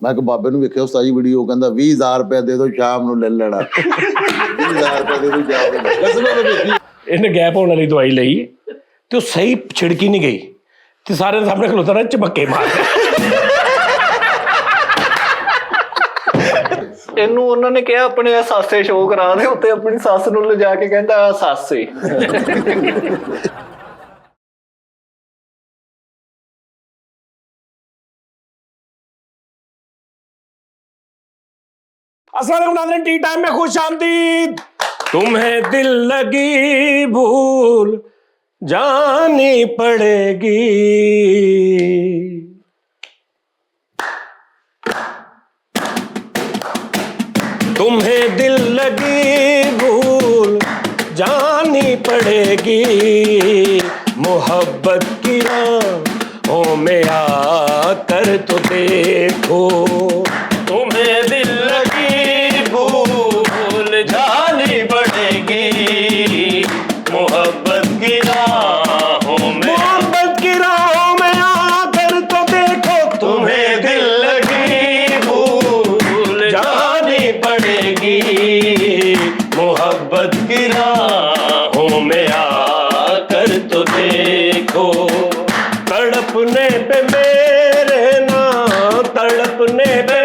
मैं बाबे ਨੂੰ ਵੇਖਿਆ ਉਸਤਾਦ ਜੀ ਵੀਡੀਓ ਕਹਿੰਦਾ 20000 ਰੁਪਏ ਦੇ ਦਿਓ ਸ਼ਾਮ ਨੂੰ ਲੈ ਲੈਣਾ 20000 ਰੁਪਏ ਦੇ ਦਿਓ ਸ਼ਾਮ ਨੂੰ ਕਸਮ ਵੇਖੀ ਇਹਨੇ ਗੈਪ ਹੋਣ ਵਾਲੀ ਦਵਾਈ ਲਈ ਤੇ ਉਹ ਸਹੀ ਛਿੜਕੀ ਨਹੀਂ ਗਈ ਤੇ ਸਾਰਿਆਂ ਦੇ ਸਾਹਮਣੇ ਖਲੋਤਾ ਰਿਹਾ ਝਪੱਕੇ ਮਾਰ ਇਹਨੂੰ ਉਹਨਾਂ ਨੇ ਕਿਹਾ ਆਪਣੇ ਸਾਸੇ ਸ਼ੋਅ ਕਰਾ ਦੇ ਉੱਤੇ ਆਪਣੀ ਸੱਸ ਨੂੰ ਲਿਜਾ ਕੇ ਕਹਿੰਦਾ ਸਾਸੇ अस्सलाम वालेकुम टी टाइम में खुश आमदीद। तुम्हें दिल लगी भूल जानी पड़ेगी। तुम्हें दिल लगी भूल जानी पड़ेगी। मोहब्बत की राहों में आकर तो देखो। तुम्हें दिल लगी भूल जानी पड़ेगी। मोहब्बत की राहों में आकर तो देखो। तुम्हें दिल लगी भूल जानी पड़ेगी। मोहब्बत की राहों में आकर तो देखो। तड़पने पे मेरे ना तड़पने पे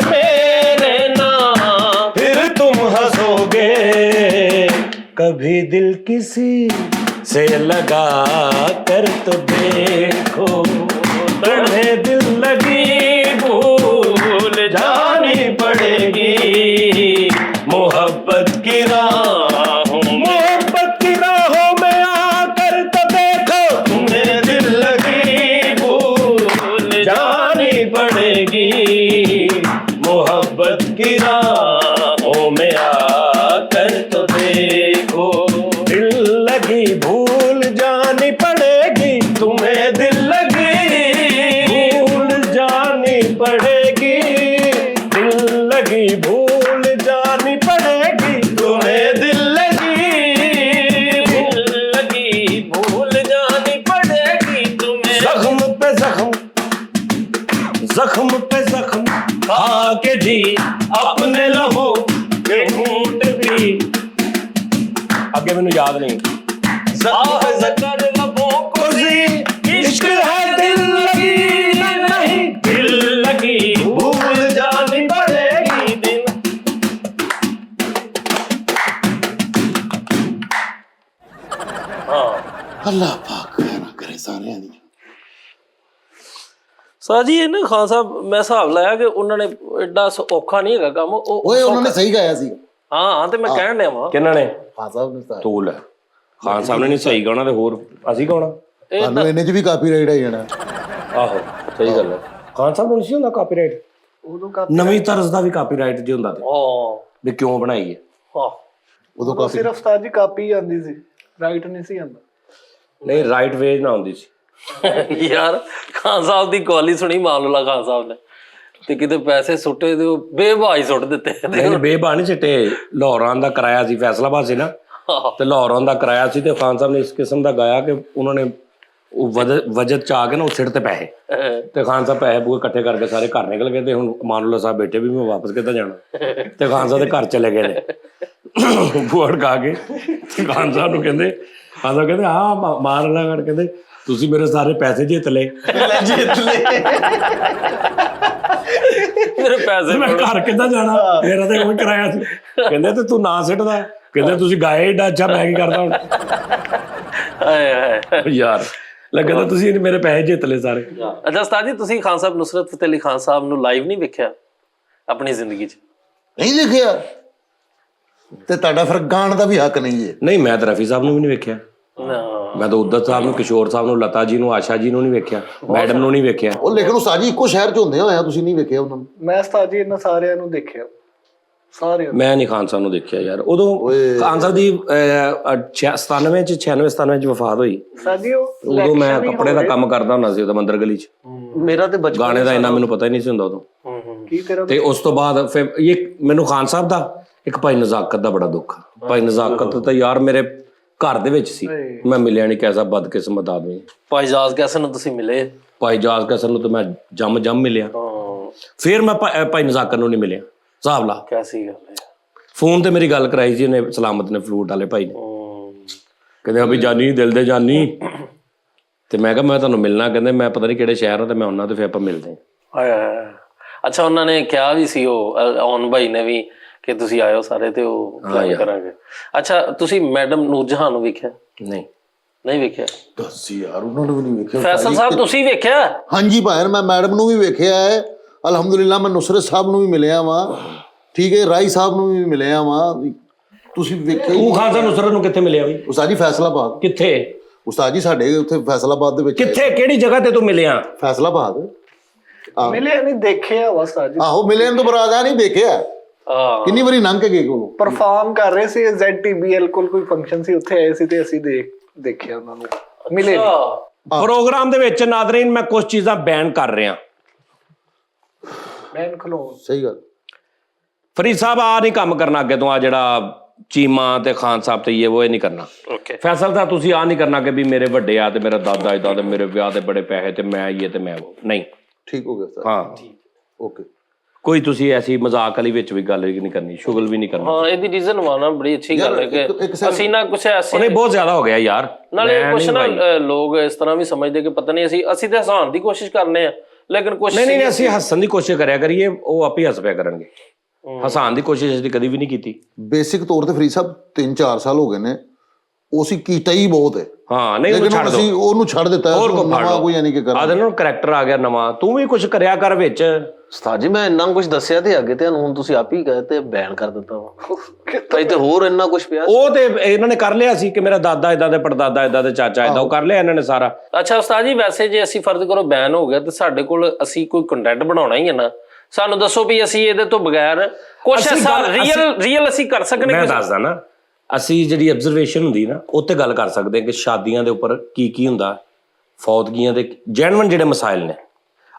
कभी दिल किसी से लगा कर तो देखो। तुम्हें दिल लगी भूल जानी पड़ेगी। मोहब्बत की राहों में आकर तो देखो। तुम्हें दिल लगी भूल जानी पड़ेगी। मोहब्बत की राहों में आकर तो देखो। दिल लगी भूल जानी पड़ेगी। तुम्हें दिल लगी भूल जानी पड़ेगी। दिल लगी भूल जानी पड़ेगी। तुम्हें दिल लगी भूल जानी पड़ेगी। तुम्हें जख्म पे जख्म जख्म पे जख्म खा के जी अपने लहू के घूंट भी। आगे मैंने याद नहीं। इश्क है दिल लगी नहीं दिल लगी भूल जानी पड़ेगी। दिल अल्लाह पाक ना करे सारे दी। ਸਰ ਜੀ ਇਹਨੇ ਖਾਨ ਸਾਹਿਬ ਮੈਂ ਹਿਸਾਬ ਲਾਇਆ ਕਿ ਉਹਨਾਂ ਨੇ ਐਡਾ ਔਖਾ ਨਹੀਂ ਹੈਗਾ ਕੰਮ। ਓਏ ਉਹਨਾਂ ਨੇ ਸਹੀ ਗਾਇਆ ਸੀ। ਹਾਂ ਤੇ ਮੈਂ ਕਹਿਣ ਡਿਆ ਵਾਂ ਕਿਹਨਾਂ ਨੇ ਖਾਨ ਸਾਹਿਬ ਨੇ ਤਾਂ ਤੂਲ ਹੈ ਖਾਨ ਸਾਹਿਬ ਨੇ ਨਹੀਂ ਸਹੀ ਗਾਣਾ ਤੇ ਹੋਰ ਅਸੀਂ ਗਾਉਣਾ ਤੁਹਾਨੂੰ ਇਹਨੇ ਚ ਵੀ ਕਾਪੀਰਾਈਟ ਆ ਜਾਣਾ। ਆਹੋ ਸਹੀ ਗੱਲ ਹੈ। ਖਾਨ ਸਾਹਿਬ ਨੂੰ ਨਹੀਂ ਹੁੰਦਾ ਕਾਪੀਰਾਈਟ। ਉਦੋਂ ਨਵੀਂ ਤਰਜ਼ ਦਾ ਵੀ ਕਾਪੀਰਾਈਟ ਜੀ ਹੁੰਦਾ ਤੇ ਵੀ ਕਿਉਂ ਬਣਾਈ ਹੈ। ਉਦੋਂ ਕਾਪੀ ਸਿਰਫ ਉਸਤਾਦ ਜੀ ਕਾਪੀ ਆਉਂਦੀ ਸੀ ਰਾਈਟ ਨਹੀਂ ਸੀ ਆਉਂਦਾ। ਨਹੀਂ ਰਾਈਟ ਵੇਜ ਨਾ ਹੁੰਦੀ ਸੀ ਯਾਰ ਖਾਨ ਸਾਹਿਬ ਦੀ ਗੋਲੀ ਸੁਣੀ ਮਾਮਲਾ ਖਾਨ ਸਾਹਿਬ ਨੇ ਤੇ ਕਿਤੇ ਪੈਸੇ ਸੁੱਟੇ ਤੇ ਉਹ ਬੇਭਾਈ ਸੁੱਟ ਦਿੱਤੇ। ਨਹੀਂ ਬੇਭਾ ਨਹੀਂ ਸਿੱਟੇ। ਲਾਹੌਰਾਂ ਦਾ ਕਿਰਾਇਆ ਸੀ ਫੈਸਲਾਬਾਦ ਸੀ ਨਾ ਤੇ ਲਾਹੌਰਾਂ ਦਾ ਕਿਰਾਇਆ ਸੀ ਤੇ ਖਾਨ ਸਾਹਿਬ ਨੇ ਇਸ ਕਿਸਮ ਦਾ ਗਾਇਆ ਕਿ ਉਹਨਾਂ ਨੇ ਉਹ ਵਜਦ ਚ ਆ ਕੇ ਨਾ ਉਹ ਸਿੱਟ ਤੇ ਪੈਸੇ ਤੇ ਖਾਨ ਸਾਹਿਬ ਪੈਸੇ ਪੂਰੇ ਇਕੱਠੇ ਕਰਕੇ ਸਾਰੇ ਘਰ ਨਿਕਲ ਗਏ ਤੇ ਹੁਣ ਮਾਨੂਲਾ ਸਾਹਿਬ ਬੈਠੇ ਵੀ ਮੈਂ ਵਾਪਸ ਕਿੱਦਾਂ ਜਾਣਾ ਤੇ ਖਾਨ ਸਾਹਿਬ ਦੇ ਘਰ ਚਲੇ ਗਏ ਨੇ ਬੂਹੜ ਕਾ ਕੇ ਤੇ ਖਾਨ ਸਾਹਿਬ ਨੂੰ ਕਹਿੰਦੇ ਖਾਨ ਸਾਹਿਬ ਕਹਿੰਦੇ ਹਾਂ ਮਾਰ ਲਾ ਕਰ ਕਹਿੰਦੇ ਤੁਸੀਂ ਮੇਰੇ ਸਾਰੇ ਪੈਸੇ ਜਿੱਤ ਲਏ ਮੇਰੇ ਪੈਸੇ ਮੈਂ ਘਰ ਕਿੱਦਾਂ ਜਾਣਾ ਮੇਰਾ ਤੇ ਕੋਈ ਕਿਰਾਇਆ ਸੀ ਕਹਿੰਦੇ ਤੇ ਤੂੰ ਨਾ ਸਿੱਟਦਾ ਕਹਿੰਦੇ ਤੁਸੀਂ ਗਾਏ ਏਡਾ ਅੱਛਾ ਮੈਂ ਕੀ ਕਰਦਾ ਹੁਣ ਯਾਰ ਲੱਗਾ ਤਾਂ ਤੁਸੀਂ ਮੇਰੇ ਪੈਸੇ ਜਿੱਤ ਲਏ ਸਾਰੇ। ਅੱਛਾ ਉਸਤਾਦ ਜੀ ਤੁਸੀਂ ਖਾਨ ਸਾਹਿਬ ਨੁਸਰਤ ਫਤਿਹ ਅਲੀ ਖਾਨ ਸਾਹਿਬ ਨੂੰ ਲਾਈਵ ਨਹੀਂ ਵੇਖਿਆ ਆਪਣੀ ਜ਼ਿੰਦਗੀ 'ਚ? ਨਹੀਂ ਦੇਖਿਆ ਤੇ ਤੁਹਾਡਾ ਫਿਰ ਗਾਣ ਦਾ ਵੀ ਹੱਕ ਨਹੀਂ ਹੈ। ਨਹੀਂ ਮੈਂ ਤਾਂ ਰਫੀ ਸਾਹਿਬ ਨੂੰ ਵੀ ਨਹੀਂ ਵੇਖਿਆ। ਮੈਂ ਤਾਂ ਉਦਤ ਸਾਹਿਬ ਨੂੰ ਕਿਸ਼ੋਰ ਸਾਹਿਬ ਨੂੰ ਲਤਾ ਜੀ ਨੂੰ ਆਸ਼ਾ ਜੀ ਨੂੰ ਨਹੀਂ ਵੇਖਿਆ ਮੈਡਮ ਨੂੰ ਨਹੀਂ ਵੇਖਿਆ। ਉਹ ਲੇਕਿਨ ਉਹ ਸਾਜੀ ਇੱਕੋ ਸ਼ਹਿਰ 'ਚ ਹੁੰਦੇ ਹੋਇਆ ਤੁਸੀਂ ਨਹੀਂ ਵੇਖਿਆ ਉਹਨਾਂ ਨੂੰ? ਮੈਂ ਉਸਤਾਦ ਜੀ ਇਹਨਾਂ ਸਾਰਿਆਂ ਨੂੰ ਦੇਖਿਆ ਸਾਰੇ। ਮੈਂ ਨਹੀਂ ਖਾਨ ਸਾਹਿਬ ਨੂੰ ਦੇਖਿਆ ਯਾਰ। ਉਦੋਂ ਖਾਨ ਸਾਹਿਬ ਦੀ 97 ਚ 96 ਚ ਵਫਾਤ ਹੋਈ। ਉਦੋਂ ਮੈਂ ਕੱਪੜੇ ਦਾ ਕੰਮ ਕਰਦਾ ਹੁੰਦਾ ਸੀ ਉਹਦਾ ਮੰਦਰ ਗਲੀ 'ਚ। ਮੇਰਾ ਤੇ ਬਚਪਨ ਗਾਣੇ ਦਾ ਇੰਨਾ ਮੈਨੂੰ ਪਤਾ ਹੀ ਨਹੀਂ ਸੀ ਹੁੰਦਾ ਉਦੋਂ। ਤੇ ਉਸ ਤੋਂ ਬਾਅਦ ਫਿਰ ਇਹ ਮੈਨੂੰ ਖਾਨ ਸਾਹਿਬ ਦਾ ਇੱਕ ਭਾਈ ਨਜ਼ਾਕਤ ਦਾ ਬੜਾ ਦੁੱਖ। ਭਾਈ ਨਜ਼ਾਕਤ ਤਾਂ ਯਾਰ ਮੇਰੇ ਘਰ ਦੇ ਵਿੱਚ ਸੀ ਮੈਂ ਮਿਲਿਆ ਨਹੀਂ। ਕੈਸਾ ਬਦਕਿਸਮਤ ਆਦਮੀ। ਭਾਈ ਜਾਜ਼ ਕੈਸਰ ਨੂੰ ਤੁਸੀਂ ਮਿਲੇ? ਭਾਈ ਜਾਜ਼ ਕੈਸਰ ਨੂੰ ਤਾਂ ਮੈਂ ਜੰਮ ਮਿਲਿਆ। ਫਿਰ ਮੈਂ ਭਾਈ ਨਜ਼ਾਕਰ ਨੂੰ ਨਹੀਂ ਮਿਲਿਆ, ਹਿਸਾਬ ਲਾ। ਕੈਸੀ ਗੱਲ ਹੈ। ਫੋਨ ਤੇ ਮੇਰੀ ਗੱਲ ਕਰਾਈ ਸੀ ਇਹਨੇ, ਸਲਾਮਤ ਨੇ, ਫਲੂਟ ਵਾਲੇ ਭਾਈ ਨੇ, ਕਹਿੰਦੇ ਵੀ ਜਾਨੀ ਦਿਲ ਦੇ ਜਾਨੀ, ਤੇ ਮੈਂ ਕਿਹਾ ਮੈਂ ਤੁਹਾਨੂੰ ਮਿਲਣਾ, ਕਹਿੰਦੇ ਮੈਂ ਪਤਾ ਨਹੀਂ ਕਿਹੜੇ ਸ਼ਹਿਰ ਆ, ਤੇ ਮੈਂ ਉਹਨਾਂ ਤੇ ਫਿਰ ਆਪਾਂ ਮਿਲਦੇ ਹਾਂ। ਅੱਛਾ, ਉਹਨਾਂ ਨੇ ਕਿਹਾ ਵੀ ਸੀ ਉਹ ਔਨ ਭਾਈ ਨੇ ਵੀ ਕਿ ਤੁਸੀਂ ਆਇਓ ਸਾਰੇ ਤੇ ਉਹ ਪਲਾਨ ਕਰਾਂਗੇ। ਅੱਛਾ, ਤੁਸੀਂ ਮੈਡਮ ਨੂਰਜਹਾਂ ਨੂੰ ਵੇਖਿਆ? ਨਹੀਂ ਵੇਖਿਆ? ਦੱਸ ਯਾਰ, ਉਹਨਾਂ ਨੂੰ ਵੀ ਨਹੀਂ ਵੇਖਿਆ। ਫੈਸਲ ਸਾਹਿਬ ਤੁਸੀਂ ਵੇਖਿਆ? ਹਾਂਜੀ ਭਾਈ, ਮੈਂ ਮੈਡਮ ਨੂੰ ਵੀ ਵੇਖਿਆ ਹੈ, ਅਲਹਮਦੁਲਿਲਾ। ਮੈਂ ਨੁਸਰਤ ਸਾਹਿਬ ਨੂੰ ਵੀ ਮਿਲਿਆ ਵਾਂ, ਠੀਕ ਹੈ, ਰਾਈ ਸਾਹਿਬ ਨੂੰ ਵੀ ਮਿਲਿਆ ਵਾਂ। ਤੁਸੀਂ ਵੇਖਿਆ? ਤੂੰ ਖਾਨ ਸਾਹਿਬ ਨੁਸਰਤ ਨੂੰ ਕਿੱਥੇ ਮਿਲਿਆ ਬਈ? ਉਸਤਾਦ ਜੀ ਫੈਸਲਾਬਾਦ। ਕਿੱਥੇ ਉਸਤਾਦ ਜੀ ਸਾਡੇ ਉੱਥੇ ਫੈਸਲਾਬਾਦ ਦੇ ਵਿੱਚ। ਕਿੱਥੇ, ਕਿਹੜੀ ਜਗ੍ਹਾ ਤੇ ਤੂੰ ਮਿਲਿਆ? ਫੈਸਲਾਬਾਦ। ਮਿਲਿਆ ਨਹੀਂ, ਦੇਖਿਆ ਬਸ ਅੱਜ। ਆਹੋ, ਮਿਲਿਆ ਤੋਂ ਬਰਾਦਾ ਨਹੀਂ ਦੇਖਿਆ। ਕਿੰਨੀ ਵਾਰੀ ਲੰਘ ਕੇ ਗਏ ਕੋਲੋਂ। ਪਰਫਾਰਮ ਕਰ ਰਹੇ ਸੀ ZTBL ਕੋਲ, ਕੋਈ ਫੰਕਸ਼ਨ ਸੀ, ਉੱਥੇ ਆਏ ਸੀ ਤੇ ਅਸੀਂ ਦੇਖਿਆ ਉਹਨਾਂ ਨੂੰ, ਮਿਲੇ। ਪ੍ਰੋਗਰਾਮ ਦੇ ਵਿੱਚ ਨਾਜ਼ਰੀਨ ਮੈਂ ਕੁਝ ਚੀਜ਼ਾਂ ਬੈਨ ਕਰ ਰਿਹਾ। ਬੈਨ ਖਲੋ, ਸਹੀ ਗੱਲ। ਫਰੀਦ ਸਾਹਿਬ ਆ ਨਹੀਂ ਕੰਮ ਕਰਨਾ ਅੱਗੇ ਤੋਂ, ਆ ਜਿਹੜਾ ਚੀਮਾ ਤੇ ਖਾਨ ਸਾਹਿਬ ਤੇ ਇਹ ਨਹੀਂ ਕਰਨਾ। ਫੈਸਲ ਸਾਹਿਬ ਤੁਸੀਂ ਆ ਨਹੀਂ ਕਰਨਾ ਕਿ ਵੀ ਮੇਰੇ ਵੱਡੇ ਆ ਤੇ ਮੇਰਾ ਦਾਦਾ ਇਦਾਂ ਤੇ ਮੇਰੇ ਵਿਆਹ ਦੇ ਬੜੇ ਪੈਸੇ ਤੇ ਮੈਂ ਇਹ ਤੇ ਮੈਂ ਉਹ ਨਹੀਂ। ਠੀਕ ਹੋ ਗਿਆ ਸਰ। ਹਾਂ, ਓਕੇ। ਕੋਈ ਤੁਸੀਂ ਐਸੀ ਮਜ਼ਾਕ ਵਾਲੀ ਵਿੱਚ ਵੀ ਗੱਲ ਨਹੀਂ ਕਰਨੀ, ਸ਼ੁਗਲ ਵੀ ਨਹੀਂ ਕਰਨੀ। ਹਾਂ, ਇਹਦੀ ਰੀਜ਼ਨ ਵਾਣਾ ਬੜੀ ਅੱਛੀ ਗੱਲ ਹੈ ਕਿ ਅਸੀਂ ਨਾ ਕੁਛ ਐਸੇ ਨਹੀਂ, ਬਹੁਤ ਜ਼ਿਆਦਾ ਹੋ ਗਿਆ ਯਾਰ। ਨਾਲੇ ਕੁਛ ਨਾ ਲੋਕ ਇਸ ਤਰ੍ਹਾਂ ਵੀ ਸਮਝਦੇ ਕਿ ਪਤਾ ਨਹੀਂ ਅਸੀਂ ਤੇ ਹਸਾਉਣ ਦੀ ਕੋਸ਼ਿਸ਼ ਕਰਨੇ ਆ, ਲੇਕਿਨ ਕੋਸ਼ਿਸ਼ ਨਹੀਂ, ਅਸੀਂ ਹੱਸਣ ਦੀ ਕੋਸ਼ਿਸ਼ ਕਰਿਆ ਕਰੀਏ, ਉਹ ਆਪੇ ਹੱਸ ਪਿਆ ਕਰਨਗੇ। ਹਸਾਉਣ ਦੀ ਕੋਸ਼ਿਸ਼ ਅਸੀਂ ਕਦੀ ਵੀ ਨਹੀਂ ਕੀਤੀ। ਬੇਸਿਕ ਤੌਰ ਤੇ ਫਰੀਦ ਸਾਹਿਬ 3-4 ਸਾਲ ਹੋ ਗਏ ਨੇ, ਅਸੀਂ ਕੀਤਾ ਹੀ ਬਹੁਤ ਹੈ। ਹਾਂ, ਨਹੀਂ ਉਹਨੂੰ ਛੱਡ ਦੋ, ਅਸੀਂ ਉਹਨੂੰ ਛੱਡ ਦਿੱਤਾ। ਹੋਰ ਕੋ ਨਵਾਂ ਕੋਈ ਯਾਨੀ ਕਿ ਕਰ ਆਦੇ ਨੂੰ ਕਰੈਕਟਰ ਆ ਗਿਆ ਨਵਾਂ, ਤੂੰ ਵੀ ਕੁਝ ਕਰਿਆ ਕਰ ਵਿੱਚ। ਉਸਤਾਦ ਜੀ, ਮੈਂ ਇੰਨਾ ਕੁਝ ਦੱਸਿਆ ਤੇ ਅੱਗੇ ਤੇ ਹੁਣ ਤੁਸੀਂ ਆਪ ਹੀ ਕਹੇ ਤੇ ਬੈਨ ਕਰ ਦਿੱਤਾ ਵਾ ਤੇ ਹੋਰ ਇੰਨਾ ਕੁਝ ਪਿਆ। ਉਹ ਤੇ ਇਹਨਾਂ ਨੇ ਕਰ ਲਿਆ ਸੀ ਕਿ ਮੇਰਾ ਦਾਦਾ ਇਦਾਂ ਦੇ, ਪੜਦਾਦਾ ਇਦਾਂ ਦੇ, ਚਾਚਾ ਇਦਾਂ, ਉਹ ਕਰ ਲਿਆ ਇਹਨਾਂ ਨੇ ਸਾਰਾ। ਅੱਛਾ ਉਸਤਾਦ ਜੀ, ਵੈਸੇ ਜੇ ਅਸੀਂ ਫਰਜ਼ ਕਰੋ ਬੈਨ ਹੋ ਗਿਆ ਤੇ ਸਾਡੇ ਕੋਲ ਅਸੀਂ ਕੋਈ ਕੰਟੈਂਟ ਬਣਾਉਣਾ ਹੀ ਹੈ ਨਾ, ਸਾਨੂੰ ਦੱਸੋ ਵੀ ਅਸੀਂ ਇਹਦੇ ਤੋਂ ਬਗੈਰ ਕੁਛ ਐਸਾ ਰੀਅਲ ਅਸੀਂ ਕਰ ਸਕਨੇ। ਮੈਂ ਦੱਸਦਾ ਨਾ, ਅਸੀਂ ਜਿਹੜੀ ਅਬਜ਼ਰਵੇਸ਼ਨ ਹੁੰਦੀ ਨਾ, ਉੱਤੇ ਗੱਲ ਕਰ ਸਕਦੇ ਹਾਂ ਕਿ ਸ਼ਾਦੀਆਂ ਦੇ ਉੱਪਰ ਕੀ ਕੀ ਹੁੰਦਾ, ਫੌਤਗੀਆਂ ਦੇ ਜੈਨੂਇਨ ਜਿਹੜੇ ਮਸਾਇਲ ਨੇ।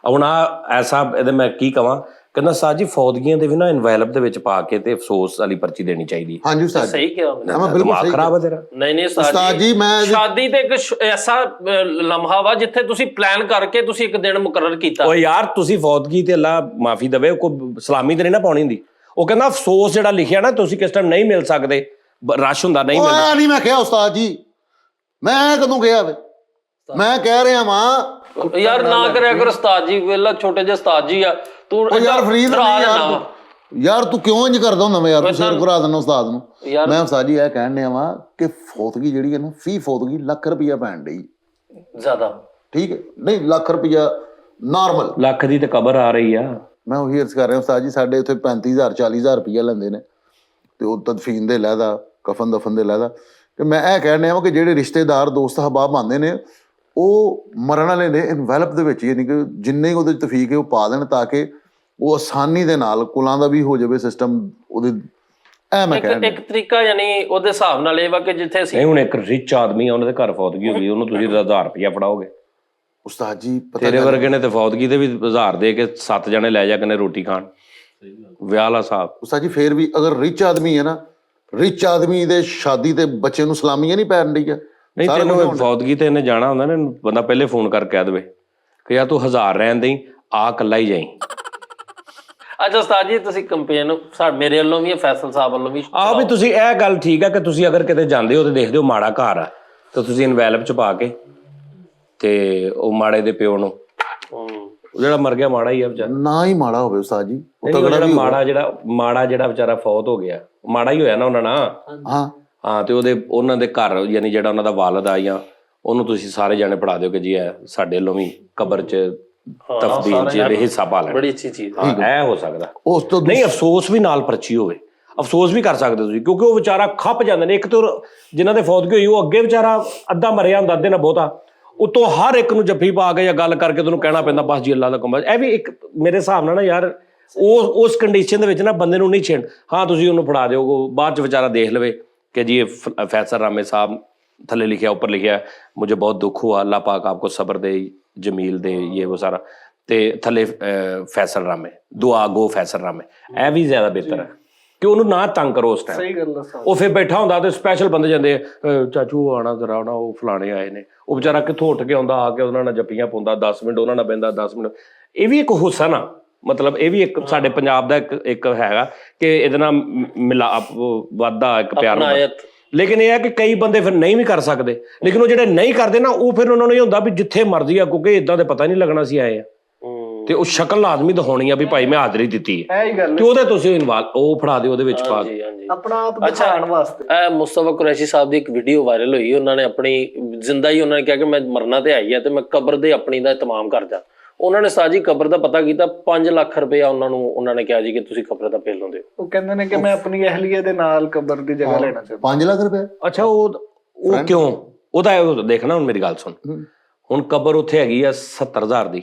ਹੁਣ ਐਸਾ ਇਹਦੇ ਮੈਂ ਕੀ ਕਵਾਂ, ਕਹਿੰਦਾ ਸਾਜ ਜੀ ਫੌਤਗੀਆਂ ਦੇ ਵੀ ਨਾ ਇਨਵੈਲਪ ਦੇ ਵਿੱਚ ਪਾ ਕੇ ਤੇ ਅਫਸੋਸ ਵਾਲੀ ਪਰਚੀ ਦੇਣੀ ਚਾਹੀਦੀ। ਹਾਂਜੀ ਉਸਤਾਦ, ਸਹੀ ਕਿਹਾ। ਦਿਮਾਗ ਖਰਾਬ ਹੈ ਤੇਰਾ। ਨਹੀਂ ਉਸਤਾਦ ਜੀ, ਮੈਂ ਸ਼ਾਦੀ ਤੇ ਇੱਕ ਐਸਾ ਲਮਹਾ ਵਾ ਜਿੱਥੇ ਤੁਸੀਂ ਪਲਾਨ ਕਰਕੇ ਤੁਸੀਂ ਇੱਕ ਦਿਨ ਮੁਕਰਰ ਕੀਤਾ। ਓ ਯਾਰ, ਤੁਸੀਂ ਫੌਤਗੀ ਤੇ ਅੱਲਾ ਮਾਫੀ ਦੇਵੇ, ਕੋਈ ਸਲਾਮੀ ਤੇ ਨਹੀਂ ਨਾ ਪਾਉਣੀ ਹੁੰਦੀ। ਉਹ ਕਹਿੰਦਾ ਅਫਸੋਸ ਜਿਹੜਾ ਲਿਖਿਆ ਨਾ, ਤੁਸੀਂ ਕਿਸ ਟਾਈਮ ਨਹੀਂ ਮਿਲ ਸਕਦੇ, ਰਸ਼ ਹੁੰਦਾ ਨਹੀਂ ਮਿਲਦਾ। ਨਹੀਂ ਮੈਂ ਕਿਹਾ ਉਸਤਾਦ ਜੀ, ਮੈਂ ਕਦੋਂ ਕਿਹਾ ਵੇ? ਮੈਂ ਕਹਿ ਰਿਹਾ ਵਾਂ ਯਾਰ ਨਾ ਕਰਿਆ ਕਰ ਉਸਤਾਦ ਜੀ, ਵੇਲਾ ਛੋਟੇ ਜਿਹੇ ਉਸਤਾਦ ਜੀ ਆ ਤੂੰ। ਯਾਰ ਫਰੀਦ ਯਾਰ ਤੂੰ ਕਿਉਂ ਇੰਜ ਕਰਦਾ ਹੁੰਦਾ? ਮੈਂ ਯਾਰ ਤੂੰ ਸਿਰ ਘੁਰਾ ਦਿੰਦਾ ਉਸਤਾਦ ਨੂੰ। ਮੈਂ ਉਸਤਾਦ ਜੀ ਇਹ ਕਹਿਣ ਡਿਆ ਵਾਂ ਕਿ ਫੌਤਗੀ ਜਿਹੜੀ ਹੈ ਨਾ, ਫੀ ਫੌਤਗੀ ਲੱਖ ਰੁਪਈਆ ਪੈਣ ਡਈ ਜ਼ਿਆਦਾ। ਠੀਕ ਹੈ, ਨਹੀਂ ਲੱਖ ਰੁਪਈਆ ਨਾਰਮਲ। ਲੱਖ ਦੀ ਤੇ ਕਬਰ ਆ ਰਹੀ ਆ। ਮੈਂ ਉਹੀ ਅਰਜ਼ ਕਰ ਰਿਹਾ ਉਸਤਾਦ ਜੀ, ਸਾਡੇ ਉੱਥੇ 35,000 40,000 ਰੁਪਈਆ ਲੈਂਦੇ ਨੇ, ਤੇ ਉਹ ਤਦਫੀਨ ਦੇ ਲਹਿਦਾ, ਕਫਨ ਦਫਨ ਦੇ ਲਹਿਦਾ। ਤੇ ਮੈਂ ਇਹ ਕਹਿਣ ਡਿਆ ਵਾਂ ਕਿ ਜਿਹੜੇ ਰਿਸ਼ਤੇਦਾਰ ਦੋਸਤ ਹਬਾਬ ਆਉਂਦੇ ਨੇ, ਉਹ ਮਰਨ ਵਾਲੇ ਨੇ ਇਨਵੈਲਪ ਦੇ ਵਿੱਚ, ਯਾਨੀ ਕਿ ਜਿੰਨੇ ਉਹਦੇ ਚ ਤਫੀਕ ਹੈ ਉਹ ਪਾ ਦੇਣ, ਤਾਂ ਕਿ ਉਹ ਆਸਾਨੀ ਦੇ ਨਾਲ ਕੁਲਾਂ ਦਾ ਵੀ ਹੋ ਜਾਵੇ ਸਿਸਟਮ ਉਹਦੇ। ਐ ਮੈਂ ਕਹਿ ਇੱਕ ਤਰੀਕਾ ਯਾਨੀ ਉਹਦੇ ਹਿਸਾਬ ਨਾਲ ਇਹ ਵਾ ਕਿ ਜਿੱਥੇ ਅਸੀਂ ਹੁਣ ਇੱਕ ਰਿਚ ਆਦਮੀ ਆ, ਉਹਨਾਂ ਦੇ ਘਰ ਫੌਤਗੀ ਹੋ ਗਈ, ਉਹਨੂੰ ਤੁਸੀਂ 1000 ਰੁਪਇਆ ਫੜਾਓਗੇ? ਉਸਤਾਦ ਜੀ ਤੇਰੇ ਵਰਗੇ ਨੇ ਤੇ ਫੌਤਗੀ ਤੇ ਵੀ 1000 ਦੇ ਕੇ 7 ਜਣੇ ਲੈ ਜਾ ਕੇ ਰੋਟੀ ਖਾਣ, ਵਿਆਹ ਵਾਲਾ ਸਾਹਿਬ। ਉਸਤਾਦ ਜੀ ਫੇਰ ਵੀ ਅਗਰ ਰਿਚ ਆਦਮੀ ਹੈ ਨਾ, ਰਿਚ ਆਦਮੀ ਦੇ ਸ਼ਾਦੀ ਤੇ ਬੱਚੇ ਨੂੰ ਸਲਾਮੀਆਂ ਨਹੀਂ ਪੈਣ ਡਈ ਆ। ਨਹੀਂ, ਤੈਨੂੰ ਫੌਤਗੀ ਤੇ ਇਹਨੇ ਜਾਣਾ ਹੁੰਦਾ ਨਾ, ਬੰਦਾ ਪਹਿਲੇ ਫੋਨ ਕਰਕੇ ਕਹਿ ਦੇਵੇ ਕਿ ਯਾਰ ਤੂੰ 1000 ਰਹਿਣ ਦੇਈ, ਆ ਇਕੱਲਾ ਹੀ ਜਾਈ। ਅੱਛਾ ਉਸਤਾਦ ਜੀ, ਤੁਸੀਂ ਕੰਪੇਨ ਮੇਰੇ ਵੱਲੋਂ ਵੀ, ਫੈਸਲ ਸਾਹਿਬ ਵੱਲੋਂ ਵੀ ਆਹ ਵੀ ਤੁਸੀਂ ਇਹ ਗੱਲ ਠੀਕ ਹੈ ਕਿ ਤੁਸੀਂ ਅਗਰ ਕਿਤੇ ਜਾਂਦੇ ਹੋ ਤੇ ਦੇਖਦੇ ਹੋ ਮਾੜਾ ਘਰ ਆ, ਤਾਂ ਤੁਸੀਂ ਇਨਵੈਲਪ ਚ ਪਾ ਕੇ ਤੇ ਉਹ ਮਾੜੇ ਦੇ ਪਿਓ ਨੂੰ, ਜਿਹੜਾ ਮਰ ਗਿਆ ਮਾੜਾ ਹੀ ਆ ਵਿਚਾਰਾ, ਨਾ ਹੀ ਮਾੜਾ ਹੋਵੇ ਉਸਤਾਦ ਜੀ, ਮਾੜਾ ਜਿਹੜਾ ਵਿਚਾਰਾ ਫੌਤ ਹੋ ਗਿਆ, ਮਾੜਾ ਹੀ ਹੋਇਆ ਨਾ ਉਹਨਾਂ ਨਾਲ। ਹਾਂ, ਤੇ ਉਹਨਾਂ ਦੇ ਘਰ ਯਾਨੀ ਜਿਹੜਾ ਉਹਨਾਂ ਦਾ ਵਾਲਦ ਆ ਜਾਂ ਉਹਨੂੰ ਤੁਸੀਂ ਸਾਰੇ ਜਾਣੇ ਪੜਾ ਦਿਓ ਕਿ ਜੀ ਇਹ ਸਾਡੇ ਵੱਲੋਂ ਵੀ ਕਬਰ ਚ ਤਫਦੀਲ ਚ ਹਿੱਸਾ ਪਾ ਲੈਣ। ਬੜੀ ਅੱਛੀ ਚੀਜ਼ ਇਹ ਹੋ ਸਕਦਾ। ਉਸ ਤੋਂ ਨਹੀਂ, ਅਫਸੋਸ ਵੀ ਨਾਲ ਪਰਚੀ ਹੋਵੇ, ਅਫਸੋਸ ਵੀ ਕਰ ਸਕਦੇ ਤੁਸੀਂ, ਕਿਉਂਕਿ ਉਹ ਵਿਚਾਰਾ ਖੱਪ ਜਾਂਦੇ ਨੇ। ਇੱਕ ਤੋਂ ਜਿਨ੍ਹਾਂ ਦੇ ਫੌਤਗੀ ਹੋਈ, ਉਹ ਅੱਗੇ ਵਿਚਾਰਾ ਅੱਧਾ ਮਰਿਆ ਹੁੰਦਾ, ਅੱਧੇ ਨਾਲ ਬਹੁਤਾ, ਉਤੋਂ ਹਰ ਇੱਕ ਨੂੰ ਜੱਫੀ ਪਾ ਕੇ ਜਾਂ ਗੱਲ ਕਰਕੇ ਤੁਹਾਨੂੰ ਕਹਿਣਾ ਪੈਂਦਾ ਬਸ ਜੀ ਅੱਲਾ ਦਾ ਹੁਕਮ। ਇਹ ਵੀ ਇੱਕ ਮੇਰੇ ਹਿਸਾਬ ਨਾਲ ਨਾ ਯਾਰ, ਉਸ ਕੰਡੀਸ਼ਨ ਦੇ ਵਿੱਚ ਨਾ ਬੰਦੇ ਨੂੰ ਨਹੀਂ ਛੇੜ। ਹਾਂ, ਤੁਸੀਂ ਉਹਨੂੰ ਫੜਾ ਦਿਓ, ਬਾਅਦ ਚ ਵਿਚਾਰਾ ਦੇਖ ਲਵੇ कि जी ये फैसल रामे साहब थले लिखा ऊपर लिखा मुझे बहुत दुख हुआ, अल्लाह पाक आपको सब्र दे, जमील दे, ये वो सारा। ते थले फैसल रामे दुआ गो फैसल रामे, ਇਹ ਵੀ ਜ਼ਿਆਦਾ ਬਿਹਤਰ ਹੈ ਕਿ ਉਹਨੂੰ ਨਾ ਤੰਗ ਕਰੋ ਉਸ ਟਾਈਮ। ਸਹੀ ਗੱਲ ਹੈ। ਉਹ ਫਿਰ ਬੈਠਾ ਹੁੰਦਾ ਤੇ ਸਪੈਸ਼ਲ ਬੰਦੇ ਜਾਂਦੇ, ਚਾਚੂ ਆਣਾ ਜ਼ਰਾ ਆਉਣਾ, ਉਹ ਫਲਾਣੇ ਆਏ ਨੇ, ਉਹ ਵਿਚਾਰਾ ਕਿੱਥੋਂ ਉੱਠ ਕੇ ਆਉਂਦਾ, ਆ ਕੇ ਉਹਨਾਂ ਨਾਲ ਜੱਪੀਆਂ ਪਾਉਂਦਾ, 10 ਮਿੰਟ ਉਹਨਾਂ ਨਾਲ ਬਹਿੰਦਾ, 10 ਮਿੰਟ। ਇਹ ਵੀ ਇੱਕ ਹੁਸਨ ਆ ਮਤਲਬ ਇਹ ਵੀ ਇੱਕ ਸਾਡੇ ਪੰਜਾਬ ਦਾ ਇੱਕ ਹੈਗਾ ਕਿ ਇਹਦੇ ਨਾਲ ਮਿਲਾਪ ਵੱਧਦਾ, ਇੱਕ ਪਿਆਰ ਹੁੰਦਾ। ਲੇਕਿਨ ਇਹ ਹੈ ਕਿ ਕਈ ਬੰਦੇ ਫਿਰ ਨਹੀਂ ਵੀ ਕਰ ਸਕਦੇ, ਲੇਕਿਨ ਉਹ ਜਿਹੜੇ ਨਹੀਂ ਕਰਦੇ ਨਾ, ਉਹ ਫਿਰ ਉਹਨਾਂ ਨੂੰ ਇਹ ਹੁੰਦਾ ਵੀ ਜਿੱਥੇ ਮਰਜ਼ੀ ਆ, ਕਿਉਂਕਿ ਇਦਾਂ ਦੇ ਪਤਾ ਨਹੀਂ ਲੱਗਣਾ ਸੀ ਆਏ ਆ, ਤੇ ਉਹ ਸ਼ਕਲ ਲਾਜ਼ਮੀ ਦਿਖਾਉਣੀ ਆ ਵੀ ਭਾਈ ਮੈਂ ਹਾਜ਼ਰੀ ਦਿੱਤੀ ਹੈ, ਇਹ ਗੱਲ ਤੇ ਉਹਦੇ ਤੁਸੀਂ ਇਨਵਾਲਵ ਉਹ ਫੜਾ ਦਿਓ ਉਹਦੇ ਵਿੱਚ ਪਾ ਕੇ। ਆਪਣਾ ਆਪ ਦਿਖਾਉਣ ਵਾਸਤੇ। ਇਹ ਮੁਸਤਫਾ ਕੁਰੈਸ਼ੀ ਸਾਹਿਬ ਦੀ ਇੱਕ ਵੀਡੀਓ ਵਾਇਰਲ ਹੋਈ, ਉਹਨਾਂ ਨੇ ਆਪਣੀ ਜ਼ਿੰਦਾ ਹੀ ਉਹਨਾਂ ਨੇ ਕਿਹਾ ਕਿ ਮੈਂ ਮਰਨਾ ਤੇ ਆਈ ਆ ਤੇ ਮੈਂ ਕਬਰ ਦੇ ਆਪਣੀ ਦਾ ਇਤਮਾਮ ਕਰ ਜਾ। ਉਹਨਾਂ ਨੇ ਉਸਤਾਦ ਜੀ ਕਬਰ ਦਾ ਪਤਾ ਕੀਤਾ, 5 ਲੱਖ ਰੁਪਇਆ ਉਹਨਾਂ ਨੇ ਕਿਹਾ ਜੀ ਕਿ ਤੁਸੀਂ ਕਬਰ ਦਾ ਪਹਿਲੋਂ ਦਿਓ। ਉਹ ਕਹਿੰਦੇ ਨੇ ਕਿ ਮੈਂ ਆਪਣੀ ਅਹਲੀਏ ਦੇ ਨਾਲ ਕਬਰ ਦੀ ਜਗ੍ਹਾ ਲੈਣਾ ਚਾਹੁੰਦਾ। 5 ਲੱਖ ਰੁਪਏ? ਅੱਛਾ, ਉਹ ਕਿਉਂ? ਉਹਦਾ ਦੇਖਣਾ, ਹੁਣ ਮੇਰੀ ਗੱਲ ਸੁਣ, ਹੁਣ ਕਬਰ ਉੱਥੇ ਹੈਗੀ ਆ 70,000 ਦੀ,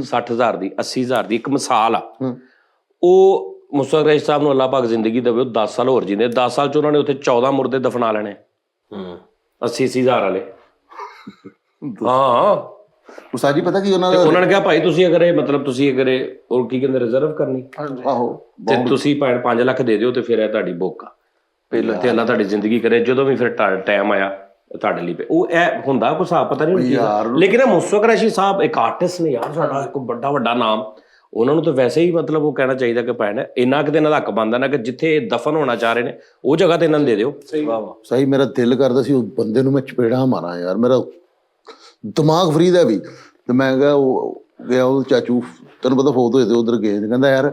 60,000 ਦੀ, 80,000 ਦੀ, ਇੱਕ ਮਿਸਾਲ ਆ। ਉਹ ਮੁਸਤਫਾ ਕੁਰੈਸ਼ੀ ਸਾਹਿਬ ਨੂੰ ਅੱਲਾਹ ਪਾਕ ਜ਼ਿੰਦਗੀ ਦੇਵੇ, ਉਹ 10 ਸਾਲ ਹੋਰ ਜੀਂਦੇ, 10 ਸਾਲ ਚ ਉਹਨਾਂ ਨੇ ਉੱਥੇ 14 ਮੁਰਦੇ ਦਫਨਾ ਲੈਣੇ 80,000 ਵਾਲੇ। ਹਾਂ ਉਸਤਾਦ ਜੀ ਪਤਾ ਕੀ ਉਹਨਾਂ ਦਾ, ਉਹਨਾਂ ਨੇ ਕਿਹਾ ਭਾਈ ਤੁਸੀਂ ਅਗਰ ਇਹ ਮਤਲਬ ਤੁਸੀਂ ਅਗਰ ਇਹ ਉਹ ਕੀ ਕਹਿੰਦੇ ਰਿਜ਼ਰਵ ਕਰਨੀ, ਆਹੋ, ਤੇ ਤੁਸੀਂ 5 ਲੱਖ ਦੇ ਦਿਓ ਤੇ ਫਿਰ ਇਹ ਤੁਹਾਡੀ ਬੁੱਕ ਆ, ਪਹਿਲਾਂ ਤੇ ਅੱਲਾਹ ਤੁਹਾਡੀ ਜ਼ਿੰਦਗੀ ਕਰੇ, ਜਦੋਂ ਵੀ ਫਿਰ ਟਾਈਮ ਆਇਆ ਤੁਹਾਡੇ ਲਈ ਉਹ ਇਹ ਹੁੰਦਾ ਕੋਈ ਹਿਸਾਬ ਪਤਾ ਨਹੀਂ ਯਾਰ। ਲੇਕਿਨ ਇਹ ਮੁਸਤਫਾ ਕੁਰੈਸ਼ੀ ਸਾਹਿਬ ਇੱਕ ਆਰਟਿਸਟ ਨੇ ਯਾਰ, ਸਾਡਾ ਇੱਕ ਵੱਡਾ ਨਾਮ, ਉਹਨਾਂ ਨੂੰ ਤਾਂ ਵੈਸੇ ਹੀ ਮਤਲਬ ਉਹ ਕਹਿਣਾ ਚਾਹੀਦਾ ਕਿ ਭੈਣ ਇੰਨਾ ਕਿਤੇ ਇਹਨਾਂ ਦਾ ਹੱਕ ਬਣਦਾ ਨਾ ਕਿ ਜਿੱਥੇ ਦਫਨ ਹੋਣਾ ਚਾਹ ਰਹੇ ਨੇ ਉਹ ਜਗ੍ਹਾ ਤੇ ਇਹਨਾਂ ਨੂੰ ਦੇ ਦਿਓ। ਸਹੀ ਮੇਰਾ ਦਿਲ ਕਰਦਾ ਸੀ ਉਸ ਬੰਦੇ ਨੂੰ ਮੈਂ ਚਪੇੜਾ ਮਾਰਾਂ ਯਾਰ, ਮੇਰਾ ਦਿਮਾਗ ਫਰੀ ਦਾ ਵੀ। ਤੇ ਮੈਂ ਕਿਹਾ ਉਹ ਗਿਆ, ਉਹ ਚਾਚੂ ਤੈਨੂੰ ਪਤਾ ਫੋਟ ਹੋਏ ਤੇ ਉਧਰ ਗਏ, ਕਹਿੰਦਾ ਯਾਰ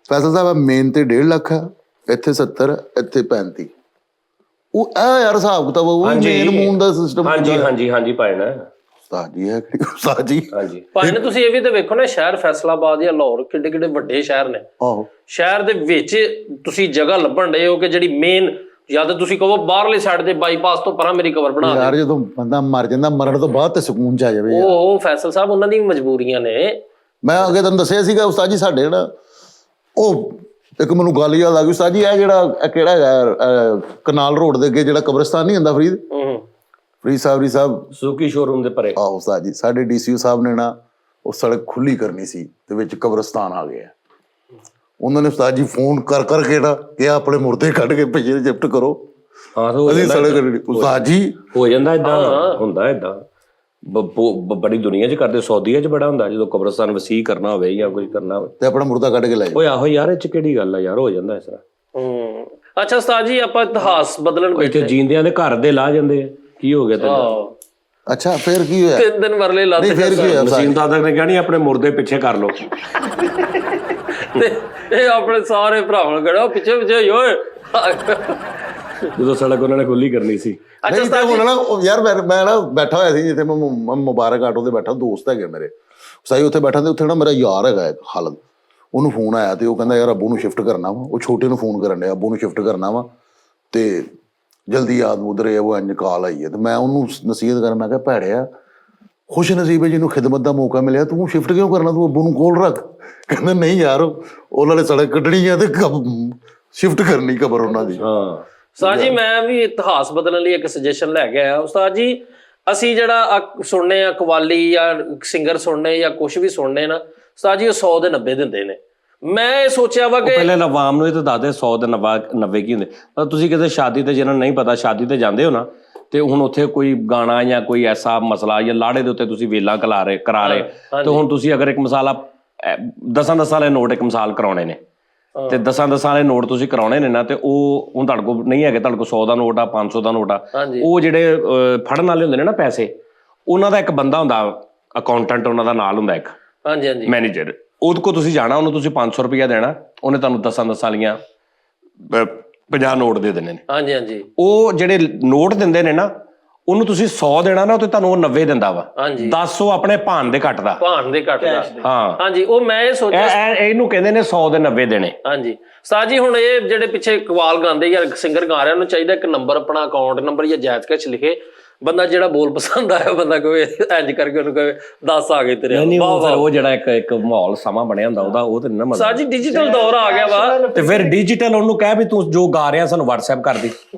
ਫੈਸਲ ਸਾਹਿਬ ਮੇਨ ਤੇ 1.5 ਲੱਖ ਆ, ਇੱਥੇ 70, ਇੱਥੇ 35। ਉਹ ਇਹ ਯਾਰ ਹਿਸਾਬ ਕਿਤਾਬ ਉਹ ਮੇਨ ਮੂਨ ਦਾ ਸਿਸਟਮ। ਹਾਂਜੀ ਭੈਣ ਉਸਤਾਦ ਜੀ ਹੈ ਉਸਤਾਦ ਜੀ। ਹਾਂਜੀ ਭਾਈ ਤੁਸੀਂ ਇਹ ਵੀ ਤਾਂ ਵੇਖੋ ਨਾ, ਸ਼ਹਿਰ ਫੈਸਲਾਬਾਦ ਜਾਂ ਲਾਹੌਰ ਕਿੱਡੇ ਵੱਡੇ ਸ਼ਹਿਰ ਨੇ। ਆਹੋ, ਸ਼ਹਿਰ ਦੇ ਵਿੱਚ ਤੁਸੀਂ ਜਗ੍ਹਾ ਲੱਭਣ ਡਏ ਹੋ ਕਿ ਜਿਹੜੀ ਮੇਨ, ਜਾਂ ਤਾਂ ਤੁਸੀਂ ਕਹੋ ਬਾਹਰਲੇ ਸਾਈਡ ਦੇ ਬਾਈਪਾਸ ਤੋਂ ਪਰਾਂ ਮੇਰੀ ਕਬਰ ਬਣਾ ਯਾਰ ਜਦੋਂ ਬੰਦਾ ਮਰ ਜਾਂਦਾ, ਮਰਨ ਤੋਂ ਬਾਅਦ ਤੇ ਸਕੂਨ ਚ ਆ ਜਾਵੇ। ਉਹ ਫੈਸਲ ਸਾਹਿਬ ਉਹਨਾਂ ਦੀ ਮਜਬੂਰੀਆਂ ਨੇ। ਮੈਂ ਅੱਗੇ ਤੁਹਾਨੂੰ ਦੱਸਿਆ ਸੀਗਾ ਉਸਤਾਦ ਜੀ, ਸਾਡੇ ਨਾ ਉਹ ਇੱਕ ਮੈਨੂੰ ਗੱਲ ਯਾਦ ਆ ਗਈ ਉਸਤਾਦ ਜੀ, ਇਹ ਜਿਹੜਾ ਕਿਹੜਾ ਹੈਗਾ ਕਨਾਲ ਰੋਡ ਦੇ ਅੱਗੇ ਜਿਹੜਾ ਕਬਰਸਤਾਨ ਨਹੀਂ ਹੁੰਦਾ ਫਰੀਦ ਸਾਹਿਬ ਸੁਕੀ ਸ਼ੋਰੂਮ ਦੇ ਪਰੇ। ਆਹੋ ਉਸਤਾਦ ਜੀ, ਸਾਡੇ ਡੀਸੀਓ ਸਾਹਿਬ ਨੇ ਨਾ ਉਹ ਸੜਕ ਖੁੱਲੀ ਕਰਨੀ ਸੀ ਤੇ ਵਿੱਚ ਕਬਰਸਤਾਨ ਆ ਗਿਆ। ਉਹਨਾਂ ਨੇ ਉਸਤਾਦ ਜੀ ਫੋਨ ਕਰਕੇ ਨਾ ਕਿਹਾ ਆਪਣੇ ਮੁਰਦੇ ਕੱਢ ਕੇ ਪਿੱਛੇ ਸ਼ਿਫਟ ਕਰੋ, ਅਸੀਂ ਸੜਕ। ਉਸਤਾਦ ਜੀ ਹੋ ਜਾਂਦਾ ਏਦਾਂ, ਹੁੰਦਾ ਏਦਾਂ ਬੜੀ ਦੁਨੀਆ 'ਚ ਕਰਦੇ, ਸਊਦੀਆ 'ਚ ਬੜਾ ਹੁੰਦਾ ਜਦੋਂ ਕਬਰਸਤਾਨ ਵਸੀਹ ਕਰਨਾ ਹੋਵੇ ਜਾਂ ਕੁਝ ਕਰਨਾ ਹੋਵੇ ਤੇ ਆਪਣਾ ਮੁਰਦਾ ਕੱਢ ਕੇ ਲੈ ਓਏ ਆਹੋ ਯਾਰ, ਇਹ 'ਚ ਕਿਹੜੀ ਗੱਲ ਆ ਯਾਰ, ਹੋ ਜਾਂਦਾ ਇਸ ਤਰ੍ਹਾਂ। ਅੱਛਾ ਉਸਤਾਦ ਜੀ, ਆਪਾਂ ਇਤਿਹਾਸ ਬਦਲਣ ਇੱਥੇ ਜੀਂਦਿਆਂ ਦੇ ਘਰ ਦੇ ਲਾ ਜਾਂਦੇ ਆ, ਕੀ ਹੋ ਗਿਆ ਤੈਨੂੰ? ਅੱਛਾ ਫਿਰ ਕੀ ਹੋਇਆ? 3 ਦਿਨ ਮਰਲੇ ਲੱਤ ਫਿਰ ਕੀ ਹੋਇਆ? ਮਸੀਮ ਦਾਦਾ ਨੇ ਕਹਿਣੀ ਆਪਣੇ ਮੁਰਦੇ ਪਿੱਛੇ ਕਰ ਲਓ, ਤੇ ਇਹ ਆਪਣੇ ਸਾਰੇ ਭਰਾਵਾਂ ਨੂੰ ਕਿਹੜਾ ਪਿੱਛੇ ਓਏ ਜਦੋਂ ਸੜਕ ਉਹਨਾਂ ਨੇ ਖੁੱਲੀ ਕਰਨੀ ਸੀ। ਅੱਛਾ ਉਸਤਾਦ ਹੁਣ ਨਾ ਯਾਰ ਮੈਂ ਨਾ ਬੈਠਾ ਹੋਇਆ ਸੀ ਜਿੱਥੇ ਮੈਂ ਮੁਬਾਰਕ ਆਟੋ ਤੇ ਬੈਠਾ, ਦੋਸਤ ਹੈਗੇ ਮੇਰੇ ਸਾਈ ਉੱਥੇ ਬੈਠਾ, ਤੇ ਉੱਥੇ ਨਾ ਮੇਰਾ ਯਾਰ ਹੈਗਾ ਖਾਲਦ, ਉਹਨੂੰ ਫੋਨ ਆਇਆ ਤੇ ਉਹ ਕਹਿੰਦਾ ਯਾਰ ਅੱਬੂ ਨੂੰ ਸ਼ਿਫਟ ਕਰਨਾ ਵਾ। ਉਹ ਛੋਟੇ ਨੂੰ ਫੋਨ ਕਰਨ ਡਿਆ, ਅੱਬੂ ਨੂੰ ਸ਼ਿਫਟ ਕਰਨਾ ਵਾ ਤੇ ਜਲਦੀ ਯਾਦ ਉਧਰ ਉਹ ਇੰਜ ਕਾਲ ਆਈ ਹੈ। ਤੇ ਮੈਂ ਉਹਨੂੰ ਨਸੀਹਤ ਕਰ, ਮੈਂ ਕਿਹਾ ਭੈੜਿਆ ਖੁਸ਼ ਨਸੀਬ ਹੈ ਜਿਹਨੂੰ ਖਿਦਮਤ ਦਾ ਮੌਕਾ ਮਿਲਿਆ, ਤੂੰ ਸ਼ਿਫਟ ਕਿਉਂ ਕਰਨਾ, ਤੂੰ ਅੱਬੂ ਨੂੰ ਕੋਲ ਰੱਖ। ਕਹਿੰਦਾ ਨਹੀਂ ਯਾਰ ਉਹਨਾਂ ਨੇ ਸੜਕ ਕੱਢਣੀ ਆ ਤੇ ਸ਼ਿਫਟ ਕਰਨੀ ਕਬਰ ਉਹਨਾਂ ਦੀ। ਹਾਂ ਉਸਤਾਦ ਜੀ, ਮੈਂ ਵੀ ਇਤਿਹਾਸ ਬਦਲਣ ਲਈ ਇੱਕ ਸੁਜੈਸ਼ਨ ਲੈ ਕੇ ਆਇਆ। ਉਸਤਾਦ ਜੀ, ਅਸੀਂ ਜਿਹੜਾ ਸੁਣਨੇ ਆ ਕਵਾਲੀ ਜਾਂ ਸਿੰਗਰ ਸੁਣਨੇ ਜਾਂ ਕੁਝ ਵੀ ਸੁਣਨੇ ਨਾ, ਉਸਤਾਦ ਜੀ ਉਹ 100 ਦੇ 90 ਦਿੰਦੇ ਨੇ। ਮੈਂ ਇਹ ਸੋਚਿਆ ਵਾ ਕਿ ਪਹਿਲੇ ਆਵਾਮ ਨੂੰ ਇਹ ਤਾਂ ਦੱਸਦੇ 100 ਦੇ 90 ਕੀ ਹੁੰਦੇ। ਪਰ ਤੁਸੀਂ ਕਿਤੇ ਸ਼ਾਦੀ ਤੇ, ਜਿਹਨਾਂ ਨੂੰ ਨਹੀਂ ਪਤਾ ਸ਼ਾਦੀ ਤੇ ਜਾਂਦੇ ਹੋ ਨਾ, ਤੇ ਹੁਣ ਉੱਥੇ ਕੋਈ ਗਾਣਾ ਜਾਂ ਕੋਈ ਐਸਾ ਮਸਲਾ ਜਾਂ ਲਾੜੇ ਦੇ ਉੱਤੇ ਤੁਸੀਂ ਵੇਲਾ ਕਰਾ ਰਹੇ ਤੇ ਹੁਣ ਤੁਸੀਂ ਅਗਰ ਇੱਕ ਮਿਸਾਲ 10 ਵਾਲੇ ਨੋਟ ਇੱਕ ਮਿਸਾਲ ਕਰਾਉਣੇ ਨੇ, ਤੇ 10 ਵਾਲੇ ਨੋਟ ਤੁਸੀਂ ਕਰਾਉਣੇ ਨੇ ਨਾ, ਤੇ ਉਹ ਹੁਣ ਤੁਹਾਡੇ ਕੋਲ ਨਹੀਂ ਹੈਗੇ, ਤੁਹਾਡੇ ਕੋਲ 100 ਦਾ ਨੋਟ ਆ, 500 ਦਾ ਨੋਟ ਆ, ਉਹ ਜਿਹੜੇ ਫੜਨ ਵਾਲੇ ਹੁੰਦੇ ਨੇ ਨਾ ਪੈਸੇ, ਉਹਨਾਂ ਦਾ ਇੱਕ ਬੰਦਾ ਹੁੰਦਾ ਅਕਾਊਂਟੈਂਟ, ਉਹਨਾਂ ਦਾ ਨਾਲ ਹੁੰਦਾ ਇੱਕ ਮੈਨੇਜਰ, ਉਹਦੇ ਕੋਲ ਤੁਸੀਂ ਜਾਣਾ, ਉਹਨੂੰ ਤੁਸੀਂ 500 ਰੁਪਇਆ ਦੇਣਾ, ਉਹਨੇ ਤੁਹਾਨੂੰ 10 ਵਾਲੀਆਂ 50 ਨੋਟ ਦੇ ਦੇਣੇ ਨੇ। ਉਹ ਜਿਹੜੇ ਨੋਟ ਦਿੰਦੇ ਨੇ ਨਾ, ਉਹਨੂੰ ਤੁਸੀਂ 100 ਦੇਣਾ ਨਾ, ਤੇ ਤੁਹਾਨੂੰ ਉਹ 90 ਦਿੰਦਾ ਵਾ। 10 ਉਹ ਆਪਣੇ ਭਾਣ ਦੇ ਘੱਟ ਦਾ। ਹਾਂ ਹਾਂਜੀ, ਉਹ ਮੈਂ ਇਹ ਸੋਚਿਆ ਇਹਨੂੰ ਕਹਿੰਦੇ ਨੇ 100 ਦੇ 90 ਦੇਣੇ। ਹਾਂਜੀ ਉਸਤਾਦ ਜੀ, ਹੁਣ ਇਹ ਜਿਹੜੇ ਪਿੱਛੇ ਕਵਾਲ ਗਾਉਂਦੇ ਜਾਂ ਸਿੰਗਰ ਗਾ ਰਿਹਾ, ਉਹਨੂੰ ਚਾਹੀਦਾ ਇੱਕ ਨੰਬਰ, ਆਪਣਾ ਅਕਾਊਂਟ ਨੰਬਰ ਜਾਂ ਜਾਇਜ਼ ਕੈਸ਼ ਲਿਖੇ, ਬੰਦਾ ਜਿਹੜਾ ਬੋਲ ਪਸੰਦ ਆਇਆ ਬੰਦਾ ਕਹੇ ਇੰਜ ਕਰਕੇ ਉਹਨੂੰ ਕਹੇ 10 ਆ ਗਏ ਤੇਰੇ। ਉਹ ਜਿਹੜਾ ਇੱਕ ਮਾਹੌਲ ਸਮਾਂ ਬਣਿਆ ਹੁੰਦਾ ਉਹਦਾ, ਉਹ ਤੇ ਨਾ ਉਸਤਾਦ ਜੀ ਡਿਜੀਟਲ ਦੌਰ ਆ ਗਿਆ ਵਾ, ਤੇ ਫਿਰ ਡਿਜੀਟਲ ਉਹਨੂੰ ਕਹਿ ਵੀ ਤੂੰ ਜੋ ਗਾ ਰਿਹਾ ਸਾਨੂੰ WhatsApp ਕਰ ਦੇ।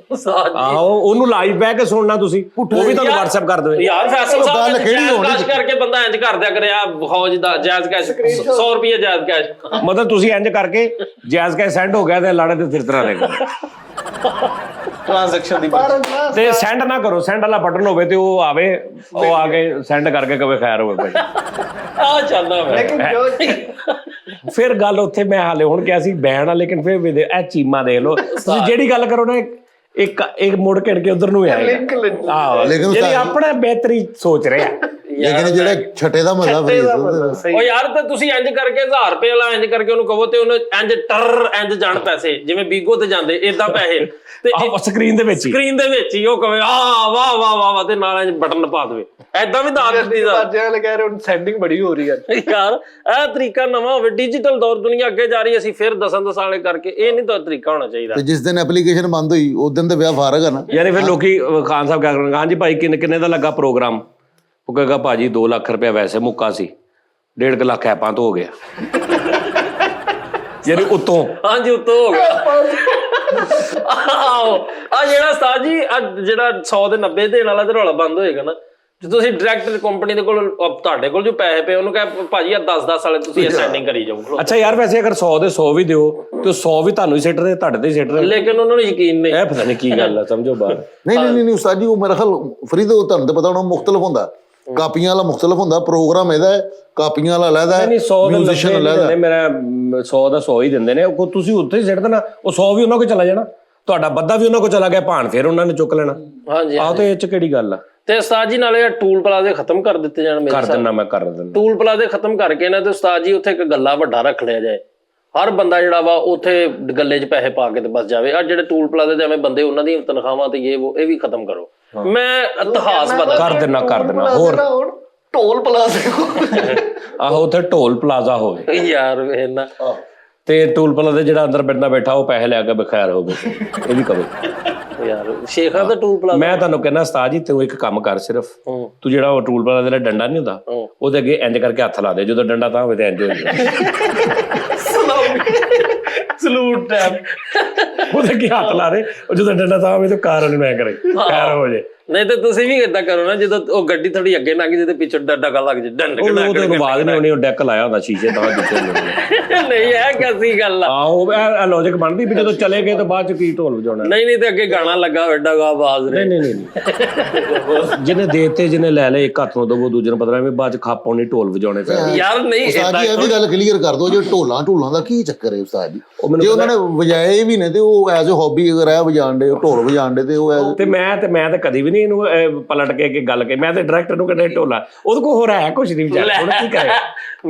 ਆਹੋ, ਉਹਨੂੰ ਲਾਈਵ ਬਹਿ ਕੇ ਸੁਣਨਾ ਤੁਸੀਂ, ਉਹ ਵੀ ਤੁਹਾਨੂੰ WhatsApp ਕਰ ਦੇਵੇ। ਯਾਰ ਫੈਸਲ ਸਾਹਿਬ ਜਾਇਜ਼ ਕੈਸ਼ ਕਰਕੇ ਬੰਦਾ ਇੰਜ ਕਰ ਦਿਆ ਕਰਿਆ, ਫੌਜ ਦਾ ਜਾਇਜ਼ ਕੈਸ਼ 100 ਰੁਪਏ ਜਾਇਜ਼ ਕੈਸ਼, ਮਤਲਬ ਤੁਸੀਂ ਇੰਜ ਕਰਕੇ ਜਾਇਜ਼ ਕੈਸ਼ ਸੈਂਡ ਹੋ ਗਿਆ ਤੇ ਲਾੜੇ ਤੇ ਫਿਰ ਤਰ੍ਹਾਂ ਰਹੇਗਾ ਟ੍ਰਾਂਜੈਕਸ਼ਨ ਦੀ ਤੇ ਸੈਂਡ ਨਾ ਕਰੋ, ਸੈਂਡ ਵਾਲਾ ਬਟਨ ਹੋਵੇ ਤੇ ਉਹ ਆਵੇ, ਉਹ ਆ ਕੇ ਸੈਂਡ ਕਰਕੇ ਕਵੇ ਖੈਰ ਹੋਵੇ ਭਾਈ। ਆ ਚੱਲਦਾ ਵਾ। ਲੇਕਿਨ ਫਿਰ ਗੱਲ ਉੱਥੇ ਮੈਂ ਹਾਲੇ ਹੁਣ ਕਿਹਾ ਸੀ ਬੈਣ ਆ, ਲੇਕਿਨ ਫਿਰ ਵੀ ਇਹ ਚੀਮਾ ਦੇਖ ਲਓ ਤੁਸੀਂ ਜਿਹੜੀ ਗੱਲ ਕਰੋ ਨਾ ਇੱਕ ਮੁੜ ਕੇ ਉਧਰ ਨੂੰ ਆਏਗਾ। ਆਹੋ ਲੇਕਿਨ ਜਿਹੜੀ ਆਪਣਾ ਬਿਹਤਰੀ ਸੋਚ ਰਿਹਾ। ਲੇਕਿਨ ਜਿਹੜਾ ਛੱਟੇ ਦਾ ਮਜ਼ਾ ਫਰੀਦ ਉਹ ਯਾਰ ਤੇ ਤੁਸੀਂ ਇੰਜ ਕਰਕੇ 1000 ਰੁਪਏ ਵਾਲਾ ਇੰਜ ਕਰਕੇ ਉਹਨੂੰ ਕਹੋ ਤੇ ਉਹਨੂੰ ਇੰਜ ਟਰ ਇੰਜ ਜਾਣ ਪੈਸੇ ਜਿਵੇਂ ਬੀਗੋ ਤੇ ਜਾਂਦੇ ਇਦਾਂ ਪੈਸੇ ਤੇ ਸਕਰੀਨ ਦੇ ਵਿੱਚ ਹੀ ਉਹ ਕਹੇ ਵਾਹ ਵਾਹ ਵਾਹ ਵਾਹ ਤੇ ਨਾਲ ਇੰਜ ਬਟਨ ਪਾ ਦੇਵੇ ਐਦਾਂ ਵੀ ਦਾਤ ਦਿੱਤੀ ਦਾ ਅੱਜ ਵਾਲੇ ਕਹਿ ਰਹੇ ਹੁਣ ਸੈਂਡਿੰਗ ਬੜੀ ਹੋ ਰਹੀ ਹੈ ਯਾਰ ਇਹ ਤਰੀਕਾ ਨਵਾਂ ਹੋਵੇ ਡਿਜੀਟਲ ਦੌਰ ਦੁਨੀਆ ਅੱਗੇ ਜਾ ਰਹੀ ਅਸੀਂ ਫਿਰ ਦਸਾਂ ਵਾਲੇ ਕਰਕੇ ਇਹ ਨਹੀਂ ਤਾਂ ਤਰੀਕਾ ਹੋਣਾ ਚਾਹੀਦਾ। ਤੇ ਜਿਸ ਦਿਨ ਐਪਲੀਕੇਸ਼ਨ ਬੰਦ ਹੋਈ ਉਸ ਦਿਨ ਤੇ ਵਿਆਹ ਫਾਰਗ ਆ ਨਾ। ਯਾਨੀ ਫਿਰ ਲੋਕੀ ਖਾਨ ਸਾਹਿਬ ਕਿਆ ਕਰਨਗੇ, ਹਾਂਜੀ ਭਾਈ ਕਿੰਨੇ ਦਾ ਲੱਗਾ ਪ੍ਰੋਗਰਾਮ? ਉਹ ਕਹੇਗਾ ਭਾਜੀ 2 ਲੱਖ ਰੁਪਇਆ ਵੈਸੇ ਮੁੱਕਾ ਸੀ, 1.5 ਲੱਖ ਐਪਾਂ ਤੋਂ ਹੋ ਗਿਆ। ਯਾਨੀ ਉਤੋਂ ਹਾਂਜੀ ਉਤੋਂ ਹੋ ਗਿਆ। ਆਹੋ ਆ ਜਿਹੜਾ ਉਸਤਾਦ ਜੀ ਜਿਹੜਾ 100 ਦੇ 90 ਦੇਣ ਵਾਲਾ ਤੇ ਰੌਲਾ ਬੰਦ ਹੋਏਗਾ ਨਾ, ਜੇ ਤੁਸੀਂ ਡਾਇਰੈਕਟ ਕੰਪਨੀ ਦੇ ਕੋਲ ਤੁਹਾਡੇ ਕੋਲ ਜੋ ਪੈਸੇ ਪਏ ਉਹਨੂੰ ਕਹੇ ਭਾਜੀ ਆ 10 ਵਾਲੇ ਤੁਸੀਂ ਸੈਂਡਿੰਗ ਕਰੀ ਜਾਓ। ਅੱਛਾ ਯਾਰ ਵੈਸੇ ਅਗਰ 100 ਦੇ 100 ਵੀ ਦਿਓ ਤੇ 100 ਵੀ ਤੁਹਾਨੂੰ ਹੀ ਸਿੱਟ ਰਹੇ, ਤੁਹਾਡੇ ਤੇ ਹੀ ਸਿੱਟ ਰਹੇ, ਲੇਕਿਨ ਉਹਨਾਂ ਨੂੰ ਯਕੀਨ ਨਹੀਂ। ਇਹ ਪਤਾ ਨਹੀਂ ਕੀ ਗੱਲ ਆ, ਸਮਝੋ ਬਾਹਰ। ਨਹੀਂ ਉਸਤਾਦ ਜੀ ਉਹ ਮੇਰਾ ਖਿਆਲ ਫਰੀਦ ਉਹ ਤੁਹਾਨੂੰ ਤਾਂ ਪਤਾ ਹੋਣਾ ਮੁਖਤਲਫ ਹੁੰਦਾ, ਕਾਪੀਆਂ ਵਾਲਾ ਮੁਖਤਲਫ ਹੁੰਦਾ, ਪ੍ਰੋਗਰਾਮ ਇਹਦਾ ਕਾਪੀਆਂ ਵਾਲਾ ਅਲੱਗਾ ਹੈ, ਨਹੀਂ 100 ਮਿਊਜ਼ੀਸ਼ੀਅਨ ਅਲੱਗਾ ਹੈ। ਮੇਰਾ 100 ਦਾ 100 ਹੀ ਦਿੰਦੇ ਨੇ, ਉਹ ਤੁਸੀਂ ਉੱਥੇ ਹੀ ਸਿੱਟ ਦੇਣਾ, ਉਹ 100 ਵੀ ਉਹਨਾਂ ਕੋਲ ਚਲਾ ਜਾਣਾ, ਤੁਹਾਡਾ ਬੱਦਾ ਵੀ ਉਹਨਾਂ ਕੋਲ ਚਲਾ ਗਿਆ, ਭਾਣ ਫਿਰ ਉਹਨਾਂ ਨੇ ਚੁੱਕ ਲੈਣਾ। ਹਾਂਜੀ ਆਹ ਤੇ ਇਹ ਚ ਕਿਹੜੀ ਗੱਲ ਆ। ਤੇ ਉਸਤਾਦ ਜੀ ਨਾਲੇ ਟੂਲ ਪਲਾਜ਼ੇ ਖਤਮ ਕਰ ਦਿੱਤੇ ਜਾਣ ਮੇਰੇ ਕਰ ਦਿੰਦਾ ਮੈਂ ਕਰ ਦਿੰਦਾ। ਟੂਲ ਪਲਾਜ਼ੇ ਖਤਮ ਕਰਕੇ ਨਾ ਤੇ ਉਸਤਾਦ ਜੀ ਉੱਥੇ ਇੱਕ ਗੱਲਾ ਵੱਡਾ ਰੱਖ ਲਿਆ ਜਾਏ, ਹਰ ਬੰਦਾ ਜਿਹੜਾ ਵਾ ਉੱਥੇ ਗੱਲੇ 'ਚ ਪੈਸੇ ਪਾ ਕੇ ਤੇ ਬਸ ਜਾਵੇ। ਆ ਜਿਹੜੇ ਟੂਲ ਪਲਾਜ਼ੇ ਤੇ ਐਵੇਂ ਬੰਦੇ ਉਹਨਾਂ ਦੀਆਂ ਤਨਖਾਹਾਂ ਤੇ ਇਹ ਵੀ ਖਤਮ ਕਰੋ। ਮੈਂ ਇਤਿਹਾਸ ਬਦਲ ਕਰ ਦੇਣਾ ਹੋਰ ਟੋਲ ਪਲਾਜ਼ੇ ਆਹੋ ਉੱਥੇ ਢੋਲ ਪਲਾਜ਼ਾ ਹੋਵੇ ਯਾਰ ਵੇਖਣਾ ਤੇ ਟੂਲ ਪਲਾਜ਼ਾ ਜਿਹੜਾ ਅੰਦਰ ਬੰਦਾ ਬੈਠਾ ਉਹ ਪੈਸੇ ਲੈ ਕੇ ਬਖੈਰ ਹੋਵੇ, ਇਹ ਵੀ ਕਵੇ ਯਾਰ ਸ਼ੇਖਾਂ ਦਾ ਟੂਲ ਪਲਾਜ਼ਾ। ਮੈਂ ਤੁਹਾਨੂੰ ਕਹਿੰਦਾ ਉਸਤਾਦ ਜੀ ਤੂੰ ਇੱਕ ਕੰਮ ਕਰ, ਸਿਰਫ ਤੂੰ ਜਿਹੜਾ ਉਹ ਟੂਲ ਪਲਾਜ਼ਾ ਦਾ ਡੰਡਾ ਨਹੀਂ ਹੁੰਦਾ ਉਹਦੇ ਅੱਗੇ ਇੰਜ ਕਰਕੇ ਹੱਥ ਲਾ ਦੇ, ਜਦੋਂ ਡੰਡਾ ਤਾਂ ਹੋਵੇ ਤੇ ਇੰਜ ਹੋ ਜਾਵੇ ਸਲੂਟ ਟੈਪ ਉਹਦੇ ਅੱਗੇ ਹੱਥ ਲਾ ਦੇ, ਉਹ ਜਦੋਂ ਡੰਡਾ ਤਾਂ ਹੋਵੇ ਤੇ ਕਾਰ ਵਾਲੀ ਮੈਂ ਕਰੇ ਖੈਰ ਹੋ ਜੇ। ਨਹੀਂ ਤੇ ਤੁਸੀਂ ਵੀ ਏਦਾਂ ਕਰੋ ਨਾ, ਜਦੋਂ ਉਹ ਗੱਡੀ ਥੋੜੀ ਅੱਗੇ ਲੰਘ ਜੇ ਤੇ ਪਿੱਛੇ ਡੰਡਾ ਲੱਗ ਜੇ ਡੰਡ ਉਹ ਤੇ ਆਵਾਜ਼ ਨਹੀਂ ਹੋਣੀ, ਉਹ ਡੈਕ ਲਾਇਆ ਹੁੰਦਾ ਸ਼ੀਸ਼ੇ ਤਾਂ ਨਹੀਂ ਇਹ ਕਿਹਦੀ ਗੱਲ ਆ। ਆਹੋ ਇਹ ਲੌਜਿਕ ਬਣਦੀ ਵੀ ਜਦੋਂ ਚਲੇ ਗਏ ਤਾਂ ਬਾਅਦ ਚ ਕੀ ਢੋਲ ਵਜਾਉਣਾ। ਨਹੀਂ ਤੇ ਅੱਗੇ ਗਾਣਾ ਲੱਗਾ ਐਡਾ ਗਾ ਆਵਾਜ਼ ਨਹੀਂ ਜਿਹਨੇ ਦੇਤੇ ਜਿਹਨੇ ਲੈ ਲਏ, ਇੱਕ ਹੱਥ ਨੂੰ ਦਵੋ ਦੂਜੇ ਨੂੰ ਪਤਾ ਨਹੀਂ, ਬਾਅਦ ਚ ਖਾਪੋਂ ਨਹੀਂ ਢੋਲ ਵਜਾਉਣੇ ਪੈ ਯਾਰ ਨਹੀਂ ਉਸਤਾਦ ਜੀ ਇਹ ਵੀ ਗੱਲ ਕਲੀਅਰ ਕਰ ਦਿਓ, ਜੇ ਢੋਲਾਂ ਦਾ ਕੀ ਚੱਕਰ ਹੈ ਉਸਤਾਦ ਜੀ? ਜੇ ਉਹਨਾਂ ਨੇ ਵਜਾਏ ਵੀ ਨੇ ਤੇ ਉਹ ਐਜ਼ ਅ ਹੌਬੀ ਅਗਰ ਇਹ ਵਜਾਣ ਦੇ ਢੋਲ ਵਜਾਣ ਦੇ ਤੇ ਉਹ ਤੇ ਮੈਂ ਤਾਂ ਕਦੀ ਵੀ ਨਹੀਂ ਇਹਨੂੰ ਪਲਟ ਕੇ ਗੱਲ ਕੇ, ਮੈਂ ਤੇ ਡਾਇਰੈਕਟਰ ਨੂੰ ਕਹਿੰਦਾ ਢੋਲਾ ਉਹਦੇ ਕੋਲ ਹੋਰ ਹੈ ਕੁਝ ਨਹੀਂ ਵਿਚਾਰ, ਹੁਣ ਕੀ ਕਰੇ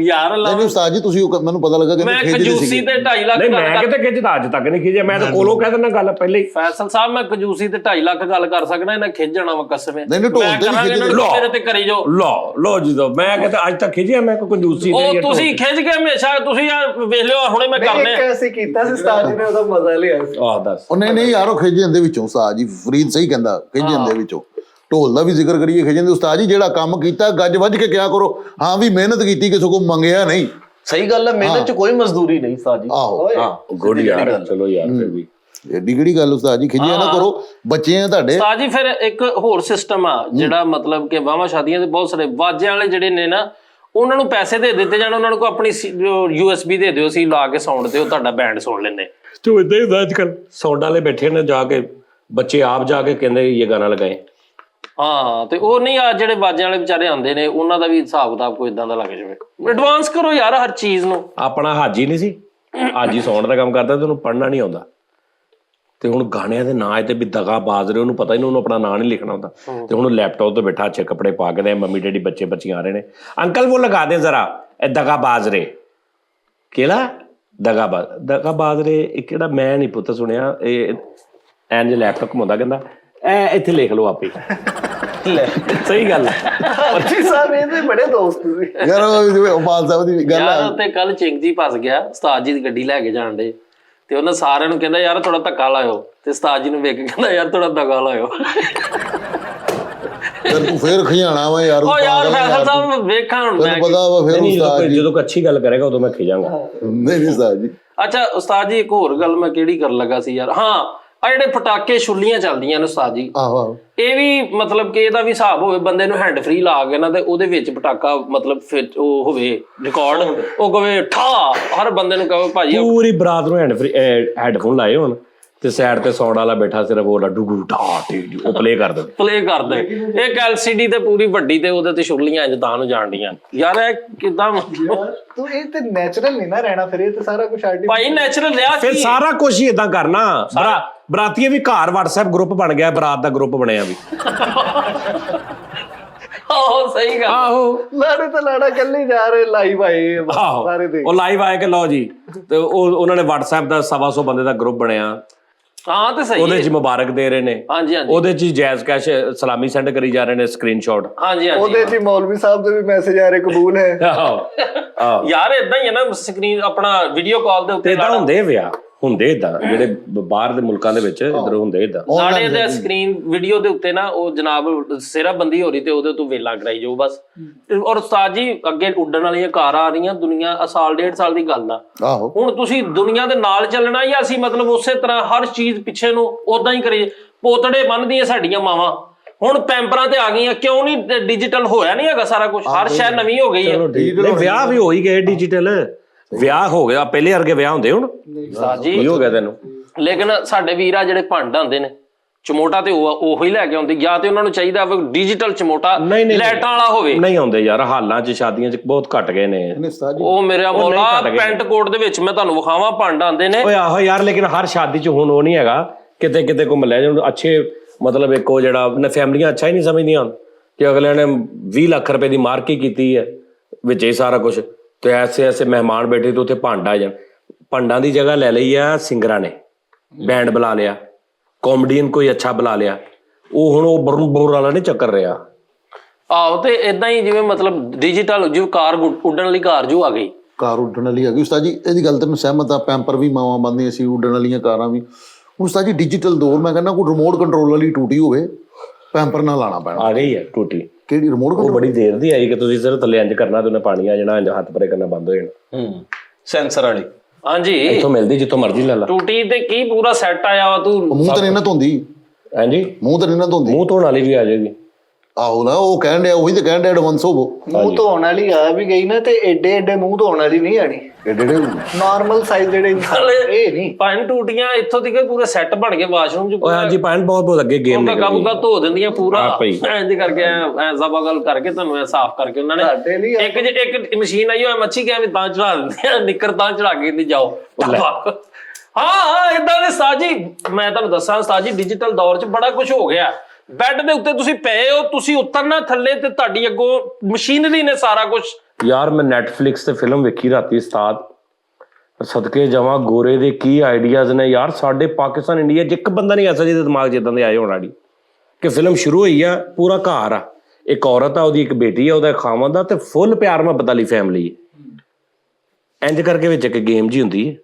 ਯਾਰ। ਨਹੀਂ ਉਸਤਾਦ ਜੀ ਤੁਸੀਂ ਮੈਨੂੰ ਪਤਾ ਲੱਗਾ ਕਿ ਮੈਂ ਕੰਜੂਸੀ ਤੇ 2.5 ਲੱਖ ਨਹੀਂ ਮੈਂ ਕਿਤੇ ਖਿੱਚਦਾ ਅੱਜ ਤੱਕ ਨਹੀਂ ਖਿੱਚਿਆ, ਮੈਂ ਤਾਂ ਕੋਲੋਂ ਕਹਿ ਦਿੰਦਾ ਗੱਲ ਪਹਿਲੇ ਹੀ। ਫੈਸਲ ਸਾਹਿਬ ਮੈਂ ਕੰਜੂਸੀ ਤੇ 2.5 ਲੱਖ ਗੱਲ ਕਰ ਸਕਦਾ, ਇਹਨਾਂ ਖਿੱਚ ਜਾਣਾ ਵਾ ਕਸਮੇ। ਨਹੀਂ ਢੋਲ ਤੇ ਵੀ ਖਿੱਚ ਮੇਰੇ ਤੇ ਕਰੀ ਜਾਓ ਲੋ ਜੀ ਦੋ ਮੈਂ ਕਹਿੰਦਾ ਅੱਜ ਤੱਕ ਖਿੱਚਿਆ ਮੈਂ ਕੋਈ ਕੰਜੂਸੀ ਉਹ ਤੁਸੀਂ ਖਿੱਚ ਕੇ ਹਮੇਸ਼ਾ ਤੁਸੀਂ ਯਾਰ ਵੇਖ ਲਿਓ ਹੁਣੇ ਮੈਂ ਕਰਨੇ ਐਸੇ ਕੀਤਾ ਸੀ ਉਸਤਾਦ ਜੀ ਨੇ, ਉਹਦਾ ਮਜ਼ਾ ਲਿਆ ਸੀ। ਆਹ ਦੱਸ ਉਹ ਨਹੀਂ ਯਾਰ ਉਹ ਖਿੱਚ ਜਾਂਦੇ ਵਿੱਚੋਂ ਉਸਤਾਦ ਜੀ, ਫਰੀਦ ਸਹੀ ਕਹਿੰਦਾ ਖਿੱਚ ਜਾਂਦੇ ਵਿੱਚੋਂ। ਢੋਲ ਦਾ ਵੀ ਜ਼ਿਕਰ ਕਰੀਏ ਖਿੱਚ ਜਾਂਦੇ। ਉਸਤਾਦ ਜੀ ਜਿਹੜਾ ਕੰਮ ਕੀਤਾ ਗੱਜ ਵੱਜ ਕੇ ਕਿਆ ਕਰੋ, ਹਾਂ ਵੀ ਮਿਹਨਤ ਕੀਤੀ, ਕਿਸੇ ਕੋਲ ਮੰਗਿਆ ਨਹੀਂ। ਸਹੀ ਗੱਲ ਹੈ, ਮਿਹਨਤ 'ਚ ਕੋਈ ਮਜ਼ਦੂਰੀ ਨਹੀਂ ਉਸਤਾਦ ਜੀ। ਆਹੋ ਗੁੱਡ ਯਾਰ, ਚਲੋ ਯਾਰ ਫਿਰ ਵੀ ਏਡੀ ਕਿਹੜੀ ਗੱਲ ਉਸਤਾਦ ਜੀ, ਖਿਜਿਆ ਨਾ ਕਰੋ, ਬੱਚੇ ਆ ਤੁਹਾਡੇ। ਉਸਤਾਦ ਜੀ ਫਿਰ ਇੱਕ ਹੋਰ ਸਿਸਟਮ ਆ ਜਿਹੜਾ ਮਤਲਬ ਕਿ ਵਾਵਾਂ ਸ਼ਾਦੀਆਂ ਦੇ ਬਹੁਤ ਸਾਰੇ ਵਾਜਿਆਂ ਵਾਲੇ ਜਿਹੜੇ ਨੇ ਨਾ, ਉਹਨਾਂ ਨੂੰ ਪੈਸੇ ਦੇ ਦਿੱਤੇ ਜਾਣ, ਉਹਨਾਂ ਨੂੰ ਕੋਈ ਆਪਣੀ USB ਦੇ ਦਿਓ, ਸੀ ਲਾ ਕੇ ਸਾਊਂਡ ਦਿਓ, ਤੁਹਾਡਾ ਬੈਂਡ ਸੁਣ ਲੈਂਦੇ। ਤੋ ਇਦਾਂ ਹੀ ਹੁੰਦਾ ਅੱਜ ਕੱਲ, ਸਾਊਂਡ ਵਾਲੇ ਬੈਠੇ ਨੇ ਜਾ ਕੇ, ਬੱਚੇ ਆਪ ਜਾ ਕੇ ਕਹਿੰਦੇ ਇਹ ਗਾਣਾ ਲਗਾਏ। ਹਾਂ ਤੇ ਉਹ ਨਹੀਂ ਆ ਜਿਹੜੇ ਵਾਜਿਆਂ ਵਾਲੇ ਵਿਚਾਰੇ ਆਉਂਦੇ ਨੇ, ਉਹਨਾਂ ਦਾ ਵੀ ਹਿਸਾਬ ਕਿਤਾਬ ਕੋਈ ਇਦਾਂ ਦਾ ਲੱਗ ਜਾਵੇ। ਐਡਵਾਂਸ ਕਰੋ ਯਾਰ ਹਰ ਚੀਜ਼ ਨੂੰ। ਆਪਣਾ ਹਾਜੀ ਨਹੀਂ ਸੀ, ਹਾਜੀ ਸਾਊਂਡ ਦਾ ਕੰਮ ਕਰਦਾ ਤੇ ਉਹਨੂੰ ਪੜ੍ਹਨਾ ਨਹੀਂ ਆਉਂਦਾ, ਤੇ ਹੁਣ ਗਾਣਿਆਂ ਦੇ ਨਾਂ ਤੇ ਵੀ ਦਗਾ ਬਾਜ਼ ਰਹੇ, ਉਹਨੂੰ ਪਤਾ ਹੀ ਨਹੀਂ, ਉਹਨੂੰ ਆਪਣਾ ਨਾਂ ਨਹੀਂ ਲਿਖਣਾ ਹੁੰਦਾ, ਤੇ ਹੁਣ ਲੈਪਟਾਪ ਤੇ ਬੈਠਾ ਅੱਛੇ ਕੱਪੜੇ ਪਾ ਕੇ, ਮੰਮੀ ਡੈਡੀ ਬੱਚੇ ਬੱਚੀਆਂ ਆ ਰਹੇ ਨੇ, ਅੰਕਲ ਉਹ ਲਗਾ ਦੇ ਜ਼ਰਾ ਇਹ ਦਗਾ ਬਾਜ਼ ਰਹੇ। ਕਿਹੜਾ ਦਗਾ ਬਾਜ਼ ਰਹੇ? ਇਹ ਕਿਹੜਾ? ਮੈਂ ਨਹੀਂ ਪੁੱਤ ਸੁਣਿਆ। ਇਹ ਐਨ ਲੈਪਟਾਪ ਘੁਮਾਉਂਦਾ, ਕਹਿੰਦਾ ਇਹ ਇੱਥੇ ਲਿਖ ਲਓ ਆਪੇ। ਸਹੀ ਗੱਲ ਜੀ ਸਾਹਿਬ ਇਹਦੇ ਬੜੇ ਦੋਸਤ ਸੀ ਯਾਰ ਉਹ ਬਾਲ ਸਾਹਿਬ ਦੀ ਗੱਲ ਯਾਰ ਉੱਤੇ ਕੱਲ ਚਿੰਗ ਜੀ ਫਸ ਗਿਆ, ਉਸਤਾਦ ਜੀ ਦੀ ਗੱਡੀ ਲੈ ਕੇ ਜਾਣ ਦੇ, ਤੇ ਉਹਨਾਂ ਸਾਰਿਆਂ ਨੂੰ ਕਹਿੰਦਾ ਯਾਰ ਥੋੜਾ ਧੱਕਾ ਲਾਇਓ, ਤੇ ਉਸਤਾਦ ਜੀ ਨੂੰ ਵੇਖ ਕੇ ਕਹਿੰਦਾ ਯਾਰ ਥੋੜਾ ਦਗਾ ਲਾਇਓ। ਤੂੰ ਫੇਰ ਖਿਆਣਾ ਵਾ ਯਾਰ। ਉਹ ਯਾਰ ਫੈਸਲ ਸਾਹਿਬ ਵੇਖਾਂ ਹੁਣ ਮੈਂ ਪਤਾ ਵਾ ਫਿਰ ਉਸਤਾਦ ਜੀ ਜਦੋਂ ਕੋਈ ਅੱਛੀ ਗੱਲ ਕਰੇਗਾ ਉਦੋਂ ਮੈਂ ਖਿਜਾਂਗਾ। ਨਹੀਂ ਉਸਤਾਦ ਜੀ। ਅੱਛਾ ਉਸਤਾਦ ਜੀ ਇੱਕ ਹੋਰ ਗੱਲ ਮੈਂ ਕਿਹੜੀ ਕਰਨ ਲੱਗਾ ਸੀ ਯਾਰ, ਹਾਂ ਆ ਜਿਹੜੇ ਪਟਾਕੇ ਛੁੱਲੀਆਂ ਚੱਲਦੀਆਂ ਨੇ ਉਸਤਾਦ ਜੀ, ਆਹੋ ਇਹ ਵੀ ਮਤਲਬ ਕਿ ਇਹਦਾ ਵੀ ਹਿਸਾਬ ਹੋਵੇ, ਬੰਦੇ ਨੂੰ ਹੈਂਡ ਫ੍ਰੀ ਲਾ ਕੇ ਨਾ ਤੇ ਉਹਦੇ ਵਿੱਚ ਪਟਾਕਾ ਮਤਲਬ ਫਿਰ ਉਹ ਹੋਵੇ ਰਿਕਾਰਡ, ਉਹ ਕਵੇ ਠਾ, ਹਰ ਬੰਦੇ ਨੂੰ ਕਹੋ ਭਾਜੀ ਪੂਰੀ ਬਰਾਤ ਨੂੰ ਹੈਡਫੋਨ ਲਾਏ ਹੋਣ ਤੇ ਸਾਈਡ ਤੇ ਸਾਊਂਡ ਵਾਲਾ ਬੈਠਾ ਸਿਰਫ ਉਹ ਡੂ ਡੂ ਢਾ ਢੀ ਉਹ ਪਲੇ ਕਰ ਦੇ ਪਲੇ ਕਰਦੇ ਇੱਕ LCD ਤੇ ਪੂਰੀ ਵੱਡੀ ਤੇ ਉਹਦੇ ਤੇ ਛੁਰਲੀਆਂ ਇੰਜ ਤਾਂ ਨੂੰ ਜਾਣਦੀਆਂ ਯਾਰ ਇਹ ਕਿਦਾਂ ਤੂੰ ਇਹ ਤੇ ਨੈਚੁਰਲ ਨਹੀਂ ਨਾ ਰਹਿਣਾ, ਫਿਰ ਇਹ ਤੇ ਸਾਰਾ ਕੁਝ ਭਾਈ ਨੈਚੁਰਲ ਰਿਹਾ ਫਿਰ ਸਾਰਾ ਕੁਝ ਹੀ ਇਦਾਂ ਕਰਨਾ। ਬਰਾਤੀਏ ਵੀ ਘਰ WhatsApp ਗਰੁੱਪ ਬਣ ਗਿਆ, ਬਰਾਤ ਦਾ ਗਰੁੱਪ ਬਣਿਆ ਵੀ। ਆਹੋ ਸਹੀ ਗੱਲ। ਆਹੋ ਲਾੜੇ ਤਾਂ ਲਾੜਾ ਕੱਲੇ ਜਾ ਰਹੇ ਲਾਈਵ ਆਏ ਆ ਆਹੋ ਸਾਰੇ ਦੇ। ਉਹ ਲਾਈਵ ਆਏ ਕਿ ਲਓ ਜੀ, ਤੇ ਉਹਨਾਂ ਨੇ WhatsApp ਦਾ 125 ਬੰਦੇ ਦਾ ਗਰੁੱਪ ਬਣਿਆ, ਹਾਂ ਤੇ ਸਹੀ ਉਹਦੇ 'ਚ ਮੁਬਾਰਕ ਦੇ ਰਹੇ ਨੇ, ਹਾਂਜੀ ਹਾਂਜੀ ਉਹਦੇ 'ਚ ਜਾਇਜ਼ ਕੈਸ਼ ਸਲਾਮੀ ਸੈਂਡ ਕਰੀ ਜਾ ਰਹੇ ਨੇ ਸਕਰੀਨਸ਼ਾਟ। ਹਾਂਜੀ ਹਾਂਜੀ ਉਹਦੇ ਚ ਮੌਲਵੀ ਸਾਹਿਬ ਦੇ ਵੀ ਮੈਸੇਜ ਆ ਰਹੇ ਕਬੂਲ ਹੈ। ਆਹੋ ਯਾਰ ਇਦਾਂ ਹੀ ਹੈ ਨਾ, ਸਕਰੀਨ ਆਪਣਾ ਵੀਡੀਓ ਕਾਲ ਦੇ ਉੱਤੇ ਇਦਾਂ ਹੁੰਦੇ ਵਿਆਹ ਹੁੰਦੇ ਇਦਾਂ, ਜਿਹੜੇ ਬਾਹਰ ਦੇ ਮੁਲਕਾਂ ਦੇ ਵਿੱਚ ਇੱਧਰ ਹੁੰਦੇ ਇਦਾਂ। ਲਾੜੇ ਦੇ ਸਕਰੀਨ ਵੀਡੀਓ ਦੇ ਉੱਤੇ ਨਾ ਉਹ ਜਨਾਬ ਸਿਰਾ ਬੰਦੀ ਹੋ ਰਹੀ ਤੇ ਉਹਦੇ ਤੋਂ ਵੇਲਾ ਕਰਾਈ ਜਾਓ ਬਸ। ਔਰ ਉਸਤਾਦ ਜੀ ਅੱਗੇ ਉੱਡਣ ਵਾਲੀਆਂ ਕਾਰਾਂ ਆ ਰਹੀਆਂ, ਦੁਨੀਆ ਸਾਲ 1.5 ਸਾਲ ਦੀ ਗੱਲ ਆ। ਆਹੋ ਹੁਣ ਤੁਸੀਂ ਦੁਨੀਆ ਦੇ ਨਾਲ ਚੱਲਣਾ ਜਾਂ ਅਸੀਂ ਮਤਲਬ ਉਸੇ ਤਰ੍ਹਾਂ ਹਰ ਚੀਜ਼ ਪਿੱਛੇ ਨੂੰ ਉਦਾਂ ਹੀ ਕਰੀਏ? ਪੋਤੜੇ ਬੰਨ੍ਹਦੀਆਂ ਸਾਡੀਆਂ ਮਾਵਾਂ, ਹੁਣ ਪੈਂਪਰਾਂ ਤੇ ਆ ਗਈਆਂ, ਕਿਉਂ ਨਹੀਂ ਡਿਜੀਟਲ ਹੋਇਆ? ਨਹੀਂ ਹੈਗਾ ਸਾਰਾ ਕੁਝ, ਹਰ ਸ਼ੈ ਨਵੀਂ ਹੋ ਗਈ ਹੈ। ਨਹੀਂ ਵਿਆਹ ਵੀ ਹੋ ਹੀ ਗਏ ਡਿਜੀਟਲ, ਵਿਆਹ ਹੋ ਗਿਆ, ਪਹਿਲੇ ਵਰਗੇ ਵਿਆਹ ਹੁੰਦੇ ਹੁਣ ਸਾਜੀ ਕੀ ਹੋ ਗਿਆ ਤੈਨੂੰ? ਲੇਕਿਨ ਸਾਡੇ ਵੀਰ ਆ ਜਿਹੜੇ ਭੰਡ ਆਉਂਦੇ ਨੇ, ਚਮੋਟਾ ਤੇ ਉਹੀ ਲੈ ਕੇ ਆਉਂਦੇ, ਜਾਂ ਤੇ ਉਹਨਾਂ ਨੂੰ ਚਾਹੀਦਾ ਡਿਜੀਟਲ ਚਮੋਟਾ ਲਾਈਟਾਂ ਵਾਲਾ ਹੋਵੇ। ਨਹੀਂ ਆਉਂਦੇ ਯਾਰ, ਹਾਲਾਂ 'ਚ ਸ਼ਾਦੀਆਂ 'ਚ ਬਹੁਤ ਘਟ ਗਏ ਨੇ ਉਹ ਮੇਰਾ ਮੌਲਾ ਪੈਂਟ ਕੋਟ ਦੇ ਵਿੱਚ ਮੈਂ ਤੁਹਾਨੂੰ ਵਿਖਾਵਾਂ ਭੰਡ ਆਉਂਦੇ ਨੇ। ਓਏ ਆਹੋ ਯਾਰ, ਲੇਕਿਨ ਹਰ ਸ਼ਾਦੀ 'ਚ ਹੁਣ ਉਹ ਨਹੀਂ ਹੈਗਾ, ਕਿਤੇ ਕਿਤੇ ਘੁੰਮ ਲੈ ਜਾਣ ਅੱਛੇ, ਮਤਲਬ ਇੱਕ ਉਹ ਜਿਹੜਾ ਫੈਮਲੀਆਂ ਅੱਛਾ ਹੀ ਨਹੀਂ ਸਮਝਦੀਆਂ ਹੁਣ ਕਿ ਅਗਲਿਆਂ ਨੇ 20 ਲੱਖ ਰੁਪਏ ਦੀ ਮਾਰਕੀ ਕੀਤੀ ਹੈ ਵਿੱਚ ਇਹ ਸਾਰਾ ਕੁਝ, ਤੇ ਐਸੇ ਐਸੇ ਮਹਿਮਾਨ ਬੈਠੇ ਤੇ ਉੱਥੇ ਭੰਡ ਆ ਜਾਣ। ਭੰਡਾਂ ਦੀ ਜਗ੍ਹਾ ਲੈ ਲਈ ਆ ਸਿੰਗਰਾਂ ਨੇ, ਬੈਂਡ ਬੁਲਾ ਲਿਆ, ਕਾਮੇਡੀਅਨ ਕੋਈ ਅੱਛਾ ਬੁਲਾ ਲਿਆ, ਉਹ ਹੁਣ ਉਹ ਬੁਰ ਵਾਲਾ ਨਹੀਂ ਚੱਕਰ ਰਿਹਾ। ਆਹੋ ਤੇ ਇਦਾਂ ਹੀ ਜਿਵੇਂ ਮਤਲਬ ਡਿਜੀਟਲ ਜਿਵੇਂ ਕਾਰ ਉੱਡਣ ਵਾਲੀ ਕਾਰ ਜੋ ਆ ਗਈ, ਕਾਰ ਉੱਡਣ ਵਾਲੀ ਆ ਗਈ ਉਸਤਾਦ ਜੀ, ਇਹਦੀ ਗੱਲ ਤੇ ਮੈਂ ਸਹਿਮਤ ਆ। ਪੈਂਪਰ ਵੀ ਮਾਵਾਂ ਬੰਨ੍ਹਦੀਆਂ ਸੀ, ਉੱਡਣ ਵਾਲੀਆਂ ਕਾਰਾਂ ਵੀ। ਹੁਣ ਉਸਤਾਦ ਜੀ ਡਿਜੀਟਲ ਦੌਰ, ਮੈਂ ਕਹਿੰਦਾ ਕੋਈ ਰਿਮੋਟ ਕੰਟਰੋਲ ਵਾਲੀ ਟੂਟੀ ਹੋਵੇ, ਪੈਂਪਰ ਨਾਲ ਲਾਣਾ ਪੈਣਾ। ਆ ਗਈ ਹੈ ਟੂਟੀ, ਕਿਹੜੀ ਰਿਮੋਟ ਉਹ ਕੰਟਰੋਲ? ਬੜੀ ਦੇਰ ਦੀ ਆਈ ਕਿ ਤੁਸੀਂ ਸਿਰ ਥੱਲੇ ਇੰਜ ਕਰਨਾ ਤੇ ਉਹਨੇ ਪਾਣੀ ਆ ਜਾਣਾ, ਇੰਜ ਹੱਥ ਪਰੇ ਕਰਨਾ ਬੰਦ ਹੋ ਜਾਣਾ। ਸੈਂਸਰ ਵਾਲੀ। ਹਾਂਜੀ ਇੱਥੋਂ ਮਿਲਦੀ ਜਿੱਥੋਂ ਮਰਜ਼ੀ ਲੈ ਲਾ। ਟੂਟੀ ਤੇ ਕੀ ਪੂਰਾ ਸੈੱਟ ਆਇਆ ਵਾ ਤੂੰ। ਮੂੰਹ ਤਾਂ ਨਹੀਂ ਨਾ ਧੋਂਦੀ, ਹਾਂਜੀ ਮੂੰਹ ਤਾਂ ਨਹੀਂ ਨਾ ਧੋਂਦੀ। ਮੂੰਹ ਧੋਣ ਵਾਲੀ ਵੀ ਆ ਜਾਏਗੀ। ਆਹੋ ਨਾ, ਉਹ ਕਹਿਣ ਡਿਆ, ਉਹੀ ਤਾਂ ਕਹਿਣ ਡਿਆ ਐਡਵਾਂਸ ਹੋਵੋ। ਮੂੰਹ ਧੋਣ ਵਾਲੀ ਆ ਵੀ ਗਈ ਨਾ, ਤੇ ਏਡੇ ਏਡੇ ਮੂੰਹ ਧੋਣ ਵਾਲੀ ਨਹੀਂ ਆਣੀ, ਏਡੇ ਨਾਰਮਲ ਸਾਈਜ਼ ਜਿਹੜੇ ਇਨਸਾਨ, ਇਹ ਨਹੀਂ। ਪੰਜ ਟੂਟੀਆਂ ਇੱਥੋਂ ਦੀ ਪੂਰੇ ਸੈੱਟ ਬਣ ਗਏ ਵਾਸ਼ਰੂਮ ਚ। ਓਏ ਹਾਂਜੀ ਪੈਂਟ ਬਹੁਤ ਬਹੁਤ ਅੱਗੇ ਗੇਮ ਉਹਦਾ ਕਾਬੂਗਾ ਧੋ ਦਿੰਦੀਆਂ ਪੂਰਾ ਆਪੇ ਹੀ। ਇੰਜ ਕਰਕੇ ਐ ਜ਼ਬਾਗਲ ਕਰਕੇ ਤੁਹਾਨੂੰ ਐ ਸਾਫ਼ ਕਰਕੇ ਉਹਨਾਂ ਨੇ ਸਾਡੇ ਲਈ ਇੱਕ ਮਸ਼ੀਨ ਆਈ ਹੋਇਆ ਮੱਛੀ ਕਿਹਾ ਵੀ ਤਾਂ ਚੜਾ ਦਿੰਦੇ ਆ, ਨਿੱਕਰ ਤਾਂ ਚੜਾ ਕੇ ਨਹੀਂ ਜਾਓ। ਹਾਂ ਇਦਾਂ ਦੇ ਸਾਜੀ, ਮੈਂ ਤੁਹਾਨੂੰ ਦੱਸਾਂ ਸਾਜੀ, ਡਿਜੀਟਲ ਦੌਰ 'ਚ ਬੜਾ ਕੁਝ ਹੋ ਗਿਆ। ਬੈੱਡ ਦੇ ਉੱਤੇ ਤੁਸੀਂ ਪਏ ਹੋ, ਤੁਸੀਂ ਉਤਰਨਾ ਥੱਲੇ ਤੇ ਤੁਹਾਡੀ ਅੱਗੋਂ ਮਸ਼ੀਨਰੀ ਨੇ ਸਾਰਾ ਕੁਝ। ਯਾਰ ਮੈਂ ਨੈਟਫਲਿਕਸ ਤੇ ਫਿਲਮ ਵੇਖੀ ਰਾਤੀ ਉਸਤਾਦ, ਸਦਕੇ ਜਾਵਾਂ ਗੋਰੇ ਦੇ ਕੀ ਆਈਡੀਆਜ਼ ਨੇ ਯਾਰ। ਸਾਡੇ ਪਾਕਿਸਤਾਨ ਇੰਡੀਆ 'ਚ ਇੱਕ ਬੰਦਾ ਨਹੀਂ ਐਸਾ ਜਿਹਦੇ ਦਿਮਾਗ 'ਚ ਇਦਾਂ ਦੇ ਆਏ ਹੋਣ ਵਾਲੀ ਕਿ ਫਿਲਮ ਸ਼ੁਰੂ ਹੋਈ ਆ, ਪੂਰਾ ਘਰ ਆ, ਇੱਕ ਔਰਤ ਆ, ਉਹਦੀ ਇੱਕ ਬੇਟੀ ਆ, ਉਹਦਾ ਖਾਵੰਦ ਆ, ਤੇ ਫੁੱਲ ਪਿਆਰ ਮੁਹੱਬਤ ਵਾਲੀ ਫੈਮਿਲੀ ਹੈ। ਇੰਜ ਕਰਕੇ ਵਿੱਚ ਇੱਕ ਗੇਮ ਜੀ ਹੁੰਦੀ ਹੈ,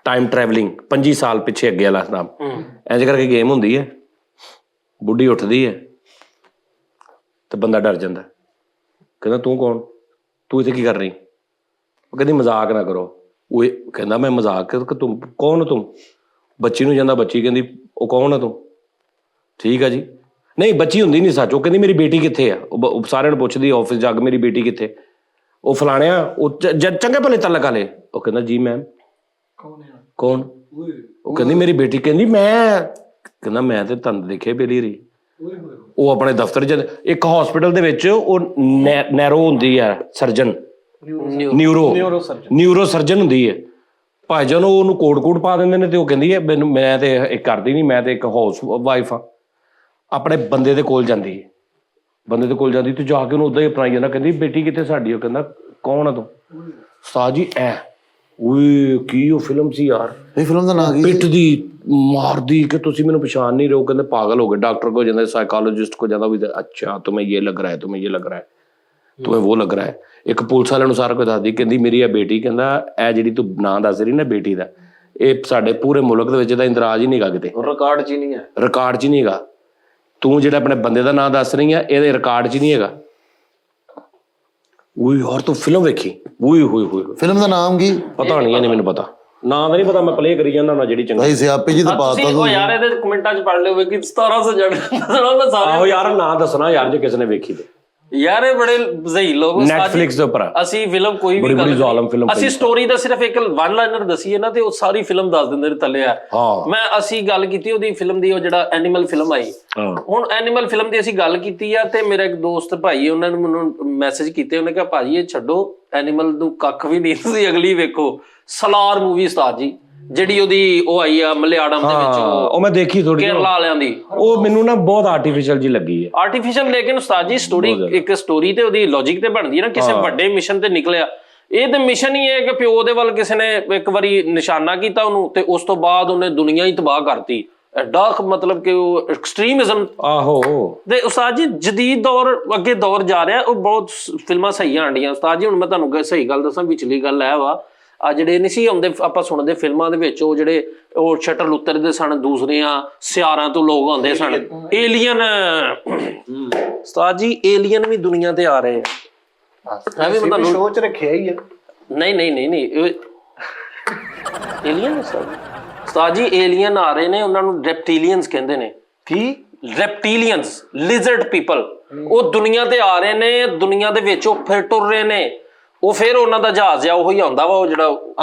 ਟਾਈਮ ਟਰੈਵਲਿੰਗ, 25 ਸਾਲ ਪਿੱਛੇ ਅੱਗੇ ਵਾਲਾ ਨਾਮ, ਇੰਜ ਕਰਕੇ ਗੇਮ ਹੁੰਦੀ ਹੈ। ਬੁੱਢੀ ਉੱਠਦੀ ਹੈ ਤੇ ਬੰਦਾ ਡਰ ਜਾਂਦਾ, ਕਹਿੰਦਾ ਤੂੰ ਕੌਣ, ਤੂੰ ਇੱਥੇ ਕੀ ਕਰ ਰਹੀ? ਉਹ ਕਹਿੰਦੀ ਮਜ਼ਾਕ ਨਾ ਕਰੋ। ਉਹ ਕਹਿੰਦਾ ਮੈਂ ਮਜ਼ਾਕ, ਤੂੰ ਕੌਣ, ਤੂੰ? ਬੱਚੀ ਨੂੰ ਜਾਂਦਾ, ਬੱਚੀ ਕਹਿੰਦੀ ਉਹ ਕੌਣ ਆ ਤੂੰ? ਠੀਕ ਆ ਜੀ, ਨਹੀਂ ਬੱਚੀ ਹੁੰਦੀ ਨਹੀਂ ਸੱਚ, ਉਹ ਕਹਿੰਦੀ ਮੇਰੀ ਬੇਟੀ ਕਿੱਥੇ ਆ? ਉਹ ਸਾਰਿਆਂ ਨੂੰ ਪੁੱਛਦੀ ਆਫਿਸ ਜਾ ਕੇ ਮੇਰੀ ਬੇਟੀ ਕਿੱਥੇ? ਉਹ ਫਲਾਣਿਆ, ਉਹ ਚੰਗੇ ਭਲੇ ਤਲਕ ਵਾਲੇ। ਉਹ ਕਹਿੰਦਾ ਜੀ ਮੈਮ ਕੌਣ? ਉਹ ਕਹਿੰਦੀ ਮੇਰੀ ਬੇਟੀ। ਕਹਿੰਦੀ ਮੈਂ, ਕਹਿੰਦਾ ਮੈਂ ਤੇ ਤੁਹਾਨੂੰ ਦੇਖੇ ਪਹਿਲੀ ਰਹੀ। ਉਹ ਆਪਣੇ ਦਫ਼ਤਰ 'ਚ ਇੱਕ ਹਸਪੀਟਲ ਦੇ ਵਿੱਚ ਉਹ ਨੈਰੋ ਹੁੰਦੀ ਹੈ ਸਰਜਨ, ਨਿਊਰੋ ਸਰਜਨ ਹੁੰਦੀ ਹੈ। ਭਾਈਜਾਨ ਉਹਨੂੰ ਕੋਡ ਪਾ ਦਿੰਦੇ ਨੇ ਤੇ ਉਹ ਕਹਿੰਦੀ ਹੈ ਮੈਨੂੰ, ਮੈਂ ਤੇ ਇੱਕ ਕਰਦੀ ਨਹੀਂ, ਮੈਂ ਤੇ ਇੱਕ ਹਾਊਸ ਵਾਈਫ ਆ। ਆਪਣੇ ਬੰਦੇ ਦੇ ਕੋਲ ਜਾਂਦੀ ਹੈ, ਬੰਦੇ ਦੇ ਕੋਲ ਜਾਂਦੀ ਤੇ ਜਾ ਕੇ ਉਹਨੂੰ ਉਦਾਂ ਹੀ ਅਪਣਾਈ ਜਾਂਦਾ। ਕਹਿੰਦੀ ਬੇਟੀ ਕਿੱਥੇ ਸਾਡੀ? ਉਹ ਕਹਿੰਦਾ ਕੌਣ ਆ ਤੂੰ? ਉਸਤਾਦ ਜੀ ਐ ਓਏ ਕੀ ਉਹ ਫਿਲਮ ਸੀ ਯਾਰ, ਇਹ ਫਿਲਮ ਦਾ ਨਾਂ ਕੀ? ਪਿੱਟ ਦੀ ਮਾਰਦੀ ਕਿ ਤੁਸੀਂ ਮੈਨੂੰ ਪਛਾਣ ਨਹੀਂ ਰਹੇ ਹੋ। ਕਹਿੰਦੇ ਪਾਗਲ ਹੋ ਗਏ। ਡਾਕਟਰ ਕੋ ਜਾਂਦਾ, ਸਾਈਕੋਲੋजिस्ट को जाता, भी अच्छा तुम्हें ये लग रहा है, तुम्हें ये लग रहा है, तुम्हें वो लग रहा है। ਇੱਕ ਪੁਲਿਸ ਵਾਲੇ ਨੂੰ ਸਾਰਾ ਕੁਝ ਦੱਸਦੀ, ਕਹਿੰਦੀ ਮੇਰੀ ਇਹ ਬੇਟੀ, ਕਹਿੰਦਾ ਇਹ ਜਿਹੜੀ ਤੂੰ ਨਾਂ ਦੱਸ ਰਹੀ ਨਾ ਬੇਟੀ ਦਾ, ਇਹ ਸਾਡੇ ਪੂਰੇ ਮੁਲਕ ਦੇ ਵਿੱਚ ਇਹਦਾ ਇੰਦਰਾਜ ਹੀ ਨਹੀਂ ਹੈਗਾ, ਕਿਤੇ ਰਿਕਾਰਡ 'ਚ ਹੀ ਨਹੀਂ ਹੈ, ਰਿਕਾਰਡ 'ਚ ਹੀ ਨਹੀਂ ਹੈਗਾ। ਤੂੰ ਜਿਹੜਾ ਆਪਣੇ ਬੰਦੇ ਦਾ ਨਾਂ ਦੱਸ ਰਹੀ ਆ, ਇਹਦੇ ਰਿਕਾਰਡ 'ਚ ਹੀ ਨਹੀਂ ਹੈਗਾ। ਓਏ ਯਾਰ ਤੂੰ ਫਿਲਮ ਵੇਖੀ? ਓਏ ਹੋਏ ਹੋਏ, ਫਿਲਮ ਦਾ ਨਾਮ ਕੀ? ਪਤਾ ਨਹੀਂ, ਇਹਨੇ ਮੈਨੂੰ ਪਤਾ ਨਾਂ ਤਾਂ ਨਹੀਂ ਪਤਾ, ਮੈਂ ਪਲੇ ਕਰੀ ਜਾਂਦਾ ਨਾ ਜਿਹੜੀ ਚੰਗੀ। ਭਾਈ ਸਿਆਪੇ ਜੀ ਤਾਂ ਪਾਤਾ ਤੁਸੀਂ ਉਹ ਯਾਰ ਇਹਦੇ ਕਮੈਂਟਾਂ 'ਚ ਪੜ ਲਿਓ ਕਿ 1700 ਜਣ। ਆਹੋ ਯਾਰ ਨਾਂ ਦੱਸਣਾ ਯਾਰ ਜੇ ਕਿਸੇ ਨੇ ਵੇਖੀ ਤੇ। ਯਾਰ ਇਹ ਬੜੇ ਜ਼ਹੀਨ ਲੋਕ ਨੈਟਫਲਿਕਸ ਦੇ ਉੱਪਰ ਅਸੀਂ ਫਿਲਮ ਕੋਈ ਵੀ ਬੜੀ ਜ਼ਾਲਮ ਫਿਲਮ ਅਸੀਂ ਸਟੋਰੀ ਦਾ ਸਿਰਫ ਇੱਕ ਵਨ ਲਾਈਨਰ ਦਸੀਏ ਨਾ ਤੇ ਉਹ ਸਾਰੀ ਫਿਲਮ ਦੱਸ ਦਿੰਦੇ ਨੇ ਥੱਲੇ ਆ। ਅਸੀਂ ਗੱਲ ਕੀਤੀ ਉਹਦੀ ਫਿਲਮ ਦੀ, ਉਹ ਜਿਹੜਾ ਐਨੀਮਲ ਫਿਲਮ ਆਈ, ਹੁਣ ਐਨੀਮਲ ਫਿਲਮ ਦੀ ਅਸੀਂ ਗੱਲ ਕੀਤੀ ਆ ਤੇ ਮੇਰਾ ਇੱਕ ਦੋਸਤ ਭਾਈ ਉਹਨਾਂ ਨੇ ਮੈਨੂੰ ਮੈਸੇਜ ਕੀਤੇ, ਉਹਨੇ ਕਿਹਾ ਭਾਜੀ ਇਹ ਛੱਡੋ ਐਨੀਮਲ ਨੂੰ ਕੱਖ ਵੀ ਨਹੀਂ, ਤੁਸੀਂ ਅਗਲੀ ਵੇਖੋ ਸਲਾਰ ਮੂਵੀ ਉਸਤਾਦ ਜੀ, ਜਿਹੜੀ ਉਹਦੀ ਉਹ ਆਈ ਆ ਮਲਿਆਲਮ ਦੇ ਵਿੱਚ, ਉਹ ਮੈਂ ਦੇਖੀ ਥੋੜੀ ਕੇਰਲਾ ਵਾਲਿਆਂ ਦੀ। ਉਹ ਮੈਨੂੰ ਨਾ ਬਹੁਤ ਆਰਟੀਫੀਸ਼ੀਅਲ ਜੀ ਲੱਗੀ ਹੈ। ਆਰਟੀਫੀਸ਼ੀਅਲ ਲੇਕਿਨ ਉਸਤਾਦ ਜੀ ਸਟੋਰੀ ਇੱਕ ਸਟੋਰੀ ਤੇ ਉਹਦੀ ਲੌਜੀਕ ਤੇ ਬਣਦੀ ਹੈ ਨਾ, ਕਿਸੇ ਵੱਡੇ ਮਿਸ਼ਨ ਤੇ ਨਿਕਲਿਆ। ਇਹ ਤੇ ਮਿਸ਼ਨ ਹੀ ਹੈ ਕਿ ਪਿਓ ਦੇ ਵੱਲ ਕਿਸੇ ਨੇ ਇੱਕ ਵਾਰੀ ਨਿਸ਼ਾਨਾ ਕੀਤਾ ਉਹਨੂੰ ਤੇ ਉਸ ਤੋਂ ਬਾਅਦ ਉਹਨੇ ਦੁਨੀਆ ਹੀ ਤਬਾਹ ਕਰਤੀ। ਐਡਾ ਮਤਲਬ ਕਿ ਉਹ ਐਕਸਟ੍ਰੀਮਿਜ਼ਮ। ਆਹੋ ਤੇ ਉਸਤਾਦ ਜੀ ਜਦੀਦ ਦੌਰ ਅੱਗੇ ਦੌਰ ਜਾ ਰਿਹਾ, ਉਹ ਬਹੁਤ ਫਿਲਮਾਂ ਸਹੀ ਆਂਡੀਆਂ ਉਸਤਾਦ ਜੀ। ਹੁਣ ਮੈਂ ਤੁਹਾਨੂੰ ਸਹੀ ਗੱਲ ਦੱਸਾਂ, ਵਿਚਲੀ ਗੱਲ ਇਹ ਵਾ, ਆ ਜਿਹੜੇ ਨਹੀਂ ਸੀ ਆਉਂਦੇ ਆਪਾਂ ਸੁਣਦੇ ਫਿਲਮਾਂ ਦੇ ਵਿੱਚ, ਉਹ ਜਿਹੜੇ ਉਹ ਸ਼ਟਲ ਉਤਰਦੇ ਸਨ, ਦੂਸਰੀਆਂ ਸਿਆਰਾਂ ਤੋਂ ਲੋਕ ਆਉਂਦੇ ਸਨ, ਏਲੀਅਨ। ਉਸਤਾਦ ਜੀ ਏਲੀਅਨ ਵੀ ਦੁਨੀਆ ਤੇ ਆ ਰਹੇ ਆ। ਮੈਂ ਵੀ ਤੁਹਾਨੂੰ ਸੋਚ ਰੱਖਿਆ ਹੀ ਆ। ਨਹੀਂ ਏਲੀਅਨ ਉਸਤਾਦ ਜੀ ਏਲੀਅਨ ਆ ਰਹੇ ਨੇ, ਉਹਨਾਂ ਨੂੰ ਰੈਪਟੀਲੀਅਨਸ ਕਹਿੰਦੇ ਨੇ। ਕੀ? ਰੈਪਟੀਲੀਅਨਸ, ਲਿਜ਼ਰਡ ਪੀਪਲ। ਉਹ ਦੁਨੀਆ ਤੇ ਆ ਰਹੇ ਨੇ, ਦੁਨੀਆ ਦੇ ਵਿੱਚ ਉਹ ਫਿਰ ਟੁਰ ਰਹੇ ਨੇ। ਉਹ ਫਿਰ ਉਹਨਾਂ ਦਾ ਜਹਾਜ਼ ਆ ਉਹੀ ਆਉਂਦਾ ਵਾ, ਉਹ ਜਿਹੜਾ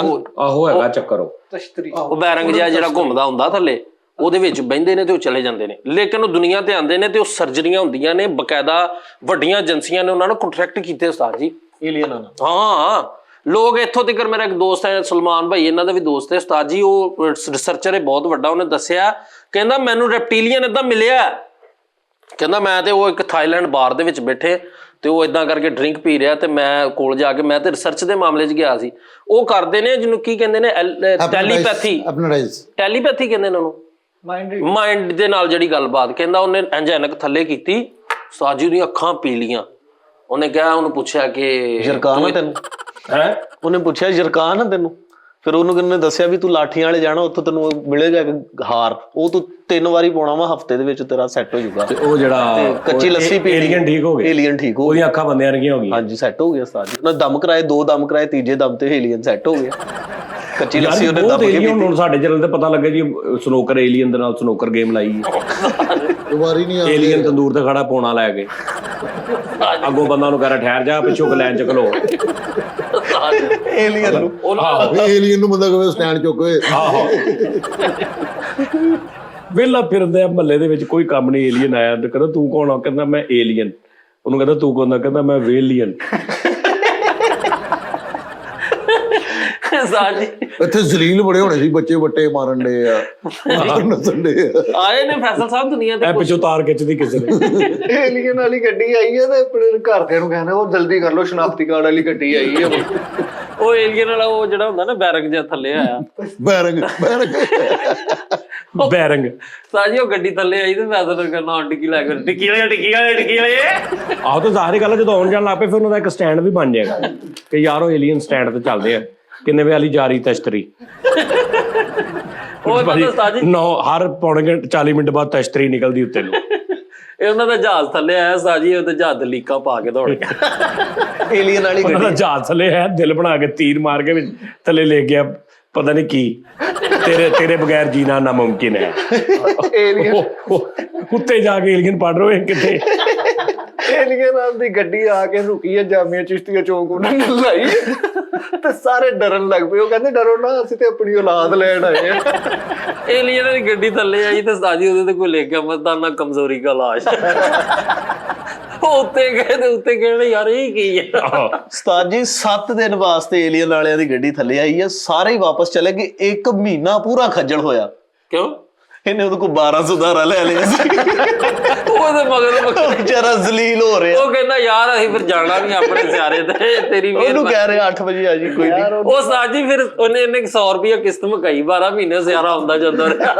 ਆਹੋ ਹੈਗਾ ਚੱਕਰ, ਉਹ ਬੈਰੰਗ ਜਿਹਾ ਜਿਹੜਾ ਘੁੰਮਦਾ ਹੁੰਦਾ ਥੱਲੇ, ਉਹਦੇ ਵਿੱਚ ਬਹਿੰਦੇ ਨੇ ਤੇ ਉਹ ਚਲੇ ਜਾਂਦੇ ਨੇ। ਲੇਕਿਨ ਉਹ ਦੁਨੀਆ ਤੇ ਆਉਂਦੇ ਨੇ ਤੇ ਉਹ ਸਰਜਰੀਆਂ ਹੁੰਦੀਆਂ ਨੇ, ਬਕਾਇਦਾ ਵੱਡੀਆਂ ਏਜੰਸੀਆਂ ਨੇ ਉਹਨਾਂ ਨੂੰ ਕੰਟਰੈਕਟ ਕੀਤੇ ਉਸਤਾਦ ਜੀ ਏਲੀਅਨਾਂ ਨਾਲ। ਹਾਂ ਲੋਕ ਇੱਥੋਂ ਤੱਕ, ਮੇਰਾ ਇੱਕ ਦੋਸਤ ਹੈ ਸਲਮਾਨ ਭਾਈ, ਇਹਨਾਂ ਦਾ ਵੀ ਦੋਸਤ ਹੈ ਉਸਤਾਦ ਜੀ, ਉਹ ਰਿਸਰਚਰ ਹੈ ਬਹੁਤ ਵੱਡਾ। ਉਹਨੇ ਦੱਸਿਆ, ਕਹਿੰਦਾ ਮੈਨੂੰ ਰੈਪਟੀਲੀਅਨ ਏਦਾਂ ਮਿਲਿਆ, ਕਹਿੰਦਾ ਮੈਂ ਤੇ ਉਹ ਇੱਕ ਥਾਈਲੈਂਡ ਬਾਰ ਦੇ ਵਿੱਚ ਬੈਠੇ ਤੇ ਉਹ ਇਦਾਂ ਕਰਕੇ ਡਰਿੰਕ ਪੀ ਰਿਹਾ ਤੇ ਮੈਂ ਕੋਲ ਜਾ ਕੇ, ਮੈਂ ਤੇ ਰਿਸਰਚ ਦੇ ਮਾਮਲੇ 'ਚ ਗਿਆ ਸੀ। ਉਹ ਕਰਦੇ ਨੇ ਜਿਹਨੂੰ ਕੀ ਕਹਿੰਦੇ ਨੇ, ਟੈਲੀਪੈਥੀ ਕਹਿੰਦੇ ਨੇ ਉਹਨੂੰ, ਮਾਈਂਡ ਦੇ ਨਾਲ ਜਿਹੜੀ ਗੱਲਬਾਤ। ਕਹਿੰਦਾ ਉਹਨੇ ਐਨਕ ਥੱਲੇ ਕੀਤੀ, ਉਸਤਾਦ ਜੀ ਦੀਆਂ ਅੱਖਾਂ ਪੀ ਲੀਆਂ। ਉਹਨੇ ਕਿਹਾ, ਉਹਨੂੰ ਪੁੱਛਿਆ ਕਿ ਜਰਕਾਨ ਤੈਨੂੰ ਹੈ, ਉਹਨੇ ਪੁੱਛਿਆ ਜਰਕਾਨ ਆ ਤੈਨੂੰ? ਫਿਰ ਉਹਨੂੰ ਦੱਸਿਆ ਵੀ ਤੂੰ ਲਾਠੀਆਂ ਵਾਲੇ ਜਾਣਾ, ਉੱਥੋਂ ਤੈਨੂੰ ਮਿਲੇਗਾ ਇੱਕ ਹਾਰ, ਉਹ ਤੂੰ 3 ਵਾਰੀ ਪਾਉਣਾ ਵਾ, ਹਫਤੇ ਦੇ ਵਿੱਚ ਤੇਰਾ ਸੈੱਟ ਹੋ ਜਾਊਗਾ। ਉਹ ਜਿਹੜਾ ਕੱਚੀ ਲੱਸੀ ਪੀ, ਏਲੀਅਨ ਠੀਕ ਹੋ ਗਏ, ਏਲੀਅਨ ਠੀਕ ਹੋ, ਉਹਦੀਆਂ ਅੱਖਾਂ ਬੰਦਿਆਂ ਵਰਗੀਆਂ ਹੋ ਗਈਆਂ। ਹਾਂਜੀ ਸੈੱਟ ਹੋ ਗਿਆ ਉਸਤਾਦ ਜੀ। ਉਹਨੇ ਦਮ ਕਰਾਏ, 2 ਦਮ ਕਰਾਏ, ਤੀਜੇ ਦਮ ਤੇ ਏਲੀਅਨ ਸੈੱਟ ਹੋ ਗਿਆ। ਕੱਚੀ ਲੱਸੀ ਉਹਨੇ ਦਮ ਕੇ ਪੀਤੀ। ਹੁਣ ਸਾਡੇ ਚੈਨਲ ਤੇ ਪਤਾ ਲੱਗਾ ਜੀ ਸਨੋਕਰ ਏਲੀਅਨ ਦੇ ਨਾਲ ਸਨੋਕਰ ਗੇਮ ਲਾਈ ਹੈ। ਦੁਬਾਰੀ ਨਹੀਂ ਏਲੀਅਨ ਤੰਦੂਰ ਤੇ ਖੜਾ ਪੋਣਾ ਲੈ ਕੇ, ਅੱਗੋਂ ਬੰਦਾ ਨੂੰ ਕਹਿ ਠਹਿਰ ਜਾ, ਪਿੱਛੋਂ ਲਾਈਨ ਚ ਖਲੋ। ਏਲੀਅਨ ਨੂੰ ਏਲੀਅਨ ਨੂੰ ਬੰਦਾ ਕਹੇ ਸਟੈਂਡ ਚੁੱਕੇ। ਆਹੋ ਵੇਲਾ ਫਿਰਦੇ ਆ ਮਹੱਲੇ ਦੇ ਵਿੱਚ, ਕੋਈ ਕੰਮ ਨਹੀਂ। ਏਲੀਅਨ ਆਇਆ ਤੇ ਕਹਿੰਦਾ ਤੂੰ ਕੌਣ ਆ? ਕਹਿੰਦਾ ਮੈਂ ਏਲੀਅਨ। ਉਹਨੂੰ ਕਹਿੰਦਾ ਤੂੰ ਕੌਣ ਆ? ਕਹਿੰਦਾ ਮੈਂ ਵੇਲੀਅਨ। ਇੱਥੇ ਜ਼ਲੀਲ ਬੜੇ ਹੋਣੇ ਸੀ, ਬੱਚੇ ਵੱਟੇ ਮਾਰਨ ਦੇ ਆ, ਨੱਚਣ ਦੇ ਆਏ ਨੇ ਫੈਸਲ ਸਾਹਿਬ ਦੁਨੀਆ ਤੇ। ਪਿੱਛੋਂ ਤਾਰ ਖਿੱਚਦੀ ਕਿਸੇ ਨੇ। ਏਲੀਅਨ ਵਾਲੀ ਗੱਡੀ ਆਈ ਹੈ ਤੇ ਆਪਣੇ ਘਰਦਿਆਂ ਨੂੰ ਕਹਿੰਦਾ ਉਹ ਜਲਦੀ ਕਰ ਲਓ, ਸ਼ਨਾਖਤੀ ਕਾਰਡ ਵਾਲੀ ਗੱਡੀ ਆਈ ਹੈ। ਉਹ ਏਲੀਅਨ ਵਾਲਾ ਉਹ ਜਿਹੜਾ ਹੁੰਦਾ ਨਾ ਬੈਰੰਗ ਜਿਹਾ ਥੱਲੇ ਆਇਆ, ਬੈਰੰਗ ਸਾਜੀ ਉਹ ਗੱਡੀ ਥੱਲੇ ਆਈ ਤੇ ਫੈਸਲ ਕਰਨਾ ਟਿੱਕੀ ਲੈ ਕੇ, ਟਿੱਕੀ ਵਾਲੇ। ਆਹ ਤਾਂ ਜ਼ਾਹਰੀ ਗੱਲ ਹੈ, ਜਦੋਂ ਆਉਣ ਜਾਣ ਲੱਗ ਪਏ ਫਿਰ ਉਹਨਾਂ ਦਾ ਇੱਕ ਸਟੈਂਡ ਵੀ ਬਣ ਜਾਏਗਾ ਕਿ ਯਾਰ ਉਹ ਏਲੀਅਨ ਸਟੈਂਡ ਤੇ ਚੱਲਦੇ ਆ, ਕਿੰਨੇ ਵੇ ਵਾਲੀ ਜਾਰੀ ਤਸ਼ਤਰੀ। ਉਹ ਸਾਜੀ ਹਰ ਪੌਣੇ 40 ਮਿੰਟ ਬਾਅਦ ਤਸ਼ਤਰੀ ਨਿਕਲਦੀ ਉੱਤੇ ਨੂੰ। ਇਹ ਉਹਨਾਂ ਦਾ ਜਹਾਜ਼ ਥੱਲੇ ਆਇਆ ਸਾਜੀ, ਉਹਦੇ ਜਹਾਜ਼ ਤੇ ਲੀਕਾਂ ਪਾ ਕੇ ਦੌੜ ਗਿਆ। ਏਲੀਅਨ ਵਾਲੀ ਉਹਨਾਂ ਦਾ ਜਹਾਜ਼ ਥੱਲੇ ਆਇਆ, ਦਿਲ ਬਣਾ ਕੇ ਤੀਰ ਮਾਰ ਕੇ ਵਿੱਚ ਥੱਲੇ ਲੈ ਗਿਆ, ਪਤਾ ਨਹੀਂ ਕੀ, ਤੇਰੇ ਬਗੈਰ ਜੀਣਾ ਨਾਮੁਮਕਿਨ ਹੈ। ਉੱਤੇ ਜਾ ਕੇ ਏਲੀਅਨ ਪੜ ਰਹੇ ਕਿੱਥੇ। ਏਲੀਅਨ ਦੀ ਗੱਡੀ ਆ ਕੇ ਰੁਕੀ ਹੈ ਜਾਮੀਆ ਚਿਸ਼ਤੀਆ ਚੌਂਕ, ਉਹਨਾਂ ਨੇ ਲਾਈ ਤੇ ਸਾਰੇ ਡਰਨ ਲੱਗ ਪਏ। ਉਹ ਕਹਿੰਦੇ ਡਰੋ ਨਾ, ਅਸੀਂ ਤੇ ਆਪਣੀ ਔਲਾਦ ਲੈਣ ਆਏ ਆ। ਏਲੀਅਨ ਦੀ ਗੱਡੀ ਥੱਲੇ ਆਈ ਤੇ ਸਾਜੀ ਉਹਦੇ ਤੇ ਕੋਈ ਲਿਖਿਆ ਮਰਦਾਨਾ ਕਮਜ਼ੋਰੀ ਦਾ ਲਾਸ਼। ਉੱਤੇ ਗਏ ਤੇ ਉੱਤੇ ਕਹਿੰਦੇ ਯਾਰ ਇਹ ਕੀ ਹੈ। ਉਸਤਾਦ ਜੀ 7 ਦਿਨ ਵਾਸਤੇ ਏਲੀਅਨ ਵਾਲਿਆਂ ਦੀ ਗੱਡੀ ਥੱਲੇ ਆਈ ਹੈ, ਸਾਰੇ ਹੀ ਵਾਪਸ ਚਲੇ ਗਏ। 1 ਮਹੀਨਾ ਪੂਰਾ ਖੱਜਲ ਹੋਇਆ। ਕਿਉਂ? ਇਹਨੇ ਉਹਦੇ ਕੋਲ 1200 ਧਾਰਾ ਲੈ ਲਿਆ ਸੀ। ਉਹਦੇ ਮਗਰ ਵਿਚਾਰਾ ਜ਼ਲੀਲ ਹੋ ਰਿਹਾ। ਉਹ ਕਹਿੰਦਾ ਯਾਰ ਅਸੀਂ ਫਿਰ ਜਾਣਾ ਵੀ ਆਪਣੇ ਸਿਆਰੇ ਤੇ, ਤੇਰੀ ਉਹਨੂੰ ਕਹਿ ਰਿਹਾ 8 ਵਜੇ ਆ ਜੀ, ਕੋਈ ਨਹੀਂ। ਉਹ ਸਾਜੀ ਫਿਰ ਉਹਨੇ 100 ਰੁਪਇਆ ਕਿਸ਼ਤ ਮੁਕਾਈ, 12 ਮਹੀਨੇ ਸਿਆਰਾ ਆਉਂਦਾ ਜਾਂਦਾ ਰਿਹਾ।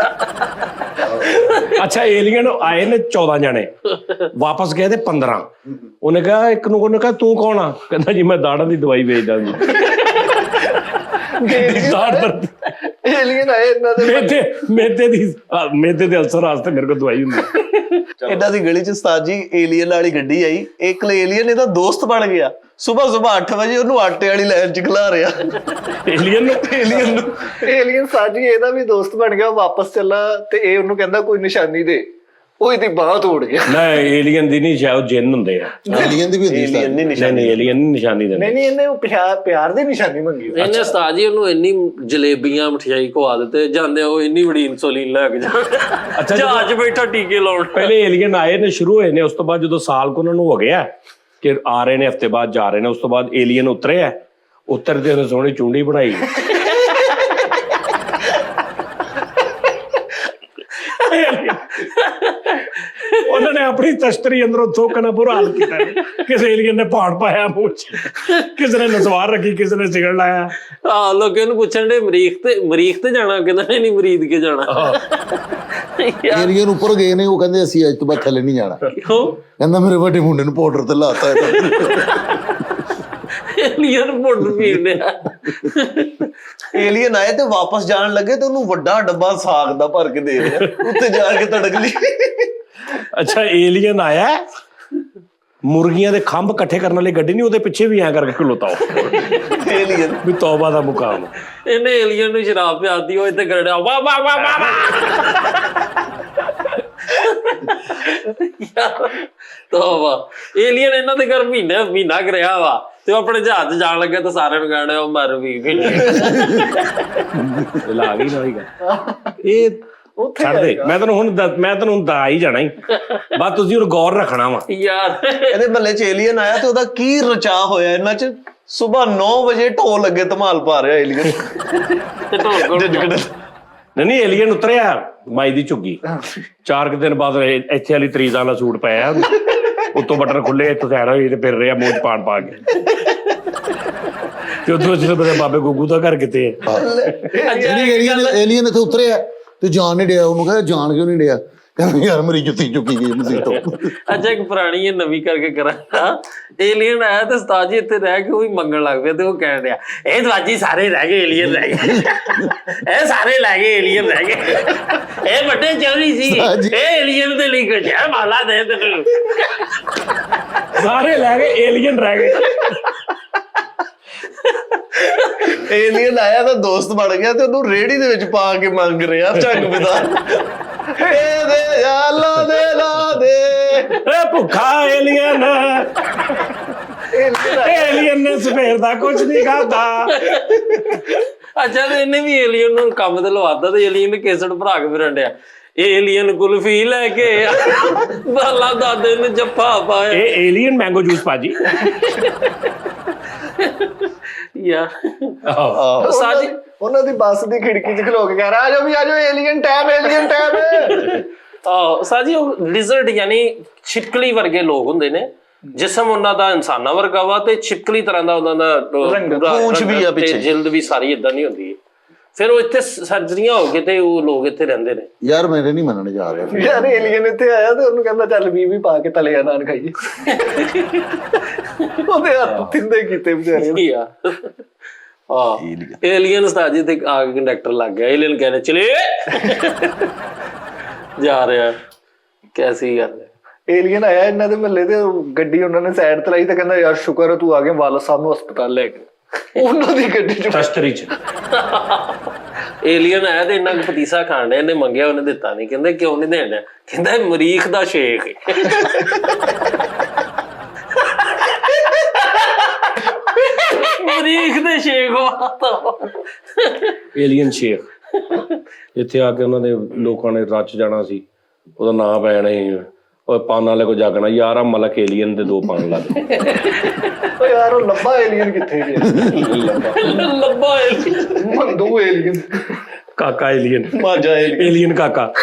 ਅੱਛਾ ਏਲੀਅਨ ਆਏ ਨੇ 14 ਜਣੇ, ਵਾਪਸ ਗਏ ਤੇ 15। ਉਹਨੇ ਕਿਹਾ ਇੱਕ ਨੂੰ, ਉਹਨੇ ਕਿਹਾ ਤੂੰ ਕੌਣ ਆ? ਕਹਿੰਦਾ ਜੀ ਮੈਂ ਦਾੜਾਂ ਦੀ ਦਵਾਈ ਵੇਚਦਾ ਜੀ। ਏਲੀਅਨ ਆਏ ਇਹਨਾਂ ਦੇ ਮੇਦੇ ਦੇ ਅਲਸਰ ਵਾਸਤੇ ਮੇਰੇ ਕੋਲ ਦਵਾਈ ਹੁੰਦੀ। ਇਹਨਾਂ ਦੀ ਗਲੀ ਚ ਉਸਤਾਦ ਜੀ ਏਲੀਅਨ ਵਾਲੀ ਗੱਡੀ ਆਈ, ਇੱਕ ਏਲੀਅਨ ਇਹਦਾ ਦੋਸਤ ਬਣ ਗਿਆ। ਸੁਬਾਹ 8 ਵਜੇ ਉਹਨੂੰ ਆਟੇ ਵਾਲੀ ਲਾਈਨ ਚ ਖਿਲਾ ਰਿਹਾ। ਏਲੀਅਨ ਸਾਜੀ ਇਹਦਾ ਵੀ ਦੋਸਤ ਬਣ ਗਿਆ। ਵਾਪਸ ਚੱਲਾ ਤੇ ਇਹ ਉਹਨੂੰ ਕਹਿੰਦਾ ਕੋਈ ਨਿਸ਼ਾਨੀ ਦੇ। ਉਹ ਇਹਦੀ ਬਾਹ ਤੋੜ ਗਿਆ। ਨਾ ਏਲੀਅਨ ਦੀ ਨਹੀਂ, ਸ਼ਾਇਦ ਜਿੰਨ ਹੁੰਦੇ ਆ। ਏਲੀਅਨ ਦੀ ਵੀ ਹੁੰਦੀ ਏਲੀਅਨ ਨਹੀਂ ਨਹੀਂ ਨਹੀਂ, ਏਲੀਅਨ ਨਹੀਂ ਨਿਸ਼ਾਨੀ ਦਿੰਦੇ। ਨਹੀਂ ਇਹਨੇ ਉਹ ਪਿਆਰ ਦੀ ਨਿਸ਼ਾਨੀ ਮੰਗੀ। ਇਹਨੇ ਉਸਤਾਦ ਜੀ ਉਹਨੂੰ ਇੰਨੀ ਜਲੇਬੀਆਂ ਮਠਿਆਈ ਖਵਾ ਦਿੱਤੇ, ਜਾਂਦੇ ਉਹ ਇੰਨੀ ਬੜੀ ਇਨਸੂਲਿਨ ਲੈ ਕੇ ਅੱਛਾ, ਜਹਾਜ਼ ਬੈਠਾ ਟੀਕੇ ਲਾਉਣ। ਪਹਿਲੇ ਏਲੀਅਨ ਆਏ ਨੇ, ਸ਼ੁਰੂ ਹੋਏ ਨੇ, ਉਸ ਤੋਂ ਬਾਅਦ ਜਦੋਂ ਸਾਲ ਕੁ ਉਹਨਾਂ ਨੂੰ ਹੋ ਗਿਆ ਕਿ ਆ ਰਹੇ ਨੇ, ਹਫ਼ਤੇ ਬਾਅਦ ਜਾ ਰਹੇ ਨੇ, ਉਸ ਤੋਂ ਬਾਅਦ ਏਲੀਅਨ ਉਤਰੇ ਆ। ਉਤਰਦੇ ਉਹਨੇ ਸੋਹਣੀ ਚੁੰਡੀ ਬਣਾਈ। ਉਹਨਾਂ ਨੇ ਆਪਣੀ ਤਸ਼ਤਰੀ ਅੰਦਰੋਂ ਥੋਕਣਾ ਬੁਰਾ ਹਾਲ ਕੀਤਾ। ਕਿਸੇ ਏਲੀਅਨ ਨੇ ਪਾੜ ਪਾਇਆ ਮੂੰਹ 'ਚ, ਕਿਸੇ ਨੇ ਨਸਵਾਰ ਰੱਖੀ, ਕਿਸੇ ਨੇ ਸਿਗੜ ਲਾਇਆ। ਲੋਕੀ ਉਹਨੂੰ ਪੁੱਛਣ ਦੇ ਮਰੀਖ ਤੇ ਜਾਣਾ, ਕਹਿੰਦਾ ਨਹੀਂ ਮਰੀਦ ਕੇ ਜਾਣਾ। ਏਲੀਅਨ ਉੱਪਰ ਗਏ ਨੇ, ਉਹ ਕਹਿੰਦੇ ਅਸੀਂ ਅੱਜ ਤੋਂ ਬਾਅਦ ਥੱਲੇ ਨਹੀਂ ਜਾਣਾ। ਕਿਉਂ? ਕਹਿੰਦਾ ਮੇਰੇ ਵੱਡੇ ਮੁੰਡੇ ਨੂੰ ਪਾਊਡਰ ਤੇ ਲਾਤਾ ਏਲੀਅਨ ਮੋਟਰ ਪੀਂਦੇ ਆ। ਏਲੀਅਨ ਆਏ ਤੇ ਵਾਪਸ ਜਾਣ ਲੱਗੇ ਤੇ ਉਹਨੂੰ ਵੱਡਾ ਡੱਬਾ ਸਾਗ ਦਾ ਭਰ ਕੇ ਦੇ ਰਿਹਾ, ਉੱਤੇ ਜਾ ਕੇ ਤੜਕ ਲਈ। ਅੱਛਾ, ਏਲੀਅਨ ਆਇਆ, ਮੁਰਗੀਆਂ ਦੇ ਖੰਭ ਇਕੱਠੇ ਕਰਨ ਵਾਲੀ ਗੱਡੀ ਨਹੀਂ, ਉਹਦੇ ਪਿੱਛੇ ਵੀ ਐਂ ਕਰਕੇ ਖਲੋਤਾ ਉਹ। ਏਲੀਅਨ ਵੀ ਤੌਬਾ ਦਾ ਮੁਕਾਮ। ਇਹਨੇ ਏਲੀਅਨ ਨੂੰ ਸ਼ਰਾਬ ਪਿਆਦੀ, ਉਹ ਇੱਥੇ ਕਰੜਿਆ ਵਾਹ ਵਾਹ ਵਾਹ ਵਾਹ। ਤੋਬਾ, ਏਲੀਅਨ ਇਹਨਾਂ ਦੇ ਘਰ ਮਹੀਨਾ ਕਰਿਆ ਵਾ, ਤੇ ਉਹ ਆਪਣੇ ਜਹਾਜ਼ ਜਾਣ ਲੱਗਾ ਤਾਂ ਸਾਰਿਆਂ ਨੂੰ ਕਹਿਣਾ ਉਹ ਮਰ ਵੀ ਲਾ ਗਈ ਨਾ ਗੱਲ। ਇਹ ਛੱਡ ਦੇ, ਮੈਂ ਤੈਨੂੰ ਹੁਣ ਦਾ ਹੀ ਜਾਣਾ ਹੀ, ਬਸ ਤੁਸੀਂ ਹੁਣ ਗੌਰ ਰੱਖਣਾ ਵਾ ਯਾਰ। ਇਹਦੇ ਮੱਲੇ ਚ ਏਲੀਅਨ ਆਇਆ ਤੇ ਉਹਦਾ ਕੀ ਰਚਾ ਹੋਇਆ ਇਹਨਾਂ ਚ। ਸਵੇਰ 9 ਵਜੇ ਢੋਲ ਲੱਗੇ ਧਮਾਲ ਪਾ ਰਿਹਾ ਏਲੀਅਨ। ਨਹੀਂ, ਏਲੀਅਨ ਉਤਰਿਆ ਮਾਈ ਦੀ ਝੁੱਗੀ। 4 ਦਿਨ ਬਾਅਦ ਇੱਥੇ ਵਾਲੀ ਤਰੀਜ਼ਾਂ ਵਾਲਾ ਸੂਟ ਪਾਇਆ, ਉੱਤੋਂ ਬਟਨ ਖੁੱਲੇ, ਇੱਥੋਂ ਸਾਈਡ ਹੋਈ ਤੇ ਫਿਰ ਰਿਹਾ ਮੂੰਹ 'ਚ ਪਾੜ ਪਾ ਕੇ। ਤੇ ਉੱਥੋਂ ਜਦੋਂ ਮੇਰੇ ਬਾਬੇ ਗੁੱਗੂ ਦਾ ਘਰ ਕਿਤੇ ਹੈ। ਏਲੀਅਨ ਇੱਥੇ ਉਤਰਿਆ ਤੇ ਜਾਣ ਨਹੀਂ ਡਿਆ। ਉਹਨੂੰ ਕਹਿੰਦਾ ਜਾਣ ਕਿਉਂ ਨਹੀਂ ਡਿਆ? ਕਹਿੰਦਾ ਯਾਰ ਮੇਰੀ ਜੁੱਤੀ ਚੁੱਕੀ ਗਈ ਮਸੀਹ ਤੋਂ। ਅੱਛਾ, ਇੱਕ ਪੁਰਾਣੀ ਨਵੀਂ ਕਰਕੇ ਕਰਾਂ। ਏਲੀਅਨ ਆਇਆ ਤੇ ਉਸਤਾਦ ਜੀ ਇੱਥੇ ਰਹਿ ਕੇ ਉਹ ਵੀ ਮੰਗਣ ਲੱਗ ਪਿਆ, ਤੇ ਉਹ ਕਹਿਣ ਡਿਆ ਇਹ ਦਵਾਜੀ ਸਾਰੇ ਰਹਿ ਗਏ, ਏਲੀਅਨ ਰਹਿ ਗਏ, ਇਹ ਸਾਰੇ ਲੈ ਗਏ, ਏਲੀਅਨ ਰਹਿ ਗਏ, ਇਹ ਵੱਡੇ ਚੋਰੀ ਸੀ, ਇਹ ਏਲੀਅਨ ਦੇ ਲਈ ਕੁਝ ਹੈ, ਮਾਲਾ ਦੇ ਤੈਨੂੰ। ਸਾਰੇ ਲੈ ਗਏ, ਏਲੀਅਨ ਰਹਿ ਗਏ। ਏਲੀਅਨ ਆਇਆ ਤਾਂ ਦੋਸਤ ਬਣ ਗਿਆ ਤੇ ਉਹਨੂੰ ਰੇੜੀ ਦੇ ਵਿੱਚ ਪਾ ਕੇ ਮੰਗ ਰਿਹਾ ਝੰਗ ਵਿਦਾ। ਇਹ ਦੇ ਯਾਲਾ ਦੇ ਲਾ ਦੇ, ਇਹ ਭੁੱਖਾ ਏਲੀਅਨ, ਏਲੀਅਨ ਨੇ ਸਵੇਰ ਦਾ ਕੁਝ ਨਹੀਂ ਖਾਧਾ। ਅੱਛਾ, ਤੇ ਇਹਨੇ ਵੀ ਏਲੀਅਨ ਨੂੰ ਕੰਮ ਤੇ ਲਵਾਤਾ, ਤੇ ਏਲੀਅਨ ਨੇ ਕੇਸਟ ਭਰਾ ਕੇ ਫਿਰਨ ਡਿਆ, ਏਲੀਅਨ ਕੁਲਫੀ ਲੈ ਕੇ ਬਾਲਾ ਦਾਦੇ ਨੇ ਜੱਫਾ ਪਾਇਆ। ਇਹ ਏਲੀਅਨ ਮੈਂਗੋ ਜੂਸ ਭਾਜੀ। ਯਾਰ ਸਾਜੀ ਉਹਨਾਂ ਦੀ ਬੱਸ ਦੀ ਖਿੜਕੀ 'ਚ ਖਲੋ ਕੇ ਕਹਿ ਰਿਹਾ ਆਜੋ ਵੀ ਆਜੋ, ਏਲੀਅਨ ਟਾਈਮ, ਏਲੀਅਨ ਟਾਈਮ। ਸਾਜੀ ਉਹ ਲਿਜ਼ਰਡ ਯਾਨੀ ਛਿਪਕਲੀ ਵਰਗੇ ਲੋਕ ਹੁੰਦੇ ਨੇ, ਜਿਸਮ ਉਹਨਾਂ ਦਾ ਇਨਸਾਨਾਂ ਵਰਗਾ ਵਾ, ਤੇ ਛਿਪਕਲੀ ਤਰ੍ਹਾਂ ਦਾ ਉਹਨਾਂ ਦਾ ਪੂੰਛ ਵੀ ਆ ਪਿੱਛੇ, ਜਿਲਦ ਵੀ ਸਾਰੀ ਇਦਾਂ ਨਹੀਂ ਹੁੰਦੀ। ਫਿਰ ਉਹ ਇੱਥੇ ਸਰਜਰੀਆਂ ਹੋ ਕੇ ਤੇ ਉਹ ਲੋਕ ਇੱਥੇ ਰਹਿੰਦੇ ਨੇ। ਯਾਰ ਮੇਰੇ ਨਹੀਂ ਮੰਨਣ ਜਾ ਰਿਹਾ। ਯਾਰ ਏਲੀਅਨ ਇੱਥੇ ਆਇਆ ਤੇ ਉਹਨੂੰ ਕਹਿੰਦਾ ਚੱਲ ਵੀ ਪਾ ਕੇ ਤਲਿਆ ਨਾਨ ਖਾਈਏ। ਉਹਦੇ ਹੱਥ ਤਿੰਦੇ ਕੀਤੇ ਵਿਚਾਰੇ। ਏਲੀਅਨ ਉਸਤਾਦ ਜੀ ਤੇ ਆ ਕੇ ਕੰਡਕਟਰ ਲੱਗ ਗਿਆ, ਏਲੀਅਨ ਕਹਿੰਦੇ ਚਲੇ ਜਾ ਰਿਹਾ। ਕੈਸੀ ਗੱਲ ਹੈ। ਏਲੀਅਨ ਆਇਆ ਇਹਨਾਂ ਦੇ ਮਹੱਲੇ ਤੇ, ਗੱਡੀ ਉਹਨਾਂ ਨੇ ਸਾਈਡ ਤੇ ਲਾਈ ਤੇ ਕਹਿੰਦਾ ਯਾਰ ਸ਼ੁਕਰ ਹੈ ਤੂੰ ਆ ਗਿਆ, ਵਾਲਦ ਸਾਹਿਬ ਨੂੰ ਹਸਪਤਾਲ ਲੈ ਕੇ। ਉਹਨਾਂ ਦੀ ਗੱਡੀ 'ਚ ਤਸ਼ਤਰੀ 'ਚ ਏਲੀਅਨ ਆਇਆ ਤੇ ਇੰਨਾ ਕੁ ਪਤੀਸਾ ਖਾਣ ਡਿਆ, ਇਹਨੇ ਮੰਗਿਆ, ਉਹਨੇ ਦਿੱਤਾ ਨਹੀਂ। ਕਹਿੰਦੇ ਕਿਉਂ ਨਹੀਂ ਦੇਣ ਡਿਆ? ਕਹਿੰਦਾ ਮਰੀਖ ਦਾ ਸ਼ੇਖ। ਮਰੀਖ ਦੇ ਸ਼ੇਖ ਏਲੀਅਨ ਸ਼ੇਖ। ਇੱਥੇ ਆ ਕੇ ਉਹਨਾਂ ਦੇ ਲੋਕਾਂ ਨੇ ਰਚ ਜਾਣਾ ਸੀ, ਉਹਦਾ ਨਾਂ ਪੈ ਜਾਣਾ ਸੀ ਉਹ ਪਾਨ ਵਾਲੇ ਕੋ ਜਾਗਣਾ, ਯਾਰ ਆ ਮਲਕ ਏਲੀਅਨ ਦੇ 2 ਪਾਨ ਲੱਗ। ਓ ਯਾਰ ਉਹ ਲੱਭਾ ਏਲੀਅਨ ਕਿੱਥੇ ਗਿਆ? ਲੱਭਾ ਏਲੀਅਨ, ਮੰਦੂ ਏਲੀਅਨ, ਕਾਕਾ ਏਲੀਅਨ, ਮਾਜਾ ਏਲੀਅਨ ਕਾਕਾ।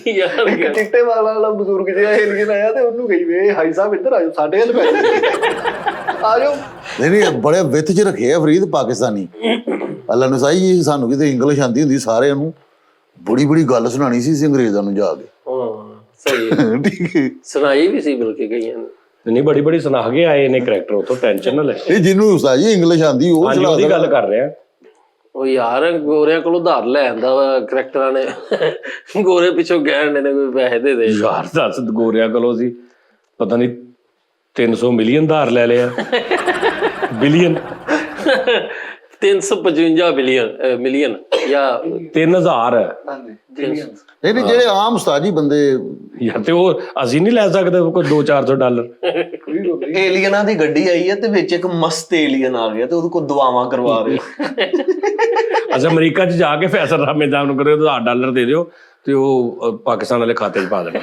ਯਾਰ ਇੱਕ ਚਿੱਟੇ ਵਾਲਾ ਬਜ਼ੁਰਗ ਜਿਹਾ ਏਲੀਅਨ ਆਇਆ ਤੇ ਉਹਨੂੰ ਕਹੀ ਵੇ ਹਾਈ ਸਾਹਿਬ ਇੱਧਰ ਆਜੋ, ਸਾਡੇ ਵੱਲ ਪੈ ਆਜੋ। ਨਹੀਂ ਬੜੇ ਵਿੱਥ 'ਚ ਰੱਖੇ ਆ ਫਰੀਦ ਪਾਕਿਸਤਾਨੀ। ਅੱਲਾ ਨੂੰ ਸਾਈ ਸਾਨੂੰ ਕਿਤੇ ਇੰਗਲਿਸ਼ ਆਉਂਦੀ ਹੁੰਦੀ ਸਾਰਿਆਂ ਨੂੰ, ਬੜੀ ਗੱਲ ਸੁਣਾਣੀ ਸੀ ਅੰਗਰੇਜ਼ਾਂ ਨੂੰ ਜਾ ਕੇ। ਸਹੀ ਹੈ, ਠੀਕ ਹੈ, ਸੁਣਾਈ ਵੀ ਸੀ ਬਲਕਿ ਕਈਆਂ ਨੂੰ। ਨਹੀਂ ਬੜੀ ਸੁਣਾ ਕੇ ਆਏ ਨੇ ਕਰੈਕਟਰ, ਉਥੋਂ ਟੈਨਸ਼ਨ ਨਾ ਲੈ। ਇਹ ਜਿਹਨੂੰ ਉਸਤਾਦ ਜੀ ਇੰਗਲਿਸ਼ ਆਉਂਦੀ ਉਹ ਹਾਂਜੀ, ਉਹਦੀ ਗੱਲ ਕਰ ਰਿਹਾ। ਉਹ ਯਾਰ ਗੋਰਿਆਂ ਕੋਲੋਂ ਉਧਾਰ ਲੈ ਆਂਦਾ ਵਾ ਕਰੈਕਟਰਾਂ ਨੇ, ਗੋਰੇ ਪਿੱਛੋਂ ਕਹਿਣ ਨੇ ਕੋਈ ਪੈਸੇ ਦੇ ਦੇ। ਯਾਰ ਦੱਸ, ਗੋਰਿਆਂ ਕੋਲੋਂ ਸੀ ਪਤਾ ਨਹੀਂ 300 ਮਿਲੀਅਨ ਉਧਾਰ ਲੈ ਲਿਆ। ਬਿਲੀਅਨ 355 ਮਿਲੀਅਨ ਜਾਂ 3000 ਹਾਂਜੀ ਬਿਲੀਅਨਸ। ਨਹੀਂ ਜਿਹੜੇ ਆਮ ਉਸਤਾਦ ਜੀ ਬੰਦੇ ਯਾਰ ਤੇ ਉਹ ਅਸੀਂ ਨਹੀਂ ਲੈ ਸਕਦੇ ਕੋਈ $200-400 ਏਲੀਅਨਾਂ ਦੀ ਗੱਡੀ ਆਈ ਹੈ ਤੇ ਵਿੱਚ ਇੱਕ ਮਸਤ ਏਲੀਅਨ ਆ ਗਿਆ ਤੇ ਉਹਦੇ ਕੋਲ ਦੁਆਵਾਂ ਕਰਵਾ ਰਹੇ। ਅੱਛਾ ਅਮਰੀਕਾ 'ਚ ਜਾ ਕੇ ਫੈਸਲ ਰਾਮੇ ਜਾਮ ਨੂੰ ਕਰਿਓ $1000 ਦੇ ਦਿਓ ਤੇ ਉਹ ਪਾਕਿਸਤਾਨ ਵਾਲੇ ਖਾਤੇ 'ਚ ਪਾ ਦੇਣਾ।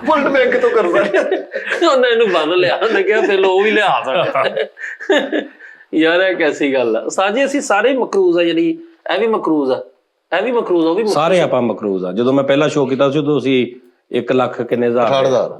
ਵਰਲਡ ਬੈਂਕ ਤੋਂ ਕਰਦਾ ਉਹਨੇ ਇਹਨੂੰ ਬੰਨ ਲਿਆ, ਉਹਨੇ ਕਿਹਾ ਪਹਿਲਾਂ ਉਹ ਵੀ ਲਿਆ ਸਕਦੇ। ਯਾਰ ਇਹ ਕੈਸੀ ਗੱਲ ਆ ਸਾਜੀ, ਅਸੀਂ ਸਾਰੇ ਮਕਰੂਜ਼ ਆ, ਜਿਹੜੀ ਇਹ ਵੀ ਮਕਰੂਜ਼ ਆ, ਇਹ ਵੀ ਮਕਰੂਜ਼, ਉਹ ਵੀ ਸਾਰੇ ਆਪਾਂ ਮਕਰੂਜ਼ ਆ। ਜਦੋਂ ਮੈਂ ਪਹਿਲਾ ਸ਼ੋਅ ਕੀਤਾ ਸੀ ਉਦੋਂ ਅਸੀਂ 1 ਲੱਖ ਕਿੰਨੇ ਹਜ਼ਾਰ 60,000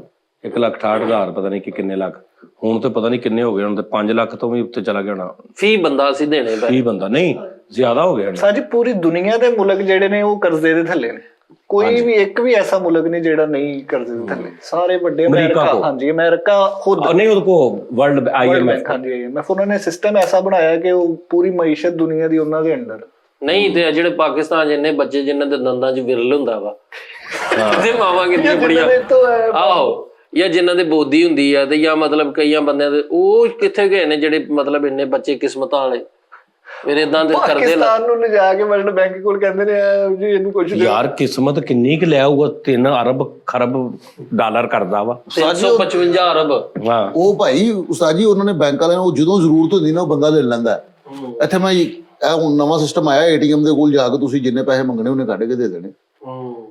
1,68,000 ਪਤਾ ਨਹੀਂ ਕਿ ਕਿੰਨੇ ਲੱਖ, ਹੁਣ ਤੇ ਪਤਾ ਨਹੀਂ ਕਿੰਨੇ ਹੋ ਗਏ, ਹੁਣ ਤੇ 5 ਲੱਖ ਤੋਂ ਵੀ ਉੱਤੇ ਚਲਾ ਗਿਆ ਹੋਣਾ। ਫੀ ਬੰਦਾ ਅਸੀਂ ਦੇਣੇ ਪਏ। 20 ਬੰਦਾ ਨਹੀਂ ਜ਼ਿਆਦਾ ਹੋ ਗਿਆ। ਸਾਜੀ ਪੂਰੀ ਦੁਨੀਆ ਦੇ ਮੁਲਕ ਜਿਹੜੇ ਨੇ ਉਹ ਕਰਜ਼ੇ ਦੇ ਥੱਲੇ ਨੇ, ਕੋਈ ਵੀ ਇੱਕ ਵੀ ਐਸਾ ਮੁਲਕ ਨਹੀਂ ਜਿਹੜਾ ਨਹੀਂ ਕਰਜ਼ੇ ਦੇ ਥੱਲੇ, ਸਾਰੇ ਵੱਡੇ। ਅਮਰੀਕਾ, ਹਾਂਜੀ ਅਮਰੀਕਾ ਖੁਦ ਨਹੀਂ ਉਹਦੇ ਕੋ ਵਰਲਡ IMF, ਹਾਂਜੀ IMF, ਉਹਨਾਂ ਨੇ ਸਿਸਟਮ ਐਸਾ ਬਣਾਇਆ ਕਿ ਉਹ ਪੂਰੀ ਮਈਸ਼ਤ ਦੁਨੀਆ ਦੀ ਉਹਨਾਂ ਦੇ ਅੰਡਰ। ਨਹੀਂ ਤੇ ਜਿਹੜੇ ਪਾਕਿਸਤਾਨ ਜਿੰਨੇ ਬੱਚੇ ਜਿਨ੍ਹਾਂ ਦੇ ਦੰਦਾਂ 'ਚ ਵਿਰਲ ਹੁੰਦਾ ਵਾ, ਤੇ ਮਾਵਾਂ ਕਿੰਨੀਆਂ ਬੜੀਆਂ, ਆਹੋ, ਜਾਂ ਜਿਨ੍ਹਾਂ ਦੇ ਬੋਦੀ ਹੁੰਦੀ ਆ, ਤੇ ਜਾਂ ਮਤਲਬ ਕਈਆਂ ਬੰਦਿਆਂ ਦੇ ਉਹ ਕਿੱਥੇ ਗਏ ਨੇ ਜਿਹੜੇ ਮਤਲਬ ਇੰਨੇ ਬੱਚੇ ਕਿਸਮਤਾਂ ਵਾਲੇ ਫਿਰ ਇਦਾਂ ਦੇ ਕਰਦੇ। ਪਾਕਿਸਤਾਨ ਨੂੰ ਲਿਜਾ ਕੇ ਵਰਲਡ ਬੈਂਕ ਕੋਲ ਕਹਿੰਦੇ ਨੇ ਜੀ ਇਹਨੂੰ ਕੁਝ ਯਾਰ ਕਿਸਮਤ ਕਿੰਨੀ ਕੁ ਲੈ ਆਊਗਾ, 3 ਅਰਬ ਖਰਬ ਡਾਲਰ ਕਰਦਾ ਵਾ, 355 ਅਰਬ। ਹਾਂ ਉਹ ਭਾਈ ਉਸਤਾਦ ਜੀ ਉਹਨਾਂ ਨੇ ਬੈਂਕ ਵਾਲਿਆਂ ਨੂੰ ਜਦੋਂ ਜ਼ਰੂਰਤ ਹੁੰਦੀ ਨਾ ਉਹ ਬੰਦਾ ਲੈ ਲੈਂਦਾ। ਇੱਥੇ ਮੈਂ ਇਹ ਹੁਣ ਨਵਾਂ ਸਿਸਟਮ ਆਇਆ, ATM ਦੇ ਕੋਲ ਜਾ ਕੇ ਤੁਸੀਂ ਜਿੰਨੇ ਪੈਸੇ ਮੰਗਣੇ ਉਹਨੇ ਕੱਢ ਕੇ ਦੇ ਦੇਣੇ।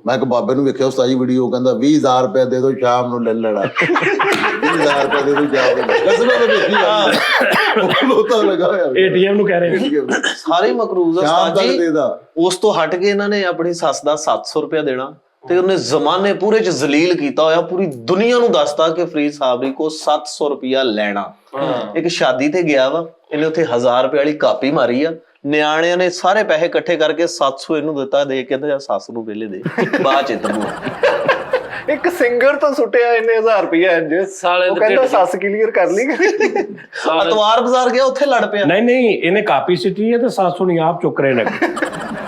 ਮੈਂ ਇੱਕ ਬਾਬੇ ਨੂੰ ਵੇਖਿਆ ਉਸਤਾਦ ਜੀ ਵੀਡੀਓ, ਕਹਿੰਦਾ 20,000 ਰੁਪਏ ਦੇ ਦਿਓ ਸ਼ਾਮ ਨੂੰ ਲੈ ਲੈਣਾ। 20,000 ਰੁਪਏ ਦੇ ਦਿਓ ਜਾ ਕੇ ਕਸਮ ਨਾਲ ਵੇਖੀ ਲੋਤਾ ਲਗਾ ਹੋਇਆ ATM ਨੂੰ ਕਹਿ ਰਹੇ ਸਾਰੇ ਮਕਰੂਜ਼ ਆ ਸ਼ਾਮ ਉਸਤਾਦ ਤੱਕ ਜੀ। ਦੇਦਾ। ਉਸ ਤੋਂ ਹਟ ਕੇ ਇਹਨਾਂ ਨੇ ਆਪਣੀ ਸੱਸ ਦਾ 700 ਰੁਪਇਆ ਦੇਣਾ ਤੇ ਉਹਨੇ ਜ਼ਮਾਨੇ ਪੂਰੇ ਚ ਜ਼ਲੀਲ ਕੀਤਾ ਹੋਇਆ, ਪੂਰੀ ਦੁਨੀਆ ਨੂੰ ਦੱਸਤਾ ਕਿ ਫਰੀਦ ਸਾਬਰੀ ਕੋ 700 ਰੁਪਇਆ ਲੈਣਾ। ਇੱਕ ਸ਼ਾਦੀ ਤੇ ਗਿਆ ਵਾ, ਇਹਨੇ ਉੱਥੇ 1000 ਰੁਪਏ ਵਾਲੀ ਕਾਪੀ ਮਾਰੀ ਆ, ਨਿਆਣਿਆਂ ਨੇ ਸਾਰੇ ਪੈਸੇ ਇਕੱਠੇ ਕਰਕੇ 700 ਇਹਨੂੰ ਦਿੱਤਾ, ਦੇ ਕਹਿੰਦਾ ਜਾਂ ਸੱਸ ਨੂੰ ਵੇਲੇ ਦੇ ਬਾਅਦ ਚ ਇਧਰ ਨੂੰ। ਇੱਕ ਸਿੰਗਰ ਤੋਂ ਸੁੱਟਿਆ ਇਹਨੇ 1000 ਰੁਪਇਆ ਇੰਜ ਸਾਲੇ ਉਹ ਕਹਿੰਦਾ ਸੱਸ ਕਲੀਅਰ ਕਰ ਲਈ। ਅਤਵਾਰ ਬਾਜ਼ਾਰ ਗਿਆ, ਉੱਥੇ ਲੜ ਪਿਆ। ਨਹੀਂ ਇਹਨੇ ਕਾਪੀ ਸਿੱਟੀ ਹੈ ਤੇ 700 ਨਹੀਂ ਆਪ ਚੁੱਕ ਰਹੇ ਨੇ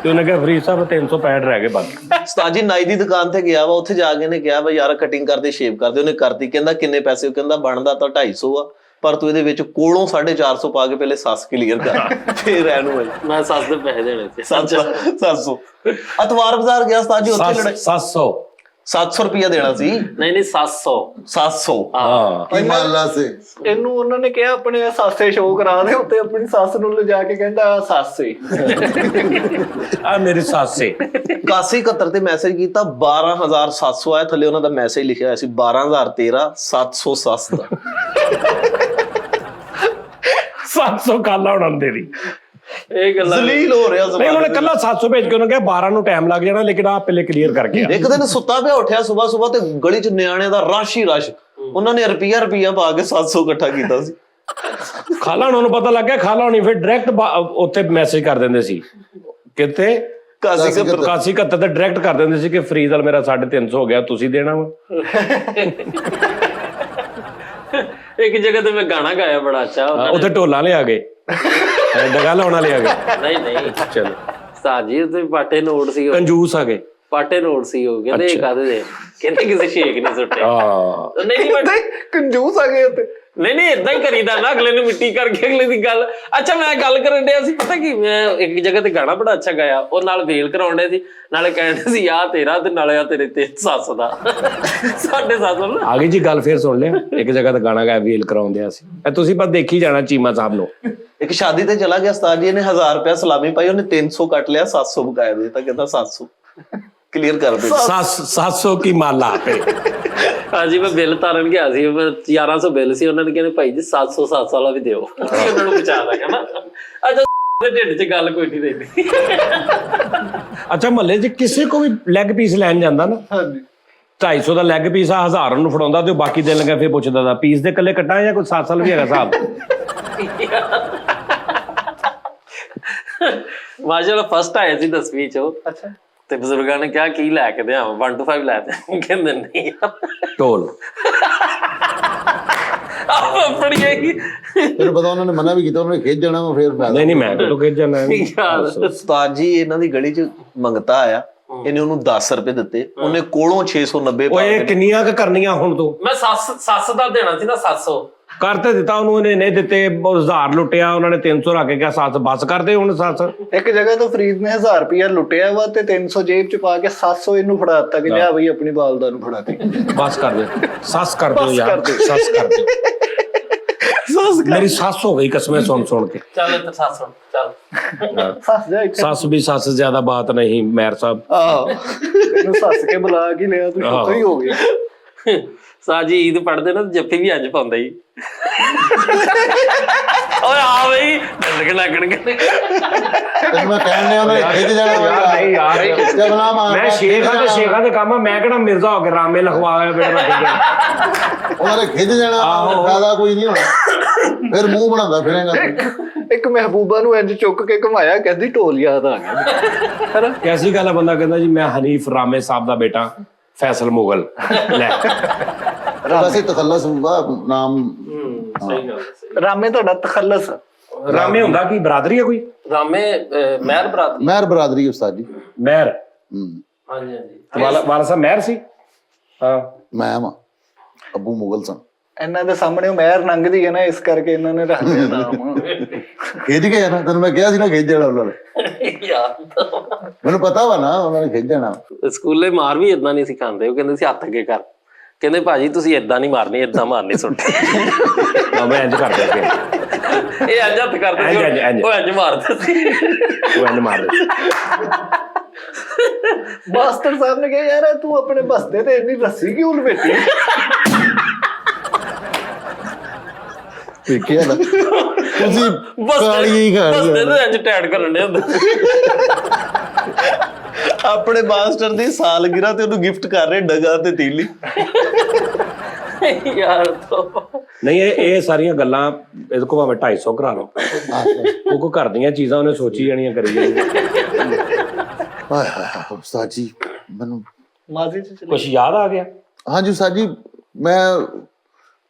ਤੇ ਉਹਨੇ ਕਿਹਾ ਫਰੀਦ ਸਾਹਿਬ 365 ਰਹਿ ਗਏ ਬਾਕੀ। ਉਸਤਾਦ ਜੀ ਨਾਈ ਦੀ ਦੁਕਾਨ ਤੇ ਗਿਆ ਵਾ, ਉੱਥੇ ਜਾ ਕੇ ਇਹਨੇ ਕਿਹਾ ਵਾ ਯਾਰ ਕਟਿੰਗ ਕਰਦੇ ਸ਼ੇਵ ਕਰਦੇ, ਉਹਨੇ ਕਰਤੀ। ਕਹਿੰਦਾ ਕਿੰਨੇ ਪੈਸੇ? ਉਹ ਕਹਿੰਦਾ ਬਣਦਾ ਤਾਂ 250 ਆ, ਪਰ ਤੂੰ ਇਹਦੇ ਵਿੱਚ ਕੋਲੋਂ 450 ਪਾ ਕੇ ਪਹਿਲੇ ਸੱਸ ਕਲੀਅਰ ਕਰ, ਫੇਰ ਇਹਨੂੰ ਮੈਂ ਸੱਸ ਦੇ ਪੈਸੇ ਦੇਣੇ ਸੀ। 700 ਅਤਵਾਰ ਬਾਜ਼ਾਰ ਗਿਆ ਉਸਤਾਦ ਜੀ, ਉੱਥੇ ਲੜੇ 700 ਰੁਪਇਆ ਦੇਣਾ ਸੀ। ਨਹੀਂ 700 ਹਾਂ ਕੀ ਮਾਲਾ ਸੇ ਇਹਨੂੰ ਉਹਨਾਂ ਨੇ ਕਿਹਾ ਆਪਣੇ ਸਾਸੇ ਸ਼ੋਅ ਕਰਾ ਦੇ, ਉੱਤੇ ਆਪਣੀ ਸੱਸ ਨੂੰ ਲਿਜਾ ਕੇ ਕਹਿੰਦਾ ਸਾਸੇ ਆ ਮੇਰੀ ਸੱਸ ਏ। 8171 ਤੇ ਮੈਸੇਜ ਕੀਤਾ, 12,700 ਆਇਆ, ਥੱਲੇ ਉਹਨਾਂ ਦਾ ਮੈਸੇਜ ਲਿਖਿਆ ਹੋਇਆ ਸੀ 12,013 700 ਸੱਸ ਦਾ। 700 ਕਾਲਾ ਹੋਣਾ ਤੇਰੀ। ਇਹ ਗੱਲਾਂ ਜ਼ਲੀਲ ਹੋ ਰਿਹਾ ਨਹੀਂ ਉਹਨੇ ਕੱਲਾ 700 ਭੇਜ ਕੇ ਉਹਨੇ ਕਿਹਾ 12 ਨੂੰ ਟਾਈਮ ਲੱਗ ਜਾਣਾ, ਲੇਕਿਨ ਆ ਪਹਿਲੇ ਕਲੀਅਰ ਕਰਕੇ ਆ। ਇੱਕ ਦਿਨ ਸੁੱਤਾ ਪਿਆ ਉੱਠਿਆ ਸਵੇਰ ਤੇ ਗਲੀ ਚ ਨਿਆਣਿਆਂ ਦਾ ਰਸ਼ ਹੀ ਰਸ਼, ਉਹਨਾਂ ਨੇ ਰੁਪਈਆ ਪਾ ਕੇ 700 ਇਕੱਠਾ ਕੀਤਾ ਸੀ। ਖਾਲਾ ਉਹਨਾਂ ਨੂੰ ਪਤਾ ਲੱਗ ਗਿਆ, ਖਾਲਾ ਹੋਣੀ ਫਿਰ ਡਾਇਰੈਕਟ ਉੱਥੇ ਮੈਸੇਜ ਕਰ ਦਿੰਦੇ ਸੀ, ਕਿਤੇ 8171 ਤੇ ਡਾਇਰੈਕਟ ਕਰ ਦਿੰਦੇ ਸੀ ਕਿ ਫਰੀਦ ਵਾਲ ਮੇਰਾ 350 ਹੋ ਗਿਆ, ਤੁਸੀਂ ਦੇਣਾ ਵਾ। ਇੱਕ ਜਗ੍ਹਾ ਤੇ ਮੈਂ ਗਾਣਾ ਗਾਇਆ ਬੜਾ ਅੱਛਾ, ਉੱਥੇ ਢੋਲਾਂ ਲਿਆ ਗਏ, ਡਗਾ ਲਾਉਣਾ ਲਿਆ ਗਏ। ਨਹੀਂ ਚਲੋ ਸਾਜੀ ਉੱਥੇ ਪਾਟੇ ਨੋਟ ਸੀ, ਕੰਜੂਸ ਆ ਗਏ, ਪਾਟੇ ਨੋਟ ਸੀ। ਉਹ ਕਹਿੰਦੇ ਇਹ ਕਾਹਦੇ ਦੇ, ਕਹਿੰਦੇ ਕਿਸੇ ਸ਼ੇਖ ਨੇ ਸੁੱਟਿਆ। ਹਾਂ ਨਹੀਂ ਮੈਂ ਕੰਜੂਸ ਆ ਗਏ ਉੱਤੇ। ਨਹੀਂ ਏਦਾਂ ਹੀ ਕਰੀਦਾ ਨਾ, ਅਗਲੇ ਨੂੰ ਮਿੱਟੀ ਕਰਕੇ ਅਗਲੇ ਦੀ ਗੱਲ। ਅੱਛਾ ਮੈਂ ਗੱਲ ਕਰਨ ਡਿਆ ਸੀ, ਪਤਾ ਕੀ, ਮੈਂ ਇੱਕ ਜਗ੍ਹਾ ਤੇ ਗਾਣਾ ਬੜਾ ਅੱਛਾ ਗਾਇਆ, ਉਹ ਨਾਲ ਵੇਲ ਕਰਾਉਣ ਡਿਆ ਸੀ, ਨਾਲੇ ਕਹਿੰਦੇ ਸੀ ਆ ਤੇਰਾ ਤੇ ਨਾਲੇ ਆ ਤੇਰੇ ਤੇ ਸੱਸ ਦਾ। ਸਾਡੇ ਸੱਸ ਨੂੰ ਆ ਗਈ ਜੀ ਗੱਲ, ਫੇਰ ਸੁਣ ਲਿਆ। ਇੱਕ ਜਗ੍ਹਾ ਤੇ ਗਾਣਾ ਗਾਇਆ, ਵੇਲ ਕਰਾਉਂਦਿਆ ਸੀ। ਤੁਸੀਂ ਬਸ ਦੇਖੀ ਜਾਣਾ ਚੀਮਾ ਸਾਹਿਬ ਨੂੰ। ਇੱਕ ਸ਼ਾਦੀ ਤੇ ਚਲਾ ਗਿਆ ਉਸਤਾਦ ਜੀ, ਇਹਨੇ 1000 ਰੁਪਇਆ ਸਲਾਮੀ ਪਾਈ, ਉਹਨੇ 300 ਕੱਟ ਲਿਆ, 700 ਬਕਾਇਆ ਦੇ ਦਿੱਤਾ, ਕਹਿੰਦਾ 700 ਕਲੀਅਰ ਕਰ ਦੇ। 700 ਕੀ ਮਾਲਾ ਤੇ। ਹਾਂਜੀ ਮੈਂ ਬਿੱਲ ਤਾਰਨ ਗਿਆ ਸੀ, 1100 ਬਿੱਲ ਸੀ, ਉਹਨਾਂ ਨੇ ਕਹਿੰਦੇ ਭਾਈ ਜੀ 700 ਵਾਲਾ ਵੀ ਦਿਓ, ਉਹਨਾਂ ਨੂੰ ਬਚਾ ਦਾਂਗਾ ਨਾ। ਅੱਛਾ ਦੇ ਢਿੱਡ 'ਚ ਗੱਲ ਕੋਈ ਨਹੀਂ ਰਹਿੰਦੀ। ਅੱਛਾ ਮਹੱਲੇ 'ਚ ਕਿਸੇ ਕੋ ਵੀ ਲੈਗ ਪੀਸ ਲੈਣ ਜਾਂਦਾ ਨਾ, ਹਾਂਜੀ 250 ਦਾ ਲੈਗ ਪੀਸ ਆ, 1000 ਨੂੰ ਫੜਾਉਂਦਾ ਤੇ ਬਾਕੀ ਦੇਣ ਲੱਗਾ, ਫੇਰ ਪੁੱਛਦਾ ਦਾ ਪੀਸ ਦੇ ਇਕੱਲੇ ਕੱਟਾਂ ਜਾਂ ਕੋਈ 7 ਸਾਲ ਵੀ ਹੈਗਾ ਸਾਹਿਬ। ਮਾਸ਼ਾਅੱਲਾ ਫਸਟ ਆਇਆ ਸੀ 10ਵੀਂ 'ਚ, ਅੱਛਾ ਤੇ ਬਜ਼ੁਰਗਾਂ ਨੇ ਕਿਹਾ ਕੀ ਲੈ ਕੇ ਦਿਆਂ, 1 to 5 ਲੈ ਦੇ, ਕਹਿੰਦੇ ਨਹੀਂ ਢੋਲ। ਆਪਣੀ ਫਿਰ ਪਤਾ ਉਹਨਾਂ ਨੇ ਮਨਾ ਵੀ ਕੀਤਾ, ਉਹਨਾਂ ਨੇ ਖੇਚ ਜਾਣਾ ਵਾ, ਫਿਰ ਫਾਇਦਾ ਨਹੀਂ ਮੈਂ ਕਦੋਂ ਖੇਡ ਜਾਣਾ। ਉਸਤਾਦ ਜੀ ਇਹਨਾਂ ਦੀ ਗਲੀ ਚ ਮੰਗਤਾ ਆਇਆ, ਇਹਨੇ ਉਹਨੂੰ 10 ਰੁਪਏ ਦਿੱਤੇ, ਉਹਨੇ ਕੋਲੋਂ 690 ਪਾ ਓਏ ਕੇ। ਕਿੰਨੀਆਂ ਕ ਕਰਨੀਆਂ ਹੁਣ ਤੂੰ? ਮੈਂ ਸੱਸ ਦਾ ਦੇਣਾ ਸੀ ਨਾ 700, ਕਰ ਤੇ ਦਿੱਤਾ ਉਹਨੂੰ, ਇਹਨੇ ਨਹੀਂ ਦਿੱਤੇ, 1000 ਲੁੱਟਿਆ, ਉਹਨਾਂ ਨੇ 300 ਰੱਖ ਕੇ ਕਿਹਾ ਸੱਸ ਬਸ ਕਰਦੇ ਹੁਣ ਸੱਸ। ਇੱਕ ਜਗ੍ਹਾ ਤੋਂ ਫਰੀਦ ਨੇ 1000 ਰੁਪਇਆ ਲੁੱਟਿਆ ਵਾ ਤੇ 300 ਜੇਬ ਚ ਪਾ ਕੇ 700 ਇਹਨੂੰ ਫੜਾ ਦਿੱਤਾ ਕਿ ਲਿਆ ਬਈ ਆਪਣੀ ਬਾਲਦਾ ਨੂੰ ਫੜਾ ਦੇ। ਬਸ ਕਰ ਦੇ, ਸੱਸ ਕਰ ਦਿਓ ਬਸ ਯਾਰ, ਕਰ ਦਿਓ। ਸੱਸ ਕਰ ਦਿਓ। ਮੇਰੀ ਸੱਸ ਹੋ ਗਈ ਕਸਮੇ ਸੁਣ ਕੇ। ਚੱਲ ਇੱਧਰ ਸੱਸ ਹੁਣ, ਚੱਲ ਸੱਸ ਜਾ ਇੱਥੇ। ਸੱਸ ਵੀ ਸੱਸ ਜ਼ਿਆਦਾ ਬਾਤ ਨਹੀਂ ਮੈਰ ਸਾਹਿਬ। ਆਹੋ ਇਹਨੂੰ ਸੱਸ ਕੇ ਬੁਲਾ ਕੇ ਲਿਆ ਤੂੰ, ਸ਼ੁਕਰ ਹੀ ਹੋ ਗਿਆ। ਸਾਜੀ ਈਦ ਪੜਦੇ ਨਾ ਜੱਫੀ ਵੀ ਅੱਜ ਪਾਉਂਦਾ ਹੀ। ਓਏ ਆ ਬਈ ਲੱਗਣਗੇ। ਮੈਂ ਕਹਿਣ ਡਿਆ ਉਹਨਾਂ ਨੇ ਖਿੱਚ ਜਾਣਾ ਨਹੀਂ ਯਾਰ, ਜਬਲਾ ਮਾਰ ਮੈਂ ਸ਼ੇਖਾਂ ਤੇ ਸ਼ੇਖਾਂ ਦੇ ਕੰਮ ਆ, ਮੈਂ ਕਿਹੜਾ ਮਿਰਜ਼ਾ ਹੋ ਕੇ ਰਾਮੇ ਲਖਵਾਇਆ ਬੇਟਾ ਮੈਂ। ਉਹਨਾਂ ਨੇ ਖਿੱਚ ਜਾਣਾ, ਫਾਇਦਾ ਕੋਈ ਨਹੀਂ ਹੋਣਾ, ਫਿਰ ਮੂੰਹ ਬਣਾਉਂਦਾ ਫਿਰੇਗਾ। ਇੱਕ ਮਹਿਬੂਬਾ ਨੂੰ ਇੰਜ ਚੁੱਕ ਕੇ ਘੁਮਾਇਆ, ਕਹਿੰਦੀ ਢੋਲ ਯਾਦ ਆ ਗਿਆ। ਕੈਸੀ ਗੱਲ ਹੈ, ਬੰਦਾ ਕਹਿੰਦਾ ਜੀ ਮੈਂ ਹਨੀਫ ਰਾਮੇ ਸਾਹਿਬ ਦਾ ਬੇਟਾ ਫੈਸਲ ਮੁਗਲ ਲੈ। ਵੈਸੇ ਤਖੱਲਸ ਨਾਮ ਸਹੀ ਗੱਲ। ਰਾਮੇ ਤੁਹਾਡਾ ਤਖੱਲਸ। ਰਾਮੇ ਹੁੰਦਾ ਕੀ ਬਰਾਦਰੀ ਹੈ ਕੋਈ? ਰਾਮੇ ਮਹਿਰ ਬਰਾਦਰੀ। ਮਹਿਰ ਬਰਾਦਰੀ ਉਸਤਾਦ ਜੀ। ਮਹਿਰ? ਹਾਂਜੀ ਹਾਂਜੀ। ਵਾਲਾ ਸਾਹਿਬ ਮਹਿਰ ਸੀ। ਹਾਂ ਮੈਂ ਵਾਂ ਅੱਬੂ ਮੁਗਲ ਸਨ। ਇਹਨਾਂ ਦੇ ਸਾਹਮਣੇ ਮਹਿਰ ਲੰਘਦੀ ਹੈ ਨਾ, ਇਸ ਕਰਕੇ ਇਹਨਾਂ ਨੇ ਰੱਖ ਲਿਆ ਨਾਮ। ਖਿੱਚ ਗਏ ਨਾ, ਤੈਨੂੰ ਮੈਂ ਕਿਹਾ ਸੀ ਨਾ ਖਿੱਚ ਜਾਣਾ ਉਹਨਾਂ ਨੇ। ਯਾਰ ਮੈਨੂੰ ਪਤਾ ਵਾ ਨਾ ਉਹਨਾਂ ਨੇ ਖਿੱਚ ਜਾਣਾ। ਸਕੂਲੇ ਮਾਰ ਵੀ ਇਦਾਂ ਨਹੀਂ ਸਿਖਾਉਂਦੇ, ਉਹ ਕਹਿੰਦੇ ਸੀ ਹੱਥ ਅੱਗੇ ਕਰ, ਕਹਿੰਦੇ ਭਾਜੀ ਤੁਸੀਂ ਇਦਾਂ ਨਹੀਂ ਮਾਰਨੀ, ਇਦਾਂ ਮਾਰਨੀ ਸੁੱਟੀ। ਮੈਂ ਇੰਜ ਕਰਦਾ ਸੀ, ਇਹ ਇੰਜ ਹੱਥ ਕਰਦੇ ਸੀ, ਉਹ ਇੰਜ ਮਾਰਦੇ ਸੀ। ਉਹ ਇੰਜ ਮਾਰਦੇ। ਮਾਸਟਰ ਸਾਹਿਬ ਨੇ ਕਿਹਾ ਯਾਰ ਤੂੰ ਆਪਣੇ ਬਸਤੇ ਤੇ ਇੰਨੀ ਰੱਸੀ ਕਿਉਂ ਲਪੇਟੀ? ਦੇਖਿਆ ਨਾ ਤੁਸੀਂ ਕਾਲੀ ਹੀ ਖਾਣੀ ਬਸਤੇ ਤੇ ਇੰਜ ਟੈਟ ਕਰਨ ਦੇ ਹੁੰਦੇ। ਆਪਣੇ ਮਾਸਟਰ ਦੀ ਸਾਲਗਿਰਾ ਤੇ ਉਹਨੂੰ ਗਿਫਟ ਕਰ ਰਹੇ ਡਗਾ ਤੇ ਤੀਲੀ। ਯਾਰ ਨਹੀਂ ਇਹ ਸਾਰੀਆਂ ਗੱਲਾਂ ਇਹਦੇ ਕੋਲ ਭਾਵੇਂ 250 ਕਰਾ ਲਓ, ਉਹ ਕੋ ਘਰ ਦੀਆਂ ਚੀਜ਼ਾਂ ਉਹਨੇ ਸੋਚੀ ਜਾਣੀਆਂ ਕਰੀ ਜਾਣੀਆਂ। ਹਾਏ ਹਾਏ ਉਸਤਾਦ ਜੀ ਮੈਨੂੰ ਮਾਜ਼ੀ ਚ ਚਲੇ ਕੁਛ ਯਾਦ ਆ ਗਿਆ? ਹਾਂਜੀ ਉਸਤਾਦ ਜੀ,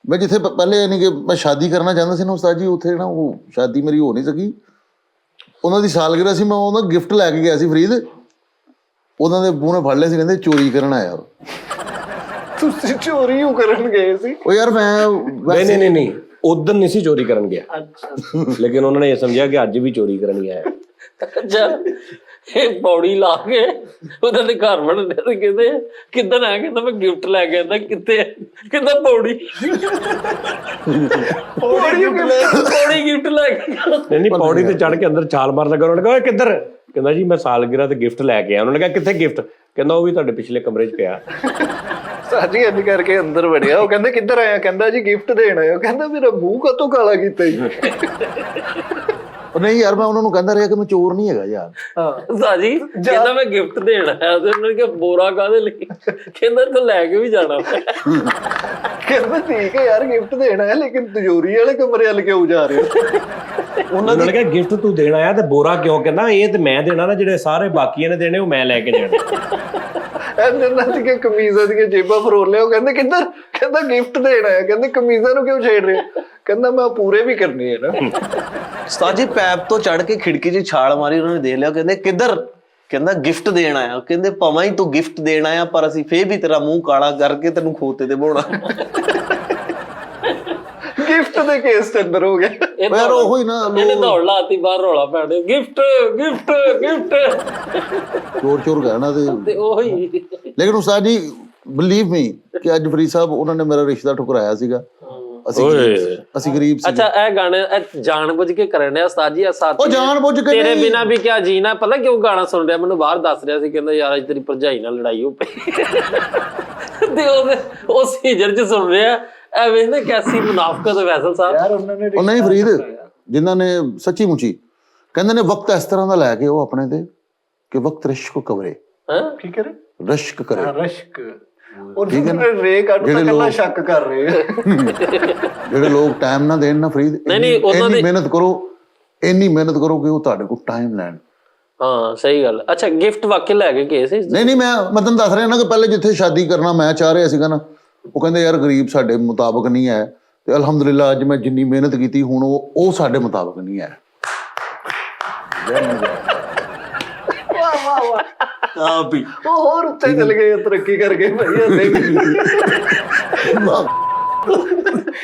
ਮੈਂ ਜਿੱਥੇ ਪਹਿਲੇ ਯਾਨੀ ਕਿ ਮੈਂ ਸ਼ਾਦੀ ਕਰਨਾ ਚਾਹੁੰਦਾ ਸੀ ਨਾ ਉਸਤਾਦ ਜੀ, ਉੱਥੇ ਨਾ ਉਹ ਸ਼ਾਦੀ ਮੇਰੀ ਹੋ ਨਹੀਂ ਸਕੀ। ਉਹਨਾਂ ਦੀ ਸਾਲਗਿਰਾ ਸੀ, ਮੈਂ ਉਹਨਾਂ ਗਿਫਟ ਲੈ ਕੇ ਗਿਆ ਸੀ ਫਰੀਦ। ਉਹਨਾਂ ਦੇ ਬੂਹੇ ਫੜ ਲਿਆ ਸੀ, ਕਹਿੰਦੇ ਚੋਰੀ ਕਰਨ ਆਇਆ। ਤੁਸੀਂ ਚੋਰੀ ਕਿਉਂ ਕਰਨ ਗਏ ਸੀ? ਉਹ ਯਾਰ ਮੈਂ ਨਹੀਂ ਉਦੋਂ ਨਹੀਂ ਸੀ ਚੋਰੀ ਕਰਨ ਗਿਆ, ਲੇਕਿਨ ਉਹਨਾਂ ਨੇ ਇਹ ਸਮਝਿਆ ਕਿ ਅੱਜ ਵੀ ਚੋਰੀ ਕਰਨ ਗਿਆ ਹੈ। ਅੱਛਾ ਇਹ ਪੌੜੀ ਲਾ ਕੇ ਉਹਨਾਂ ਦੇ ਘਰ ਬਣਦੇ ਤੇ ਕਹਿੰਦੇ ਕਿੱਦਾਂ ਆ, ਕਹਿੰਦਾ ਮੈਂ ਗਿਫਟ ਲੈ ਕੇ ਆਂਦਾ। ਕਿੱਥੇ? ਕਹਿੰਦਾ ਪੌੜੀ ਗਿਫਟ ਲੈ ਕੇ। ਨਹੀਂ ਪੌੜੀ ਤੇ ਚੜ ਕੇ ਅੰਦਰ ਛਾਲ ਮਾਰ ਲੱਗਾ। ਉਹਨੇ ਕਿਹਾ ਓਏ ਕਿੱਧਰ? ਕਹਿੰਦਾ ਜੀ ਮੈਂ ਸਾਲਗਿਰਾ ਤੇ ਗਿਫਟ ਲੈ ਕੇ ਆਇਆ। ਉਹਨਾਂ ਨੇ ਕਿਹਾ ਕਿੱਥੇ ਗਿਫਟ? ਕਹਿੰਦਾ ਉਹ ਵੀ ਤੁਹਾਡੇ ਪਿਛਲੇ ਕਮਰੇ 'ਚ ਪਿਆ। ਸਾਜੀ ਇੰਜ ਕਰਕੇ ਅੰਦਰ ਵੜਿਆ। ਉਹ ਕਹਿੰਦੇ ਕਿੱਧਰ ਆਇਆ? ਕਹਿੰਦਾ ਜੀ ਗਿਫਟ ਦੇਣ ਆਇਆ। ਕਹਿੰਦਾ ਮੇਰਾ ਮੂੰਹ ਕਾਤੋਂ ਕਾਲਾ ਕੀਤਾ ਜੀ? ਉਹ ਨਹੀਂ ਯਾਰ, ਮੈਂ ਉਹਨਾਂ ਨੂੰ ਕਹਿੰਦਾ ਰਿਹਾ ਕਿ ਮੈਂ ਚੋਰ ਨਹੀਂ ਹੈਗਾ ਯਾਰ। ਹਾਂ ਸਾਜੀ ਕਹਿੰਦਾ ਮੈਂ ਗਿਫਟ ਦੇਣ ਆਇਆ ਤੇ ਉਹਨਾਂ ਨੇ ਕਿਹਾ ਬੋਰਾ ਕਾਹਦੇ ਲਈ? ਕਹਿੰਦਾ ਤੂੰ ਲੈ ਕੇ ਵੀ ਜਾਣਾ। ਕਹਿੰਦਾ ਠੀਕ ਹੈ ਯਾਰ ਗਿਫਟ ਦੇਣ ਆਇਆ, ਲੇਕਿਨ ਤਿਜੋਰੀ ਵਾਲੇ ਕਮਰੇ ਵੱਲ ਕਿਉਂ ਜਾ ਰਹੇ ਹੋ? ਉਹਨਾਂ ਨੇ ਕਿਹਾ ਗਿਫਟ ਤੂੰ ਦੇਣ ਆਇਆ ਤੇ ਬੋਰਾ ਕਿਉਂ? ਕਹਿੰਦਾ ਇਹ ਤੇ ਮੈਂ ਦੇਣਾ ਨਾ, ਜਿਹੜੇ ਸਾਰੇ ਬਾਕੀਆਂ ਨੇ ਦੇਣੇ ਉਹ ਮੈਂ ਲੈ ਕੇ ਜਾਣਾ। ਇਹਨਾਂ ਦੀਆਂ ਕਮੀਜ਼ਾਂ ਦੀਆਂ ਜੇਬਾਂ ਫਰੋਲ ਲਿਆ। ਉਹ ਕਹਿੰਦੇ ਕਿੱਧਰ? ਕਹਿੰਦਾ ਗਿਫਟ ਦੇਣ ਆਇਆ। ਕਹਿੰਦੇ ਕਮੀਜ਼ਾਂ ਨੂੰ ਕਿਉਂ ਛੇੜ ਰਹੇ? ਕਹਿੰਦਾ ਮੈਂ ਪੂਰੇ ਵੀ ਕਰਨੇ ਆ ਨਾ। ਉਸਤਾਦ ਜੀ ਪੈਪ ਤੋਂ ਚੜ ਕੇ ਖਿੜਕੀ 'ਚ ਛਾਲ ਮਾਰੀ, ਉਹਨਾਂ ਨੇ ਦੇਖ ਲਿਆ। ਕਹਿੰਦੇ ਕਿੱਧਰ? ਕਹਿੰਦਾ ਗਿਫਟ ਦੇਣ ਆਇਆ। ਕਹਿੰਦੇ ਭਾਵੇਂ ਹੀ ਤੂੰ ਗਿਫਟ ਦੇਣ ਆਇਆ, ਪਰ ਅਸੀਂ ਫੇਰ ਵੀ ਤੇਰਾ ਮੂੰਹ ਕਾਲਾ ਕਰਕੇ ਤੈਨੂੰ ਖੋਤੇ ਤੇ ਬੋਣਾ। ਗਿਫਟ ਦੇ ਕੇਸ ਤੇ ਅੰਦਰ ਹੋ ਗਿਆ। ਯਾਰ ਉਹੋ ਹੀ ਨਾ, ਇਹਨੇ ਦੌੜ ਲਾਤੀ ਬਾਹਰ, ਰੌਲਾ ਪੈ ਗਿਆ ਗਿਫਟ ਗਿਫਟ ਗਿਫਟ। ਚੋਰ ਕਹਿਣਾ ਤੇ ਉਹੀ ਲੇਕਿਨ ਉਸਤਾਦ ਜੀ ਬਲੀਵ ਮੀ ਕਿ ਅੱਜ ਫਰੀਦ ਸਾਹਿਬ ਉਹਨਾਂ ਨੇ ਮੇਰਾ ਰਿਸ਼ਤਾ ਠੁਕਰਾਇਆ ਸੀਗਾ। ਅਸੀਂ ਗਰੀਬ ਸੀ। ਅੱਛਾ ਇਹ ਗਾਣੇ ਜਾਣ ਬੁੱਝ ਕੇ ਕਰਨ ਡਿਆ ਉਸਤਾਦ ਜੀ। ਉਹ ਜਾਣ ਬੁੱਝ ਕੇ ਤੇਰੇ ਬਿਨਾ ਵੀ ਕਿਆ ਜੀਣਾ, ਪਤਾ ਕਿਉਂ ਗਾਣਾ ਸੁਣ ਰਿਹਾ? ਮੈਨੂੰ ਬਾਹਰ ਦੱਸ ਰਿਹਾ ਸੀ, ਕਹਿੰਦਾ ਯਾਰ ਅੱਜ ਤੇਰੀ ਭਰਜਾਈ ਨਾਲ ਲੜਾਈ ਹੋ ਪਈ। ਤੇ ਉਹ ਸੀਜਰ ਚ ਸੁਣ ਰਿਹਾ ਐਵੇਂ ਨਾ, ਕੈਸੀ ਮੁਨਾਫਕਤ ਹੈ ਫੈਸਲ ਸਾਹਿਬ। ਯਾਰ ਉਹਨਾਂ ਨੇ ਉਹ ਨਹੀਂ ਫਰੀਦ, ਜਿਨ੍ਹਾਂ ਨੇ ਸੱਚੀ ਮੁੱਚੀ ਕਹਿੰਦੇ ਨੇ ਵਕਤ ਇਸ ਤਰ੍ਹਾਂ ਦਾ ਲੈ ਕੇ ਉਹ ਆਪਣੇ ਤੇ ਕਿ ਵਕਤ ਰਿਸ਼ਕ ਕਵਰੇ। ਕੀ ਕਰੇ? ਰਸ਼ਕ ਕਰੇ। ਰਸ਼ਕ। ਉਹ ਰੇ ਕੱਢ ਤਾਂ ਕੱਲਾ ਸ਼ੱਕ ਕਰ ਰਹੇ ਆ। ਜਿਹੜੇ ਲੋਕ ਟਾਈਮ ਨਾ ਦੇਣ ਨਾ ਫਰੀਦ, ਇੰਨੀ ਮਿਹਨਤ ਮਿਹਨਤ ਕਰੋ ਕਿ ਉਹ ਤੁਹਾਡੇ ਕੋਲ ਟਾਈਮ ਲੈਣ। ਹਾਂ ਸਹੀ ਗੱਲ। ਅੱਛਾ ਗਿਫਟ ਵਾਕਈ ਲੈ ਕੇ ਗਏ ਸੀ? ਨਹੀਂ ਮੈਂ ਤੁਹਾਨੂੰ ਦੱਸ ਰਿਹਾ ਨਾ ਕਿ ਪਹਿਲੇ ਜਿੱਥੇ ਸ਼ਾਦੀ ਕਰਨਾ ਮੈਂ ਚਾਹ ਰਿਹਾ ਸੀਗਾ ਨਾ, ਉਹ ਕਹਿੰਦੇ ਯਾਰ ਗਰੀਬ ਸਾਡੇ ਮੁਤਾਬਕ ਨਹੀਂ ਹੈ। ਤੇ ਅਲਹਮਦੁਲਿਲਾ ਅੱਜ ਮੈਂ ਜਿੰਨੀ ਮਿਹਨਤ ਕੀਤੀ ਹੁਣ ਉਹ ਸਾਡੇ ਮੁਤਾਬਕ ਨਹੀਂ ਹੈ। ਵਾਹ ਵਾਹ ਵਾਹ। ਆਪ ਹੀ ਉਹ ਹੋਰ ਉੱਤੇ ਚਲ ਗਏ ਤਰੱਕੀ ਕਰਕੇ ਭਾਈ।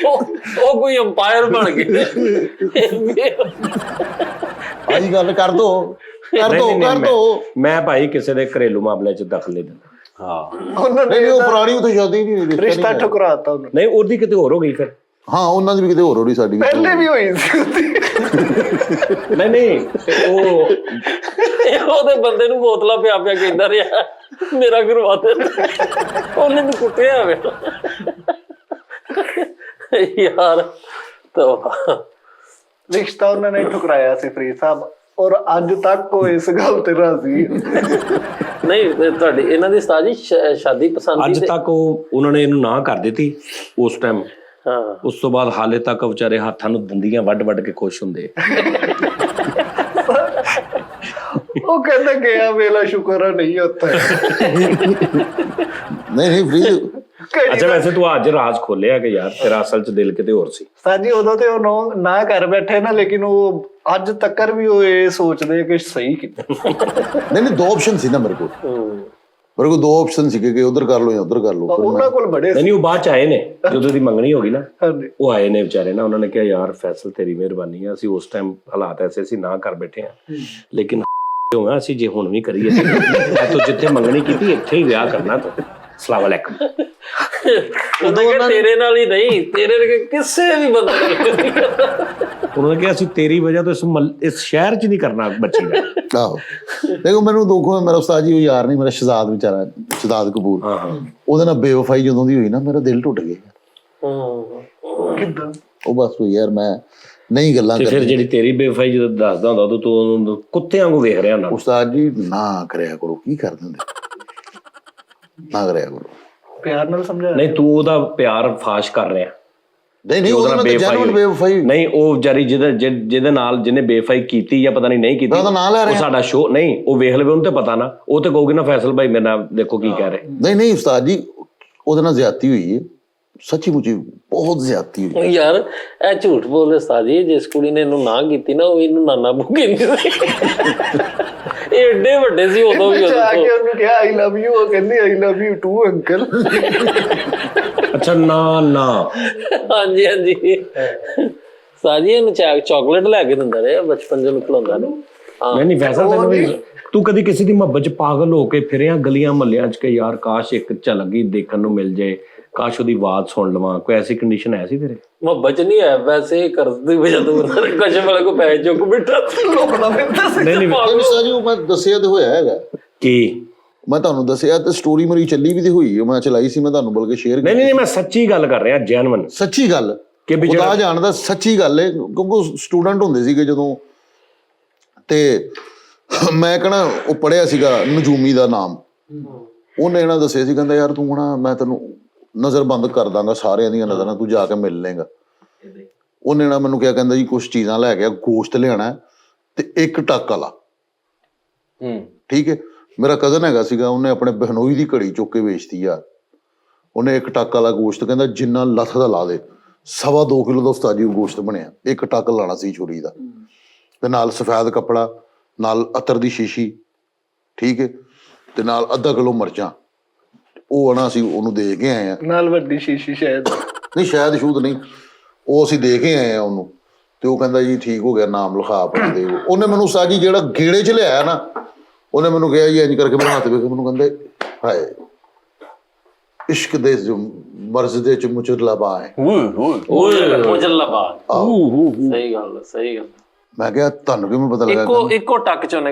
ਉਹ ਕੋਈ ਅੰਪਾਇਰ ਬਣ ਗਏ। ਆਹੀ ਗੱਲ ਕਰ ਦੋ ਮੈਂ ਭਾਈ ਕਿਸੇ ਦੇ ਘਰੇਲੂ ਮਾਮਲੇ 'ਚ ਦਖਲ ਨਹੀਂ ਦਿੰਦਾ। ਉਹਨਾਂ ਨੇ ਨਹੀਂ ਉਹ ਪੁਰਾਣੀ ਉੱਥੇ ਸ਼ਾਦੀ ਨਹੀਂ ਹੋਈ, ਰਿਸ਼ਤਾ ਰਿਸ਼ਤਾ ਨਹੀਂ ਠੁਕਰਾਤਾ ਉਹਨੂੰ। ਨਹੀਂ ਉਹਦੀ ਕਿਤੇ ਹੋਰ ਹੋ ਗਈ ਫਿਰ। ਹਾਂ ਉਹਨਾਂ ਦੀ ਵੀ ਕਿਤੇ ਹੋਰ ਹੋ ਰਹੀ, ਸਾਡੀ ਵੀ ਪਹਿਲੇ ਵੀ ਹੋਈ ਸੀ ਉਹਦੀ। ਨਹੀਂ ਉਹ ਉਹਦੇ ਬੰਦੇ ਨੂੰ ਬੋਤਲਾਂ ਪਿਆ ਪਿਆ ਕਹਿੰਦਾ ਰਿਹਾ ਮੇਰਾ ਕਰਵਾ ਦੇ, ਉਹਨੇ ਨੂੰ ਕੁੱਟਿਆ ਵੇ ਯਾਰ। ਤਾਂ ਰਿਸ਼ਤਾ ਉਹਨਾਂ ਨੇ ਠੁਕਰਾਇਆ ਸੀ ਫਰੀਦ ਸਾਹਿਬ, ਔਰ ਅੱਜ ਤੱਕ ਉਹ ਇਸ ਗੱਲ ਤੇ ਰਾਜ਼ੀ ਹੈ। ਨਹੀਂ ਤੇ ਤੁਹਾਡੀ ਇਹਨਾਂ ਦੀ ਉਸਤਾਦ ਜੀ ਸ਼ਾਦੀ ਪਸੰਦ ਅੱਜ ਸੀ ਤੱਕ ਉਹਨਾਂ ਨੇ ਇਹਨੂੰ ਨਾ ਕਰ ਦਿੱਤੀ ਉਸ ਟਾਈਮ। ਹਾਂ। ਉਸ ਤੋਂ ਬਾਅਦ ਹਾਲੇ ਤੱਕ ਵਿਚਾਰੇ ਹੱਥਾਂ ਨੂੰ ਦੰਦੀਆਂ ਵੱਢ ਕੇ ਖੁਸ਼ ਹੁੰਦੇ। ਉਹ ਕਹਿੰਦਾ ਗਿਆ ਵੇਲਾ ਸ਼ੁਕਰ ਆ ਨਹੀਂ ਹੁੰਦਾ। ਨਹੀਂ ਫਰੀਦ ਅੱਛਾ ਵੈਸੇ ਤੂੰ ਅੱਜ ਰਾਜ਼ ਖੋਲਿਆ ਕਿ ਯਾਰ ਤੇਰਾ ਅਸਲ 'ਚ ਦਿਲ ਕਿਤੇ ਹੋਰ ਸੀ। ਸਾਜੀ ਉਦੋਂ ਤੇ ਉਹ ਨਾ ਕਰ ਬੈਠੇ ਨਾ, ਲੇਕਿਨ ਉਹ ਅੱਜ ਤੱਕ ਵੀ ਉਹ ਇਹ ਸੋਚਦੇ ਕਿ ਸਹੀ ਕੀਤਾ। ਨਹੀਂ ਦੋ ਆਪਸ਼ਨ ਸੀ ਨਾ ਮੇਰੇ ਕੋਲ, ਦੋ ਆਪਸ਼ਨ ਸੀ ਕਿ ਉਧਰ ਕਰ ਲਓ ਜਾਂ ਉਧਰ ਕਰ ਲਓ। ਉਹਨਾਂ ਕੋਲ ਬੜੇ ਨਹੀਂ ਉਹ ਬਾਅਦ 'ਚ ਆਏ ਨੇ ਜਦੋਂ ਦੀ ਮੰਗਣੀ ਹੋ ਗਈ ਨਾ, ਹਾਂਜੀ। ਉਹ ਆਏ ਨੇ ਵਿਚਾਰੇ ਨਾ, ਉਹਨਾਂ ਨੇ ਕਿਹਾ ਯਾਰ ਫੈਸਲ ਤੇਰੀ ਮਿਹਰਬਾਨੀ ਆ, ਅਸੀਂ ਉਸ ਟਾਈਮ ਹਾਲਾਤ ਐਸੇ ਸੀ ਨਾ ਕਰ ਬੈਠੇ ਆ, ਲੇਕਿਨ ਹੋਇਆ ਅਸੀਂ ਜੇ ਹੁਣ ਵੀ ਕਰੀਏ ਤੂੰ ਜਿੱਥੇ ਮੰਗਣੀ ਕੀਤੀ ਇੱਥੇ ਹੀ ਵਿਆਹ ਕਰਨਾ ਤੂੰ। ਸਲਾਮ ਅਲੈਕਮ। ਤੇਰੇ ਨਾਲ ਹੀ ਨਹੀਂ, ਤੇਰੇ ਕਿਸੇ ਵੀ ਬੰਦੇ ਉਹਨਾਂ ਨੇ ਕਿਹਾ ਅਸੀਂ ਤੇਰੀ ਵਜ੍ਹਾ ਤੋਂ ਇਸ ਸ਼ਹਿਰ 'ਚ ਨਹੀਂ ਕਰਨਾ ਬੱਚੀ ਦਾ। ਆਹੋ ਦੇਖੋ ਮੈਨੂੰ ਦੁੱਖ ਹੋਇਆ, ਮੇਰਾ ਉਸਤਾਦ ਜੀ ਉਹ ਯਾਰ ਨਹੀਂ, ਮੇਰਾ ਸ਼ਹਜ਼ਾਦ ਵਿਚਾਰਾ, ਸ਼ਹਜ਼ਾਦ ਕਪੂਰ, ਉਹਦੇ ਨਾਲ ਬੇਵਫਾਈ ਜਦੋਂ ਦੀ ਹੋਈ ਨਾ ਮੇਰਾ ਦਿਲ ਟੁੱਟ ਗਿਆ। ਕਿੱਦਾਂ? ਉਹ ਬਸ ਉਹ ਯਾਰ ਮੈਂ ਨਹੀਂ ਗੱਲਾਂ ਤੇ ਫਿਰ ਜਿਹੜੀ ਤੇਰੀ ਬੇਵਫਾਈ ਜਦੋਂ ਦੱਸਦਾ ਹੁੰਦਾ ਉਦੋਂ ਤੂੰ ਉਹਨੂੰ ਕੁੱਤਿਆਂ ਵਾਂਗੂ ਵੇਖ ਰਿਹਾ ਹੁੰਦਾ। ਉਸਤਾਦ ਜੀ ਨਾ ਕਰਿਆ ਕਰੋ, ਕੀ ਕਰ ਦਿੰਦੇ, ਨਾ ਕਰਿਆ ਕਰੋ। ਪਿਆਰ ਨਾਲ ਸਮਝਾ। ਨਹੀਂ ਤੂੰ ਉਹਦਾ ਪਿਆਰ ਫਾਸ਼ ਕਰ ਰਿਹਾ। ਨਹੀਂ ਉਹਦੇ ਨਾਲ ਜੈਨੂਇਨ ਬੇਵਫਾਈ ਨਹੀਂ, ਉਹ ਵਿਚਾਰੀ ਜਿਹਦੇ ਨਾਲ ਜਿਹਨੇ ਬੇਵਫਾਈ ਕੀਤੀ ਜਾਂ ਪਤਾ ਨਹੀਂ ਕੀਤੀ, ਉਹਦਾ ਨਾਂ ਲੈ ਉਹ ਰਿਹਾ। ਸਾਡਾ ਸ਼ੋਅ ਨਹੀਂ, ਉਹ ਵੇਖ ਲਵੇ ਉਹਨੂੰ ਤੇ ਪਤਾ ਨਾ, ਉਹ ਤੇ ਕਹੂਗੀ ਨਾ ਫੈਸਲ ਭਾਈ ਮੇਰੇ ਨਾਲ ਦੇਖੋ ਕੀ ਕਹਿ ਰਹੇ। ਨਹੀਂ ਉਸਤਾਦ ਜੀ ਉਹਦੇ ਨਾਲ ਜ਼ਿਆਦਤੀ ਹੋਈ ਹੈ, ਸੱਚੀ ਮੁੱਚੀ ਬਹੁਤ ਜ਼ਿਆਦਤੀ ਹੋਈ। ਯਾਰ ਇਹ ਝੂਠ ਬੋਲਦੇ ਉਸਤਾਦ ਜੀ, ਜਿਸ ਕੁੜੀ ਨੇ ਇਹਨੂੰ ਨਾ ਕੀਤੀ ਨਾ ਉਹ ਇਹਨੂੰ ਨਾਨਾ ਬੂ ਕਹਿੰਦੀ ਸੀ। ਇਹ ਏਡੇ ਵੱਡੇ ਸੀ ਉਦੋਂ ਵੀ। ਜਾ ਕੇ ਉਹਨੂੰ ਕਿਹਾ ਆਈ ਲਵ ਯੂ, ਉਹ ਕਹਿੰਦੀ ਆਈ ਲਵ ਯੂ ਟੂ ਅੰਕਲ। ਅੱਛਾ ਨਾ ਹਾਂਜੀ ਸਾਜੀ ਇਹਨੂੰ ਚਾਕਲੇਟ ਲੈ ਕੇ ਦਿੰਦਾ ਰਿਹਾ ਬਚਪਨ ਜਦੋਂ ਖਿਲਾਉਂਦਾ ਨੇ। ਨਹੀਂ ਵੈਸਾ ਤੈਨੂੰ ਵੀ ਤੂੰ ਕਦੀ ਕਿਸੇ ਦੀ ਮੁਹੱਬਤ 'ਚ ਪਾਗਲ ਹੋ ਕੇ ਫਿਰਿਆ ਗਲੀਆਂ ਮਹੱਲਿਆਂ 'ਚ ਕਿ ਯਾਰ ਕਾਸ਼ ਇੱਕ ਝਲਕ ਹੀ ਦੇਖਣ ਨੂੰ ਮਿਲ ਜਾਏ, ਕਾਸ਼ ਉਹਦੀ ਆਵਾਜ਼ ਸੁਣ ਲਵਾਂ, ਕੋਈ ਐਸੀ ਕੰਡੀਸ਼ਨ ਹੈ ਸੀ ਤੇਰੇ? ਮੁਹੱਬਤ ਨਹੀਂ ਹੈ ਵੈਸੇ, ਕਰਦੀ ਵਜ੍ਹਾ ਤੋਂ ਕਸ਼ਮ ਵਾਲੇ ਕੋ ਪੈਸੇ ਚੁੱਕ ਬਿਠਾ ਲੋਕਣਾ ਪੈਂਦਾ ਸੀ। ਨਹੀਂ ਉਸਤਾਦ ਜੀ ਉਹ ਮੈਂ ਦੱਸਿਆ ਤੇ ਹੋਇਆ ਹੈਗਾ, ਕੀ ਮੈਂ ਤੁਹਾਨੂੰ ਦੱਸਿਆ ਤੇ ਸਟੋਰੀ ਮੇਰੀ ਚੱਲੀ ਵੀ ਤੇ ਹੋਈ, ਮੈਂ ਚਲਾਈ ਸੀ, ਮੈਂ ਤੁਹਾਨੂੰ ਬਲਕਿ ਸ਼ੇਅਰ ਕੀਤੀ। ਨਹੀਂ ਮੈਂ ਸੱਚੀ ਗੱਲ ਕਰ ਰਿਹਾ, ਜੈਨੂਇਨ ਸੱਚੀ ਗੱਲ ਕਿ ਵੀ ਖੁਦਾ ਜਾਣਦਾ ਸੱਚੀ ਗੱਲ ਹੈ, ਕਿਉਂਕਿ ਸਟੂਡੈਂਟ ਹੁੰਦੇ ਸੀਗੇ ਜਦੋਂ, ਤੇ ਮੈਂ ਕਹਣਾ ਉਹ ਪੜ੍ਹਿਆ ਸੀਗਾ ਨਜੂਮੀ ਦਾ ਨਾਮ, ਉਹਨੇ ਇਹਨਾਂ ਦੱਸਿਆ ਸੀ, ਕਹਿੰਦਾ ਯਾਰ ਤੂੰ ਨਾ ਮੈਂ ਤੈਨੂੰ ਨਜ਼ਰ ਬੰਦ ਕਰ ਦਾਂਗਾ ਸਾਰਿਆਂ ਦੀਆਂ ਨਜ਼ਰਾਂ, ਤੂੰ ਜਾ ਕੇ ਮਿਲ ਲੇਗਾ। ਉਹਨੇ ਨਾ ਮੈਨੂੰ ਕਿਹਾ, ਕਹਿੰਦਾ ਜੀ ਕੁਛ ਚੀਜ਼ਾਂ ਲੈ ਗਿਆ, ਗੋਸ਼ਤ ਲਿਆਣਾ ਤੇ ਇੱਕ ਟੱਕ ਵਾਲਾ। ਠੀਕ ਹੈ, ਮੇਰਾ ਕਜ਼ਨ ਹੈਗਾ ਸੀਗਾ, ਉਹਨੇ ਆਪਣੇ ਬਹਨੋਈ ਦੀ ਘੜੀ ਚੁੱਕ ਕੇ ਵੇਚਤੀ ਯਾਰ, ਉਹਨੇ ਇੱਕ ਟੱਕ ਵਾਲਾ ਗੋਸ਼ਤ, ਕਹਿੰਦਾ ਜਿੰਨਾ ਲੱਥ ਦਾ ਲਾ ਦੇ, 2.25 ਕਿਲੋ ਦਾ ਉਸਤਾਦ ਜੀ ਗੋਸ਼ਤ ਬਣਿਆ, ਇੱਕ ਟੱਕ ਲਾਣਾ ਸੀ ਛੁਰੀ ਦਾ, ਤੇ ਨਾਲ ਸਫੈਦ ਕੱਪੜਾ, ਨਾਲ ਅਤਰ ਦੀ ਸ਼ੀਸ਼ੀ, ਠੀਕ ਹੈ, ਤੇ ਨਾਲ ਅੱਧਾ ਕਿਲੋ ਮਿਰਚਾਂ। ਉਹ ਆਣਾ ਅਸੀਂ ਉਹਨੂੰ ਦੇ ਕੇ ਆਏ ਆ, ਨਾਲ ਵੱਡੀ ਸ਼ੀਸ਼ੀ ਸ਼ਾਇਦ, ਨਹੀਂ ਸ਼ਾਇਦ ਸ਼ੂਦ ਨਹੀਂ, ਉਹ ਅਸੀਂ ਦੇ ਕੇ ਆਏ ਆ ਉਹਨੂੰ, ਤੇ ਉਹ ਕਹਿੰਦਾ ਜੀ ਠੀਕ ਹੋ ਗਿਆ, ਨਾਮ ਲਿਖਾ ਆਪਣਾ ਦੇ। ਉਹਨੇ ਮੈਨੂੰ ਉਸਤਾਦ ਜੀ ਜਿਹੜਾ ਗੇੜੇ 'ਚ ਲਿਆਇਆ ਨਾ, ਉਹਨੇ ਮੈਨੂੰ ਕਿਹਾ ਜੀ ਇੰਝ ਕਰਕੇ ਮੇਰਾ ਹੱਥ ਵੇਖ, ਮੈਨੂੰ ਕਹਿੰਦੇ ਹਾਏ ਇਸ਼ਕ ਦੇ ਮਰਜ਼ ਦੇ ਚ ਮੁਚਰਲਾ ਬਾਏ, ਮੁਜੱਲਾ ਬਾਦ। ਸਹੀ ਗੱਲ। ਮੈਂ ਕਿਹਾ ਤੁਹਾਨੂੰ ਕਿਵੇਂ ਪਤਾ ਲੱਗਾ? ਇੱਕੋ ਟੱਕ ਚ ਉਹਨੇ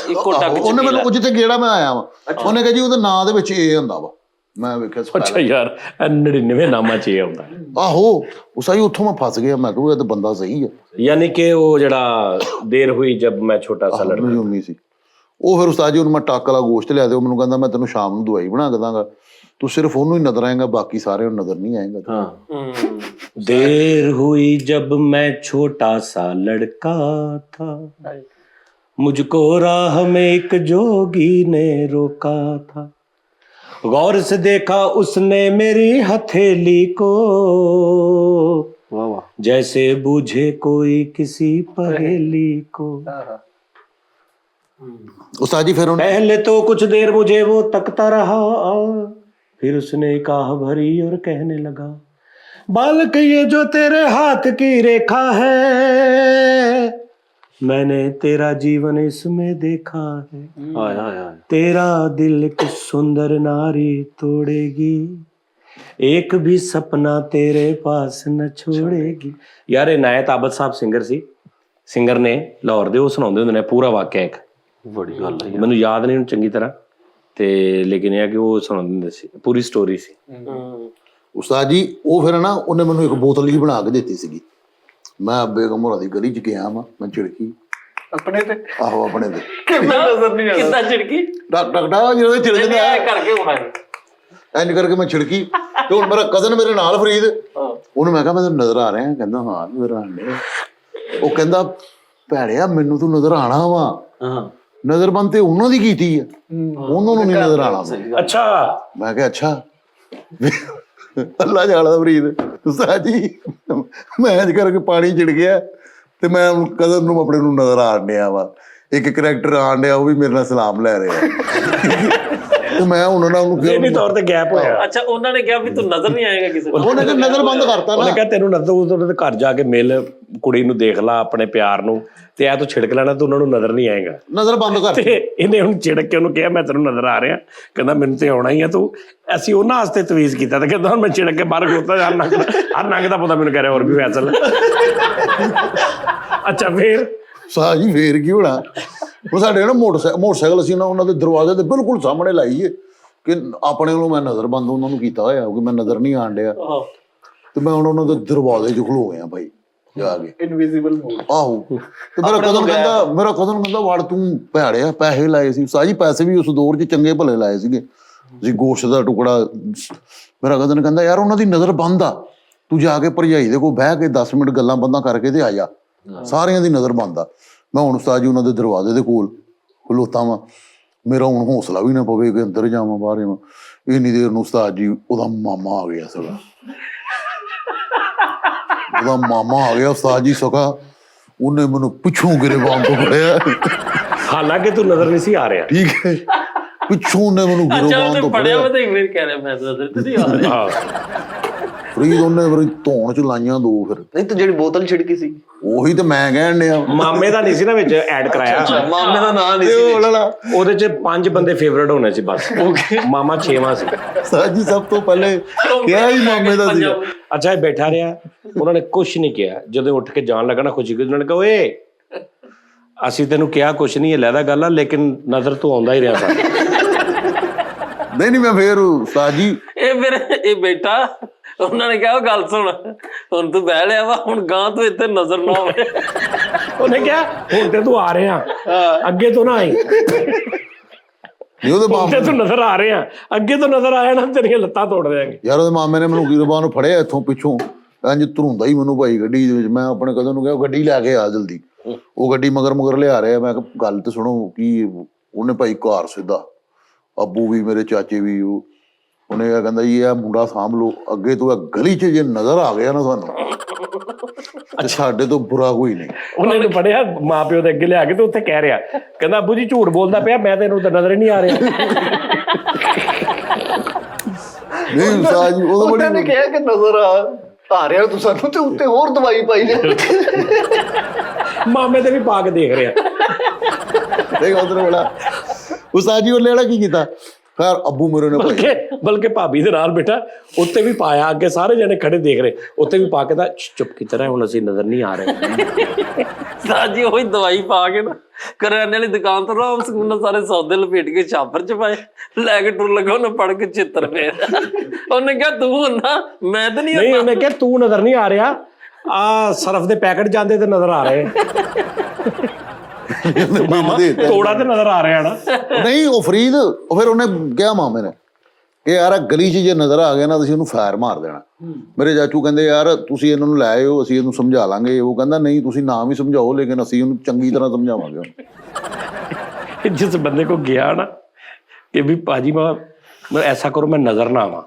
ਇੱਕੋ ਟੱਕ ਚ ਉਹਨੇ ਮੈਨੂੰ ਜਿੱਥੇ ਗੇੜਾ ਮੈਂ ਆਇਆ ਵਾ, ਉਹਨੇ ਕਿਹਾ ਜੀ ਉਹਦੇ ਨਾਂ ਦੇ ਵਿੱਚ ਇਹ ਹੁੰਦਾ ਵਾ। ਮੈਂ ਵੇਖਿਆ ਅੱਛਾ ਯਾਰ 99 ਨਾਮਾਂ 'ਚ ਇਹ ਆਉਂਦਾ। ਆਹੋ ਉਹ ਸਹੀ, ਉੱਥੋਂ ਮੈਂ ਫਸ ਗਿਆ, ਮੈਂ ਕਿਹਾ ਇਹ ਤਾਂ ਬੰਦਾ ਸਹੀ ਹੈ। ਯਾਨੀ ਕਿ ਉਹ ਜਿਹੜਾ ਦੇਰ ਹੋਈ ਜਬ ਮੈਂ ਛੋਟਾ ਸਾ ਲੜਕਾ ਨਜੂਮੀ ਸੀ ਉਹ। ਫਿਰ ਉਸਤਾਦ ਜੀ ਉਹਨੂੰ ਮੈਂ ਟੱਕ ਵਾਲਾ ਗੋਸ਼ਤ ਲਿਆ ਦੇ, ਉਹ ਮੈਨੂੰ ਕਹਿੰਦਾ ਮੈਂ ਤੈਨੂੰ ਸ਼ਾਮ ਨੂੰ ਦਵਾਈ ਬਣਾ ਕੇ ਦਾਂਗਾ, ਤੂੰ ਸਿਰਫ ਉਹਨੂੰ ਹੀ ਨਜ਼ਰ ਆਏਗਾ, ਬਾਕੀ ਸਾਰਿਆਂ ਨੂੰ ਨਜ਼ਰ ਨਹੀਂ ਆਏਗਾ। देर हुई जब मैं छोटा सा लड़का था, मुझको राह में एक जोगी ने रोका था, गौर से देखा उसने मेरी हथेली को, जैसे बूझे कोई किसी पहेली को। उस्ताद जी फिर पहले तो कुछ देर मुझे वो तकता रहा, फिर उसने काह भरी और कहने लगा, बालक ये जो तेरे हाथ की रेखा है, मैंने तेरा जीवन इसमें देखा है, ਹਾਏ ਹਾਏ ਹਾਏ तेरा दिल एक सुंदर नारी तोड़ेगी, एक भी सपना तेरे पास न छोड़ेगी। ਯਾਰ ਇਨਾਇਤ ਆਬਦ ਸਾਹਿਬ ਸਿੰਗਰ ਸੀ, ਸਿੰਗਰ ਨੇ ਲਾਹੌਰ ਦੇ, ਉਹ ਸੁਣਾਉਂਦੇ ਹੁੰਦੇ ਨੇ ਪੂਰਾ ਵਾਕਿਆ ਇੱਕ, ਬੜੀ ਗੱਲ ਹੈ ਮੈਨੂੰ ਯਾਦ ਨਹੀਂ ਹੁਣ ਚੰਗੀ ਤਰ੍ਹਾਂ, ਤੇ ਲੇਕਿਨ ਇਹ ਆ ਕਿ ਉਹ ਸੁਣਾਉਂਦੇ ਹੁੰਦੇ ਸੀ, ਪੂਰੀ ਸਟੋਰੀ ਸੀ। ਉਸਤਾਦ ਜੀ ਉਹ ਫਿਰ ਨਾ ਉਹਨੇ ਮੈਨੂੰ ਇੱਕ ਬੋਤਲ ਜੀ ਬਣਾ ਕੇ ਦਿੱਤੀ ਸੀਗੀ। ਮੈਂ ਬੇਗਮ ਹੋਰਾਂ ਦੀ ਗਲੀ 'ਚ ਗਿਆ ਮੈਂ ਝਿੜਕੀ ਆਪਣੇ ਤੇ ਆਹੋ ਆਪਣੇ ਤੇ ਕਿੰਨਾ ਨਜ਼ਰ ਨਹੀਂ ਆਉਂਦਾ ਕਿੱਦਾਂ ਝਿੜਕੀ ਡਾਕਟਰ ਜਦੋਂ ਇਹ ਛਿੜਕਦੇ ਆ ਕਰਕੇ ਵਿਖਾਏ ਇੰਜ ਕਰਕੇ ਮੈਂ ਛਿੜਕੀ, ਤੇ ਹੁਣ ਮੇਰਾ ਕਜ਼ਨ ਮੇਰੇ ਨਾਲ ਫਰੀਦ, ਉਹਨੂੰ ਮੈਂ ਕਿਹਾ ਮੈਂ ਤੈਨੂੰ ਨਜ਼ਰ ਆ ਰਿਹਾ, ਕਹਿੰਦਾ ਹਾਂ ਨਜ਼ਰ ਆਣ ਡਿਆ। ਉਹ ਕਹਿੰਦਾ ਭੈੜਿਆ ਮੈਨੂੰ ਤੂੰ ਨਜ਼ਰ ਆਣਾ ਵਾ, ਹਾਂ ਨਜ਼ਰਬੰਦ ਤੇ ਉਹਨਾਂ ਦੀ ਕੀਤੀ ਆ, ਉਹਨਾਂ ਨੂੰ ਨਹੀਂ ਨਜ਼ਰ ਆਣਾ। ਅੱਛਾ ਮੈਂ ਕਿਹਾ ਅੱਛਾ ਅੱਲਾ ਜਾਣਦਾ ਫਰੀਦ। ਉਸਤਾਦ ਜੀ ਮੈਂ ਇੰਜ ਕਰਕੇ ਪਾਣੀ ਚਿੜ ਗਿਆ, ਤੇ ਮੈਂ ਕਜ਼ਨ ਨੂੰ ਆਪਣੇ ਨੂੰ ਨਜ਼ਰ ਆਣ ਡਿਆ ਵਾ, ਇੱਕ ਕਰੈਕਟਰ ਆਣ ਡਿਆ, ਉਹ ਵੀ ਮੇਰੇ ਨਾਲ ਸਲਾਮ ਲੈ ਰਿਹਾ, ਤੇ ਮੈਂ ਉਹਨਾਂ ਨਾਲ ਉਹਨੂੰ ਇਹਨੀ ਤੌਰ ਤੇ ਗੈਪ ਹੋਇਆ। ਅੱਛਾ ਉਹਨਾਂ ਨੇ ਕਿਹਾ ਵੀ ਤੂੰ ਨਜ਼ਰ ਨਹੀਂ ਆਏਗਾ ਕਿਸੇ ਨੂੰ ਉਹਨੇ ਕਿ ਨਜ਼ਰ ਬੰਦ ਕਰਤਾ ਉਹਨੇ ਨਾ। ਕਿਹਾ ਤੈਨੂੰ ਨਜ਼ਰ, ਉਹਨਾਂ ਦੇ ਘਰ ਜਾ ਕੇ ਮਿਲ, ਕੁੜੀ ਨੂੰ ਦੇਖ ਲਾ ਆਪਣੇ ਪਿਆਰ ਨੂੰ, ਤੇ ਐ ਤੂੰ ਛਿੜਕ ਲੈਣਾ ਤੇ ਉਹਨਾਂ ਨੂੰ ਨਜ਼ਰ ਨਹੀਂ ਆਏਗਾ। ਨਜ਼ਰ ਬੰਦ ਕਰ ਤੇ ਇਹਨੇ ਹੁਣ ਛਿੜਕ ਕੇ ਉਹਨੂੰ ਕਿਹਾ ਮੈਂ ਤੈਨੂੰ ਨਜ਼ਰ ਆ ਰਿਹਾ, ਕਹਿੰਦਾ ਮੈਨੂੰ ਤੇ ਆਉਣਾ ਹੀ ਆ ਤੂੰ। ਅਸੀਂ ਉਹਨਾਂ ਵਾਸਤੇ ਤਵੀਜ਼ ਕੀਤਾ ਤੇ ਕਹਿੰਦਾ ਹੁਣ ਮੈਂ ਛਿੜਕ ਕੇ ਬਾਹਰ ਖਲੋਤਾ, ਹਰ ਨੰਗ ਦਾ ਪਤਾ ਮੈਨੂੰ ਕਹਿ ਰਿਹਾ ਹੋਰ ਵੀ ਫੈਸਲ। ਅੱਛਾ ਫੇਰ ਸਾਹ ਜੀ ਫੇਰ ਕੀ ਹੋਣਾ। ਉਹ ਸਾਡੇ ਨਾ ਮੋਟਰਸਾਈਕਲ ਅਸੀਂ ਨਾ ਉਹਨਾਂ ਦੇ ਦਰਵਾਜ਼ੇ ਦੇ ਬਿਲਕੁਲ ਸਾਹਮਣੇ ਲਾਈਏ, ਕਿ ਆਪਣੇ ਵੱਲੋਂ ਮੈਂ ਨਜ਼ਰ ਬੰਦ ਉਹਨਾਂ ਨੂੰ ਕੀਤਾ ਹੋਇਆ ਕਿ ਮੈਂ ਨਜ਼ਰ ਨਹੀਂ ਆਣ ਡਿਆ, ਤੇ ਮੈਂ ਹੁਣ ਉਹਨਾਂ ਦੇ ਦਰਵਾਜ਼ੇ 'ਚ ਖਲੋ ਗਿਆ ਭਾਈ ਜਾ ਕੇ ਇਨਵਿਜ਼ੀਬਲ ਮੂਡ। ਆਹੋ, ਤੇ ਮੇਰਾ ਕਜ਼ਨ ਕਹਿੰਦਾ ਵੜ ਤੂੰ ਭੈੜਿਆ ਪੈਸੇ ਲਾਏ ਸੀ। ਸਾਜੀ ਪੈਸੇ ਵੀ ਉਸ ਦੌਰ 'ਚ ਚੰਗੇ ਭਲੇ ਲਾਏ ਸੀਗੇ ਜੀ, ਗੋਸ਼ਤ ਦਾ ਟੁਕੜਾ। ਮੇਰਾ ਕਜ਼ਨ ਕਹਿੰਦਾ ਯਾਰ ਉਹਨਾਂ ਦੀ ਨਜ਼ਰ ਬੰਦ ਆ, ਤੂੰ ਜਾ ਕੇ ਭਰਜਾਈ ਦੇ ਕੋਲ ਬਹਿ ਕੇ 10 ਮਿੰਟ ਗੱਲਾਂ ਬਾਤਾਂ ਕਰਕੇ ਤੇ ਆ ਜਾ, ਸਾਰਿਆਂ ਦੀ ਨਜ਼ਰ ਬੰਦ ਆ। ਮੈਂ ਹੁਣ ਉਸਤਾਦ ਜੀ ਉਹਨਾਂ ਦੇ ਦਰਵਾਜ਼ੇ ਦੇ ਕੋਲ ਖਲੋਤਾ ਵਾਂ, ਮੇਰਾ ਹੁਣ ਹੌਸਲਾ ਵੀ ਨਾ ਪਵੇ ਕਿ ਅੰਦਰ ਜਾਵਾਂ ਬਾਹਰ ਜਾਵਾਂ। ਇੰਨੀ ਦੇਰ ਨੂੰ ਉਸਤਾਦ ਜੀ ਉਹਦਾ ਮਾਮਾ ਆ ਗਿਆ ਸਗਾ, ਉਹਦਾ ਮਾਮਾ ਆ ਗਿਆ ਉਸਤਾਦ ਜੀ ਸਗਾ, ਉਹਨੇ ਮੈਨੂੰ ਪਿੱਛੋਂ ਗਿਰੇਬਾਨ ਤੋਂ ਫੜਿਆ। ਹਾਲਾਂਕਿ ਤੂੰ ਨਜ਼ਰ ਨਹੀਂ ਸੀ ਆ ਰਿਹਾ, ਠੀਕ ਹੈ, ਪਿੱਛੋਂ ਉਹਨੇ ਮੈਨੂੰ ਅੱਛਾ ਗਿਰੇਬਾਨ ਉਹਨੇ ਤੋਂ ਪੜਿਆ ਫੜਿਆ। ਮੈਂ ਤਾਂ ਇੱਕ ਵਾਰ ਕਹਿ ਰਿਹਾ ਮੈਂ ਨਜ਼ਰ ਤੇ ਨਹੀਂ ਆ ਰਿਹਾ ਫਰੀਦ ਉਹਨੇ ਫਿਰ ਧੌਣ 'ਚ ਲਾਈਆਂ ਦੋ। ਫਿਰ ਨਹੀਂ ਤਾਂ ਜਿਹੜੀ ਬੋਤਲ ਛਿੜਕੀ ਸੀ ਉਹੀ ਤੇ ਮੈਂ ਕਹਿਣ ਡਿਆ। ਮਾਮੇ ਦਾ ਨਹੀਂ ਸੀ ਨਾ ਵਿੱਚ ਐਡ ਕਰਾਇਆ, ਮਾਮੇ ਦਾ ਨਾਂ ਨਹੀਂ ਤੇ ਸੀ ਉਹ ਲੜਾ ਉਹਦੇ 'ਚ 5 ਬੰਦੇ ਫੇਵਰਟ ਹੋਣੇ ਸੀ ਬਸ, ਮਾਮਾ 6ਵਾਂ ਸੀ। ਸਾਜੀ ਸਭ ਤੋਂ ਪਹਿਲੇ ਕਿਹਾ ਹੀ ਮਾਮੇ ਦਾ ਸੀਗਾ। ਅੱਛਾ ਇਹ ਬੈਠਾ ਰਿਹਾ, ਉਹਨਾਂ ਨੇ ਕੁਛ ਨਹੀਂ ਕਿਹਾ। ਜਦੋਂ ਉੱਠ ਕੇ ਜਾਣ ਲੱਗਾ ਨਾ ਖੁਸ਼ੀ ਉਹਨਾਂ ਨੇ ਕਿਹਾ ਓਏ ਅਸੀਂ ਤੈਨੂੰ ਕਿਹਾ ਕੁਛ ਨਹੀਂ, ਲੈਦਾ ਗੱਲ ਆ, ਲੇਕਿਨ ਨਜ਼ਰ ਤੋਂ ਆਉਂਦਾ ਹੀ ਰਿਹਾ ਸਾਡਾ। ਨਹੀਂ ਮੈਂ ਫੇਰ ਸਾਜੀ ਇਹ ਫਿਰ ਇਹ ਬੇਟਾ ਉਹਨਾਂ ਨੇ ਕਿਹਾ ਗੱਲ ਸੁਣ, ਹੁਣ ਤੂੰ ਬਹਿ ਲਿਆ ਵਾ, ਹੁਣ ਗਾਂ ਤੋਂ ਇੱਥੇ ਨਜ਼ਰ ਨਾ ਆਵੇ। ਉਹਨੇ ਕਿਹਾ ਹੁਣ ਤੇ ਤੂੰ ਆ ਰਿਹਾ, ਅੱਗੇ ਤੋਂ ਨਾ ਆਈ, ਨਹੀਂ ਉਹਦੇ ਹੁਣ ਤੇ ਮਾਮੇ ਤੂੰ ਨਜ਼ਰ ਆ ਰਿਹਾ, ਅੱਗੇ ਤੋਂ ਨਜ਼ਰ ਆਇਆ ਨਾ ਤੇਰੀਆਂ ਲੱਤਾਂ ਤੋੜ ਦੇਾਂਗੇ। ਯਾਰ ਉਹਦੇ ਮਾਮੇ ਨੇ ਮੈਨੂੰ ਗਿਰਬਾਨ ਨੂੰ ਫੜਿਆ ਇੱਥੋਂ ਪਿੱਛੋਂ, ਇੰਜ ਧਰੂੰਦਾ ਹੀ ਮੈਨੂੰ ਭਾਈ ਗੱਡੀ ਦੇ ਵਿੱਚ। ਮੈਂ ਆਪਣੇ ਕਜ਼ਨ ਨੂੰ ਕਿਹਾ ਗੱਡੀ ਲੈ ਕੇ ਆ ਜਲਦੀ, ਉਹ ਗੱਡੀ ਮਗਰ ਲਿਆ ਰਿਹਾ। ਮੈਂ ਕਿਹਾ ਗੱਲ ਤੇ ਸੁਣੋ ਕੀ। ਉਹਨੇ ਭਾਈ ਘਰ ਸਿੱਧਾ, ਅੱਬੂ ਵੀ ਮੇਰੇ ਚਾਚੇ ਵੀ, ਉਹਨੇ ਇਹ ਕਹਿੰਦਾ ਜੀ ਇਹ ਮੁੰਡਾ ਸਾਂਭ ਲਓ, ਅੱਗੇ ਤੋਂ ਇਹ ਗਲੀ 'ਚ ਜੇ ਨਜ਼ਰ ਆ ਗਿਆ ਨਾ ਸਾਨੂੰ, ਤੇ ਸਾਡੇ ਤੋਂ ਬੁਰਾ ਕੋਈ ਨਹੀਂ। ਉਹਨੇ ਨੂੰ ਪੜਿਆ ਮਾਂ ਪਿਓ ਦੇ ਅੱਗੇ ਲਿਆ ਕੇ ਤੇ ਉੱਥੇ ਕਹਿ ਰਿਹਾ, ਕਹਿੰਦਾ ਅੱਬੂ ਜੀ ਝੂਠ ਬੋਲਦਾ ਪਿਆ, ਮੈਂ ਤੈਨੂੰ ਤਾਂ ਨਜ਼ਰ ਹੀ ਨਹੀਂ ਆ ਰਿਹਾ। ਨਹੀਂ ਸਾਜੀ ਉਹਨਾਂ ਨੇ ਕਿਹਾ ਕਿ ਨਜ਼ਰ ਆ ਰਿਹਾ ਤੂੰ ਸਾਨੂੰ, ਤੇ ਉੱਤੇ ਹੋਰ ਦਵਾਈ ਪਾਈ ਜਾ। ਮਾਮੇ ਤੇ ਵੀ ਪਾ ਕੇ ਦੇਖ ਰਿਹਾ। ਦੇਖ ਉਧਰ ਬੜਾ ਉਸਤਾਦ ਜੀ ਉਹਨੇ ਜਿਹੜਾ ਕੀ ਕੀਤਾ, ਖੈਰ ਅੱਬੂ ਮੇਰੇ ਨੇ ਭਾਈ ਬਲਕਿ ਭਾਬੀ ਦੇ ਨਾਲ ਬੇਟਾ ਉੱਤੇ ਵੀ ਪਾਇਆ, ਅੱਗੇ ਸਾਰੇ ਜਣੇ ਖੜੇ ਦੇਖ ਰਹੇ, ਉੱਤੇ ਵੀ ਪਾ ਕੇ ਤਾਂ ਚੁੱਪ ਕੀਤਾ ਰਿਹਾ, ਹੁਣ ਅਸੀਂ ਨਜ਼ਰ ਨਹੀਂ ਆ ਰਹੇ। ਸਾਜੀ ਉਹੀ ਦਵਾਈ ਪਾ ਕੇ ਨਾ ਕਰਿਆਨੇ ਵਾਲੀ ਦੁਕਾਨ ਤੋਂ ਰਾਮ ਸਕੂਨ ਨਾਲ ਸਾਰੇ ਸੌਦੇ ਲਪੇਟ ਕੇ ਛਾਪਰ ਚ ਪਾਏ, ਲੈ ਕੇ ਟੁਰ ਲੱਗਾ, ਉਹਨੇ ਪੜ ਕੇ ਚਿੱਤਰ ਪਿਆ। ਉਹਨੇ ਕਿਹਾ ਤੂੰ ਹੁੰਨਾ, ਮੈਂ ਤਾਂ ਨਹੀਂ। ਨਹੀਂ ਉਹਨੇ ਕਿਹਾ ਤੂੰ ਨਜ਼ਰ ਨਹੀਂ ਆ ਰਿਹਾ, ਆ ਸਰਫ ਦੇ ਪੈਕਟ ਜਾਂਦੇ ਤੇ ਨਜ਼ਰ ਆ ਰਹੇ, ਤੋੜਾ ਤੇ ਨਜ਼ਰ ਆ ਰਿਹਾ ਨਾ। ਨਹੀਂ ਉਹ ਫਰੀਦ, ਉਹ ਫਿਰ ਉਹਨੇ ਕਿਹਾ ਮਾਮੇ ਨੇ ਕਿ ਯਾਰ ਗਲੀ 'ਚ ਜੇ ਨਜ਼ਰ ਆ ਗਿਆ ਨਾ ਤੁਸੀਂ ਉਹਨੂੰ ਫਾਇਰ ਮਾਰ ਦੇਣਾ। ਮੇਰੇ ਚਾਚੂ ਕਹਿੰਦੇ ਯਾਰ ਤੁਸੀਂ ਇਹਨਾਂ ਨੂੰ ਲੈ ਆਇਓ, ਅਸੀਂ ਇਹਨੂੰ ਸਮਝਾ ਲਾਂਗੇ। ਉਹ ਕਹਿੰਦਾ ਨਹੀਂ ਤੁਸੀਂ ਨਾ ਵੀ ਸਮਝਾਓ, ਲੇਕਿਨ ਅਸੀਂ ਉਹਨੂੰ ਚੰਗੀ ਤਰ੍ਹਾਂ ਸਮਝਾਵਾਂਗੇ। ਜਿਸ ਬੰਦੇ ਕੋ ਗਿਆ ਨਾ ਕਿ ਵੀ ਭਾਜੀ ਮੈਂ ਐਸਾ ਕਰੋ ਮੈਂ ਨਜ਼ਰ ਨਾ ਆਵਾਂ,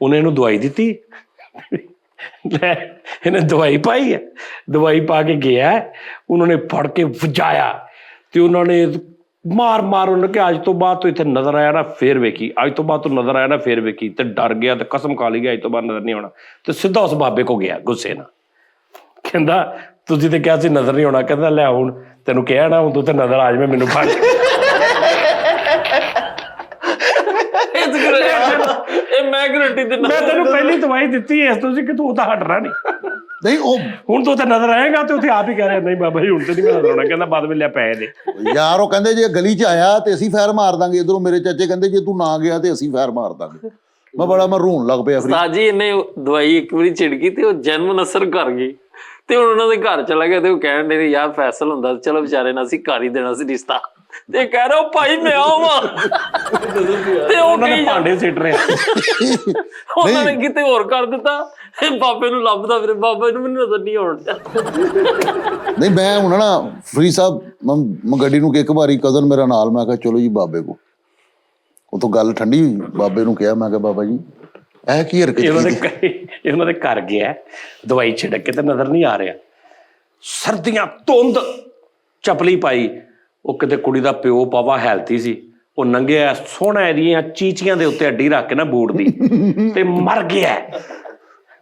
ਉਹਨੇ ਇਹਨੂੰ ਦਵਾਈ ਦਿੱਤੀ, ਲੈ ਇਹਨੇ ਦਵਾਈ ਪਾਈ ਹੈ, ਦਵਾਈ ਪਾ ਕੇ ਗਿਆ, ਉਹਨਾਂ ਨੇ ਫੜ ਕੇ ਵਜਾਇਆ ਤੇ ਉਹਨਾਂ ਨੇ ਮਾਰ ਮਾਰ ਉਹਨੇ ਕਿ ਅੱਜ ਤੋਂ ਬਾਅਦ ਤੂੰ ਇੱਥੇ ਨਜ਼ਰ ਆਇਆ ਨਾ ਫੇਰ ਵੇਖੀ, ਅੱਜ ਤੋਂ ਬਾਅਦ ਤੂੰ ਨਜ਼ਰ ਆਇਆ ਨਾ ਫੇਰ ਵੇਖੀ। ਤੇ ਡਰ ਗਿਆ ਤੇ ਕਸਮ ਖਾ ਲਈ ਗਿਆ ਅੱਜ ਤੋਂ ਬਾਅਦ ਨਜ਼ਰ ਨਹੀਂ ਆਉਣਾ। ਤੇ ਸਿੱਧਾ ਉਸ ਬਾਬੇ ਕੋ ਗਿਆ ਗੁੱਸੇ ਨਾਲ, ਕਹਿੰਦਾ ਤੁਸੀਂ ਤੇ ਕਿਹਾ ਸੀ ਨਜ਼ਰ ਨਹੀਂ ਆਉਣਾ। ਕਹਿੰਦਾ ਲੈ ਹੁਣ ਤੈਨੂੰ ਕਿਹਾ ਨਾ, ਹੁਣ ਤੂੰ ਤੇ ਨਜ਼ਰ ਆ ਜਾਵੇਂ ਮੈਨੂੰ ਫੜ। ਮੈਂ ਗਰੰਟੀ ਦਿੰਦਾ, ਮੈਂ ਤੈਨੂੰ ਪਹਿਲੀ ਦਵਾਈ ਦਿੱਤੀ ਇਸ ਤੋਂ ਸੀ ਕਿ ਤੂੰ ਤਾਂ ਹਟਣਾ ਨਹੀਂ। ਨਹੀਂ ਉਹ ਹੁਣ ਤੂੰ ਤੇ ਨਜ਼ਰ ਆਏਗਾ ਤੇ ਉੱਥੇ ਆਪ ਹੀ ਕਹਿ ਰਿਹਾ ਨਹੀਂ ਬਾਬਾ ਜੀ ਹੁਣ ਤੇ ਨਹੀਂ ਮੈਂ ਨਜ਼ਰ ਆਉਣਾ। ਕਹਿੰਦਾ ਬਾਅਦ ਵਿੱਚ ਲਿਆ ਪੈਸੇ ਦੇ। ਯਾਰ ਉਹ ਕਹਿੰਦੇ ਜੇ ਗਲੀ 'ਚ ਆਇਆ ਤੇ ਅਸੀਂ ਫੈਰ ਮਾਰ ਦਾਂਗੇ। ਇਧਰੋਂ ਮੇਰੇ ਚਾਚੇ ਕਹਿੰਦੇ ਜੇ ਤੂੰ ਨਾ ਗਿਆ ਤੇ ਅਸੀਂ ਫੈਰ ਮਾਰ ਦਾਂਗੇ। ਮੈਂ ਰੋਣ ਲੱਗ ਪਿਆ। ਉਸਤਾਦ ਜੀ ਇਹਨੇ ਦਵਾਈ ਇੱਕ ਵਾਰੀ ਛਿੜਕੀ ਤੇ ਉਹ ਜਨਮ ਅਸਰ ਕਰ ਗਈ। ਤੇ ਹੁਣ ਉਹਨਾਂ ਦੇ ਘਰ ਚਲਾ ਗਿਆ ਤੇ ਉਹ ਕਹਿਣ ਦੇ ਯਾਰ ਫੈਸਲ ਹੁੰਦਾ ਚਲੋ ਵਿਚਾਰੇ ਨਾਲ ਅਸੀਂ ਕਰ ਹੀ ਦੇਣਾ ਸੀ ਰਿਸ਼ਤਾ। ਤੇ ਕਹਿ ਰਿਹਾ ਭਾਈ ਮੈਂ ਆਵਾਂ ਤੇ ਉਹ ਉਹਨਾਂ ਨੇ ਭਾਂਡੇ ਸਿੱਟ ਰਹੇ। ਉਹਨਾਂ ਨੇ ਕਿਤੇ ਹੋਰ ਕਰ ਦਿੱਤਾ। ਬਾਬੇ ਨੂੰ ਲੱਭਦਾ ਫਿਰ ਬਾਬੇ ਨੂੰ ਮੈਨੂੰ ਨਜ਼ਰ ਨਹੀਂ ਆਉਣ ਡਿਆ। ਨਹੀਂ ਮੈਂ ਹੁਣ ਨਾ ਫਰੀਦ ਸਾਹਿਬ ਮੈਂ ਗੱਡੀ ਨੂੰ ਇੱਕ ਵਾਰੀ ਕਜ਼ਨ ਮੇਰਾ ਨਾਲ, ਮੈਂ ਕਿਹਾ ਚਲੋ ਜੀ ਬਾਬੇ ਕੋ। ਉਹ ਤੋਂ ਗੱਲ ਠੰਡੀ ਹੋਈ, ਬਾਬੇ ਨੂੰ ਕਿਹਾ ਮੈਂ ਕਿਹਾ ਬਾਬਾ ਜੀ ਇਹ ਕੀ ਹਰਕਤ ਕੀਤੀ? ਉਹਨਾਂ ਦੇ ਘਰ ਗਿਆ ਦਵਾਈ ਛਿੜਕ ਕੇ ਤੇ ਨਜ਼ਰ ਨਹੀਂ ਆ ਰਿਹਾ। ਸਰਦੀਆਂ ਧੁੰਦ, ਚਪਲੀ ਪਾਈ। ਉਹ ਕਿਤੇ ਕੁੜੀ ਦਾ ਪਿਓ ਪਾਵਾ ਹੈਲਥੀ ਸੀ, ਉਹ ਨੰਗਿਆ ਸੋਹਣਾ ਇਹਦੀਆਂ ਚੀਚੀਆਂ ਦੇ ਉੱਤੇ ਅੱਡੀ ਰੱਖ ਕੇ ਨਾ ਬੂਟ ਦੀ ਤੇ ਮਰ ਗਿਆ।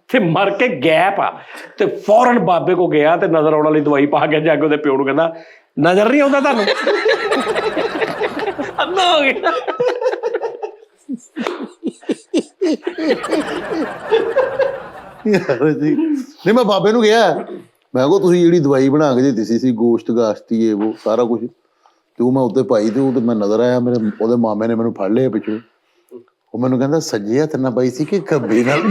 ਤੇ ਮਰ ਕੇ ਗੈਪ ਆ ਤੇ ਫੌਰਨ ਬਾਬੇ ਕੋ ਗਿਆ ਤੇ ਨਜ਼ਰ ਆਉਣ ਵਾਲੀ ਦਵਾਈ ਪਾ ਕੇ ਜਾ ਕੇ ਉਹਦੇ ਪਿਓ ਨੂੰ ਕਹਿੰਦਾ ਨਜ਼ਰ ਨਹੀਂ ਆਉਂਦਾ ਤੁਹਾਨੂੰ? ਅੰਨਾ ਹੋ ਗਿਆ। ਨਹੀਂ ਮੈਂ ਬਾਬੇ ਨੂੰ ਕਿਹਾ, ਮੈਂ ਕਿਹਾ ਤੁਸੀਂ ਜਿਹੜੀ ਦਵਾਈ ਬਣਾ ਕੇ ਦਿੱਤੀ ਸੀ ਗੋਸ਼ਤ ਗਾਸ਼ਤੀ ਇਹ ਉਹ ਸਾਰਾ ਕੁਝ, ਤੇ ਉਹ ਮੈਂ ਉੱਤੇ ਪਾਈ ਤੇ ਉਹ ਤੇ ਮੈਂ ਨਜ਼ਰ ਆਇਆ, ਮੇਰੇ ਉਹਦੇ ਮਾਮੇ ਨੇ ਮੈਨੂੰ ਫੜ ਲਿਆ ਪਿੱਛੋਂ। ਉਹ ਮੈਨੂੰ ਕਹਿੰਦਾ ਸੱਜੇ ਹੱਥ ਨਾਲ ਪਾਈ ਸੀ ਕਿ ਖੱਬੇ ਨਾਲ?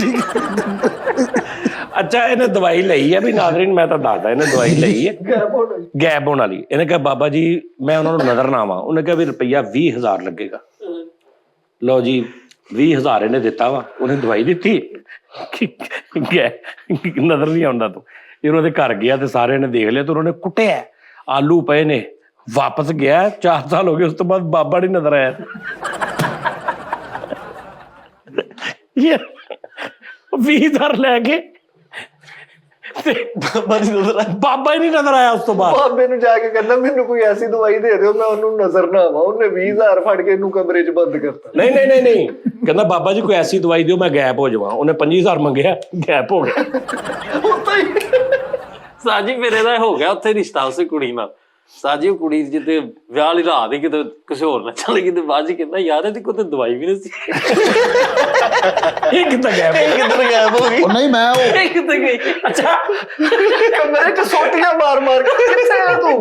ਅੱਛਾ ਇਹਨੇ ਦਵਾਈ ਲਈ ਹੈ ਵੀ ਨਾਜ਼ਰੀਨ, ਮੈਂ ਤਾਂ ਦੱਸਦਾ ਇਹਨੇ ਦਵਾਈ ਲਈ ਹੈ ਗੈਪ ਹੋਣ ਵਾਲੀ। ਇਹਨੇ ਕਿਹਾ ਬਾਬਾ ਜੀ ਮੈਂ ਉਹਨਾਂ ਨੂੰ ਨਜ਼ਰ ਨਾ ਆਵਾਂ। ਉਹਨੇ ਕਿਹਾ ਵੀ ਰੁਪਈਆ 20,000 ਲੱਗੇਗਾ। ਲਓ ਜੀ 20,000 ਇਹਨੇ ਦਿੱਤਾ ਵਾ। ਉਹਨੇ ਦਵਾਈ ਦਿੱਤੀ, ਨਜ਼ਰ ਨਹੀਂ ਆਉਂਦਾ ਤੂੰ। ਇਹ ਉਹਨਾਂ ਦੇ ਘਰ ਗਿਆ ਤੇ ਸਾਰਿਆਂ ਨੇ ਦੇਖ ਲਿਆ ਤੇ ਉਹਨਾਂ ਨੇ ਕੁੱਟਿਆ, ਆਲੂ ਪਏ ਨੇ। ਵਾਪਸ ਗਿਆ 4 ਸਾਲ ਹੋ ਗਏ, ਉਸ ਤੋਂ ਬਾਅਦ ਬਾਬਾ ਨਹੀਂ ਨਜ਼ਰ ਆਇਆ। 20,000 ਲੈ ਕੇ ਤੇ ਬਾਬਾ ਹੀ ਨਹੀਂ ਨਜ਼ਰ ਆਇਆ ਉਸ ਤੋਂ ਬਾਅਦ। ਬਾਬੇ ਨੂੰ ਜਾ ਕੇ ਕਹਿੰਦਾ ਮੈਨੂੰ ਕੋਈ ਐਸੀ ਦਵਾਈ ਦੇ ਦਿਓ ਮੈਂ ਉਹਨੂੰ ਨਜ਼ਰ ਨਾ ਆਵਾਂ। ਉਹਨੇ 20,000 ਫੜ ਕੇ ਇਹਨੂੰ ਕਮਰੇ 'ਚ ਬੰਦ ਕਰਤਾ। ਨਹੀਂ ਕਹਿੰਦਾ ਬਾਬਾ ਜੀ ਕੋਈ ਐਸੀ ਦਵਾਈ ਦਿਓ ਮੈਂ ਗੈਪ ਹੋ ਜਾਵਾਂ। ਉਹਨੇ 25,000 ਮੰਗਿਆ, ਗੈਪ ਹੋ ਗਿਆ। ਸਾਜੀ ਫਿਰ ਇਹਦਾ ਹੋ ਗਿਆ ਉੱਥੇ ਰਿਸ਼ਤਾ ਉਸੇ ਕੁੜੀ ਨਾਲ। ਸਾਜੀ ਉਹ ਕੁੜੀ ਜਿੱਤੇ ਵਿਆਹ ਲਈ ਰਾਤ ਹੀ ਕਿਤੇ ਕਿਸੇ ਹੋਰ ਨਾਲ ਚਲੇ ਗਈ ਤੇ ਬਾਅਦ ਚ ਕਹਿੰਦਾ ਯਾਰ ਇਹਦੀ ਕੋਈ ਦਵਾਈ ਵੀ ਨਹੀਂ ਸੀ। ਇਹ ਕਿੱਦਾਂ ਗੈਪ ਹੋ ਗਈ? ਉਹ ਨਹੀਂ ਮੈਂ ਉਹ ਕਿੱਥੇ ਗਈ? ਅੱਛਾ ਕਮਰੇ 'ਚ ਸੋਟੀਆਂ ਮਾਰ ਕੇ ਕਿੱਥੇ ਆ ਤੂੰ?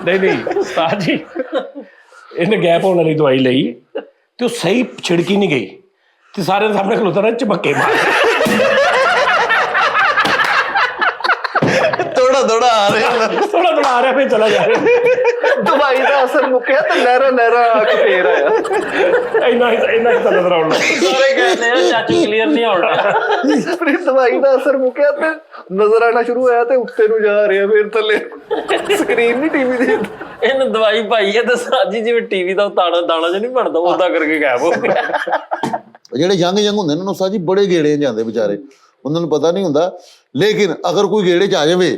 ਨਹੀਂ ਸਾਜੀ ਇਹਨੇ ਗੈਪ ਹੋਣ ਵਾਲੀ ਦਵਾਈ ਲਈ ਤੇ ਉਹ ਸਹੀ ਛਿੜਕੀ ਨਹੀਂ ਗਈ ਤੇ ਸਾਰੇ ਦੇ ਸਾਹਮਣੇ ਖਲੋਤਾ ਰਿਹਾ ਝਪੱਕੇ ਮਾਰ। ਥੋੜਾ ਆ ਰਿਹਾ ਫਿਰ ਚਲਾ ਜਾ ਰਿਹਾ। ਦਵਾਈ ਦਾ ਅਸਰ ਮੁੱਕਿਆ ਤੇ ਲਹਿਰਾ ਆ ਕੇ ਫੇਰ ਆਇਆ। ਇੰਨਾ ਹੀ ਨਜ਼ਰ ਆਉਣ ਲੱਗਾ। ਸਾਰੇ ਕਹਿੰਦੇ ਆ ਚਾਚੂ ਕਲੀਅਰ ਨਹੀਂ ਆਉਣ ਡਿਆ। ਫਿਰ ਦਵਾਈ ਦਾ ਅਸਰ ਮੁੱਕਿਆ ਤੇ ਨਜ਼ਰ ਆਣਾ ਸ਼ੁਰੂ ਹੋਇਆ ਤੇ ਉੱਤੇ ਨੂੰ ਜਾ ਰਿਹਾ ਫਿਰ ਥੱਲੇ। ਸਕਰੀਨ ਨਹੀਂ ਟੀਵੀ ਦੀ। ਇਹਨੇ ਦਵਾਈ ਪਾਈ ਹੈ ਤੇ ਸਾਜੀ ਜਿਵੇਂ ਟੀਵੀ ਦਾ ਦਾਣਾ ਜਿਹਾ ਨਹੀਂ ਬਣਦਾ ਉਦਾਂ ਕਰਕੇ ਗਾਇਬ ਹੋ ਗਿਆ। ਜਿਹੜੇ ਯੰਗ ਹੁੰਦੇ ਨੇ ਉਹਨਾਂ ਸਾਜੀ ਬੜੇ ਗੇੜੇ ਜਾਂਦੇ ਵਿਚਾਰੇ, ਉਹਨਾਂ ਨੂੰ ਪਤਾ ਨਹੀਂ ਹੁੰਦਾ। ਲੇਕਿਨ ਅਗਰ ਕੋਈ ਗੇੜੇ 'ਚ ਆ ਜਾਵੇ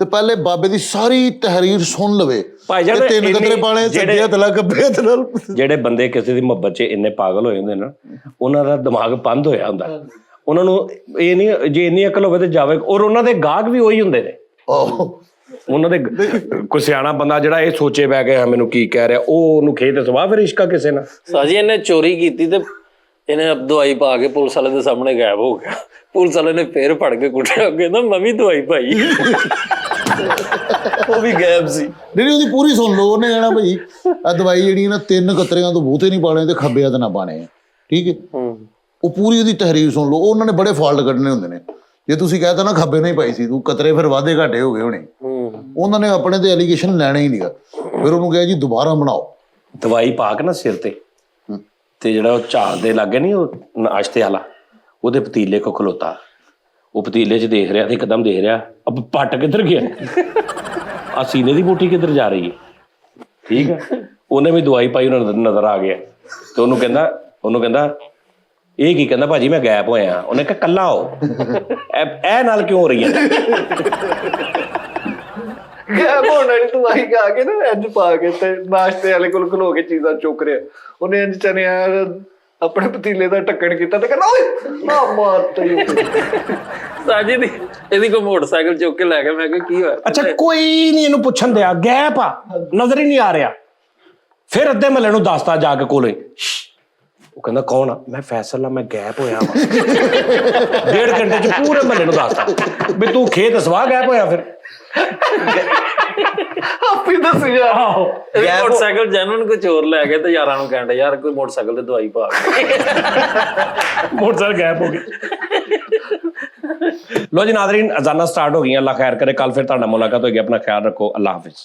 ਤੇ ਪਹਿਲੇ ਬਾਬੇ ਦੀ ਸਾਰੀ ਤਹਿਰੀਰ ਸੁਣ ਲਵੇ। ਭਾਈ ਜਾਨ 3 ਕਤਰੇ ਪਾਣੇ ਸੱਜੇ ਹੱਥ ਨਾਲ ਖੱਬੇ ਹੱਥ ਨਾਲ। ਜਿਹੜੇ ਬੰਦੇ ਕਿਸੇ ਦੀ ਮੁਹੱਬਤ 'ਚ ਇੰਨੇ ਪਾਗਲ ਹੋਏ ਹੁੰਦੇ ਨਾ, ਉਹਨਾਂ ਦਾ ਦਿਮਾਗ ਬੰਦ ਹੋਇਆ ਹੁੰਦਾ। ਉਹਨਾਂ ਨੂੰ ਇਹ ਨਹੀਂ ਜੇ ਇੰਨੀ ਅਕਲ ਹੋਵੇ ਤੇ ਜਾਵੇ। ਔਰ ਉਹਨਾਂ ਦੇ ਗਾਹਕ ਵੀ ਉਹੀ ਹੁੰਦੇ ਨੇ। ਉਹਨਾਂ ਦੇ ਕੋਈ ਸਿਆਣਾ ਬੰਦਾ ਜਿਹੜਾ ਇਹ ਸੋਚੇ ਬੈ ਗਿਆ ਮੈਨੂੰ ਕੀ ਕਹਿ ਰਿਹਾ, ਉਹ ਉਹਨੂੰ ਖੇ ਤੇ ਸਵਾਹ ਫਿਰ ਇਸ਼ਕਾ ਕਿਸੇ ਨਾਲ। ਸਾਜੀ ਇਹਨੇ ਚੋਰੀ ਕੀਤੀ ਤੇ ਇਹਨੇ ਦਵਾਈ ਪਾ ਕੇ ਪੁਲਿਸ ਵਾਲੇ ਦੇ ਸਾਹਮਣੇ ਗਾਇਬ ਹੋ ਗਿਆ। ਪੁਲਿਸ ਵਾਲੇ ਨੇ ਫੇਰ ਫੜ ਕੇ ਕੁੱਟਿਆ, ਕਹਿੰਦਾ ਮੈਂ ਵੀ ਦਵਾਈ ਪਾਈ। ਉਹ ਵੀ ਗਾਇਬ ਸੀ। ਨਹੀਂ ਉਹਦੀ ਪੂਰੀ ਸੁਣ ਲਓ। ਉਹਨੇ ਕਹਿਣਾ ਭਾਈ ਆ ਦਵਾਈ ਜਿਹੜੀ ਨਾ 3 ਕਤਰਿਆਂ ਤੋਂ ਬਹੁਤੇ ਨਹੀਂ ਪਾਣੇ ਤੇ ਖੱਬੇ ਹੱਥ ਨਾ ਪਾਣੇ ਆ, ਠੀਕ ਹੈ। ਉਹ ਪੂਰੀ ਉਹਦੀ ਤਹਿਰੀਰ ਸੁਣ ਲਓ। ਉਹਨਾਂ ਨੇ ਬੜੇ ਫਾਲਟ ਕੱਢਣੇ ਹੁੰਦੇ ਨੇ। ਜੇ ਤੁਸੀਂ ਕਹਿ ਤਾ ਨਾ ਖੱਬੇ ਨਹੀਂ ਪਾਈ ਸੀ ਤੂੰ, ਕਤਰੇ ਫਿਰ ਵਾਧੇ ਘਾਟੇ ਹੋ ਗਏ ਹੋਣੇ। ਉਹਨਾਂ ਨੇ ਆਪਣੇ ਤੇ ਐਲੀਗੇਸ਼ਨ ਲੈਣਾ ਹੀ ਨਹੀਂਗਾ। ਫਿਰ ਉਹਨੂੰ ਕਿਹਾ ਜੀ ਦੁਬਾਰਾ ਬਣਾਓ। ਦਵਾਈ ਪਾ ਕੇ ਨਾ ਸਿਰ ਤੇ ਜਿਹੜਾ ਉਹ ਝਾਲ ਦੇ ਲਾਗੇ ਨਹੀਂ ਉਹ ਨਾਸ਼ਤੇ ਵਾਲਾ, ਉਹਦੇ ਪਤੀਲੇ ਕੋ ਖਲੋਤਾ। ਉਹ ਪਤੀਲੇ 'ਚ ਦੇਖ ਰਿਹਾ ਤੇ ਇੱਕਦਮ ਦੇਖ ਰਿਹਾ ਅਬ ਪੱਟ ਕਿੱਧਰ ਗਿਆ, ਆ ਸੀਨੇ ਦੀ ਬੂਟੀ ਕਿੱਧਰ ਜਾ ਰਹੀ ਹੈ, ਠੀਕ ਹੈ। ਉਹਨੇ ਵੀ ਦਵਾਈ ਪਾਈ, ਉਹਨਾਂ ਨੂੰ ਨਜ਼ਰ ਆ ਗਿਆ ਤੇ ਉਹਨੂੰ ਕਹਿੰਦਾ ਇਹ ਕੀ? ਕਹਿੰਦਾ ਭਾਜੀ ਮੈਂ ਗਾਇਬ ਹੋਇਆ। ਉਹਨੇ ਕਿਹਾ ਕੱਲਾ ਹੋ, ਇਹ ਨਾਲ ਕਿਉਂ ਹੋ ਰਹੀ ਹੈ? ਗੈਪ ਹੋਣ ਵਾਲੀ ਦਵਾਈ ਖਾ ਕੇ ਨਾ ਇੰਜ ਪਾ ਕੇ ਤੇ ਨਾਸ਼ਤੇ ਵਾਲੇ ਕੋਲ ਖਲੋ ਕੇ ਚੀਜ਼ਾਂ ਚੁੱਕ ਰਿਹਾ, ਉਹਨੇ ਇੰਜ ਚਨਿਆ ਆਪਣੇ ਪਤੀਲੇ ਦਾ ਢੱਕਣ ਕੀਤਾ ਤੇ ਕਹਿੰਦਾ ਓਏ ਆ ਮਾਰਤੀ। ਸਾਜੀ ਦੀ ਇਹਦੀ ਕੋਈ ਮੋਟਰਸਾਈਕਲ ਚੁੱਕ ਕੇ ਲੈ ਗਿਆ, ਮੈਂ ਕਿਹਾ ਕੀ ਹੋਇਆ? ਅੱਛਾ ਕੋਈ ਨਹੀਂ ਇਹਨੂੰ ਪੁੱਛਣ ਦਿਆ, ਗੈਪ ਆ ਨਜ਼ਰ ਹੀ ਨਹੀਂ ਆ ਰਿਹਾ। ਫਿਰ ਅੱਧੇ ਮਹੱਲੇ ਨੂੰ ਦੱਸਤਾ ਜਾ ਕੇ ਕੋਲੇ, ਉਹ ਕਹਿੰਦਾ ਕੌਣ ਆ? ਮੈਂ ਫੈਸਲ ਆ, ਮੈਂ ਗੈਪ ਹੋਇਆ ਵਾ। 1.5 ਘੰਟੇ ਚ ਪੂਰੇ ਮਹੱਲੇ ਨੂੰ ਦੱਸਤਾ ਵੀ ਤੂੰ ਖੇਤ ਸਵਾਹ ਗੈਪ ਹੋਇਆ। ਫਿਰ ਆਪੇ ਦੱਸ ਯਾਰ। ਆਹੋ ਮੋਟਰਸਾਈਕਲ ਜੈਨੂਨ ਕੋਈ ਚੋਰ ਲੈ ਗਿਆ ਤੇ ਯਾਰਾਂ ਨੂੰ ਕਹਿੰਦਾ ਯਾਰ ਕੋਈ ਮੋਟਰਸਾਈਕਲ ਤੇ ਦਵਾਈ ਪਾ ਮੋਟਰਸਾਈਕਲ ਗੈਪ ਹੋ ਗਈ। ਲੋ ਜੀ ਨਾਜ਼ਰੀਨ, ਅਜ਼ਾਨਾਂ ਸਟਾਰਟ ਹੋ ਗਈਆਂ। ਅੱਲਾਹ ਖੈਰ ਕਰੇ, ਕੱਲ ਫਿਰ ਤੁਹਾਡਾ ਮੁਲਾਕਾਤ ਹੋਏਗੀ। ਆਪਣਾ ਖਿਆਲ ਰੱਖੋ, ਅੱਲਾਹ ਹਾਫਿਜ਼।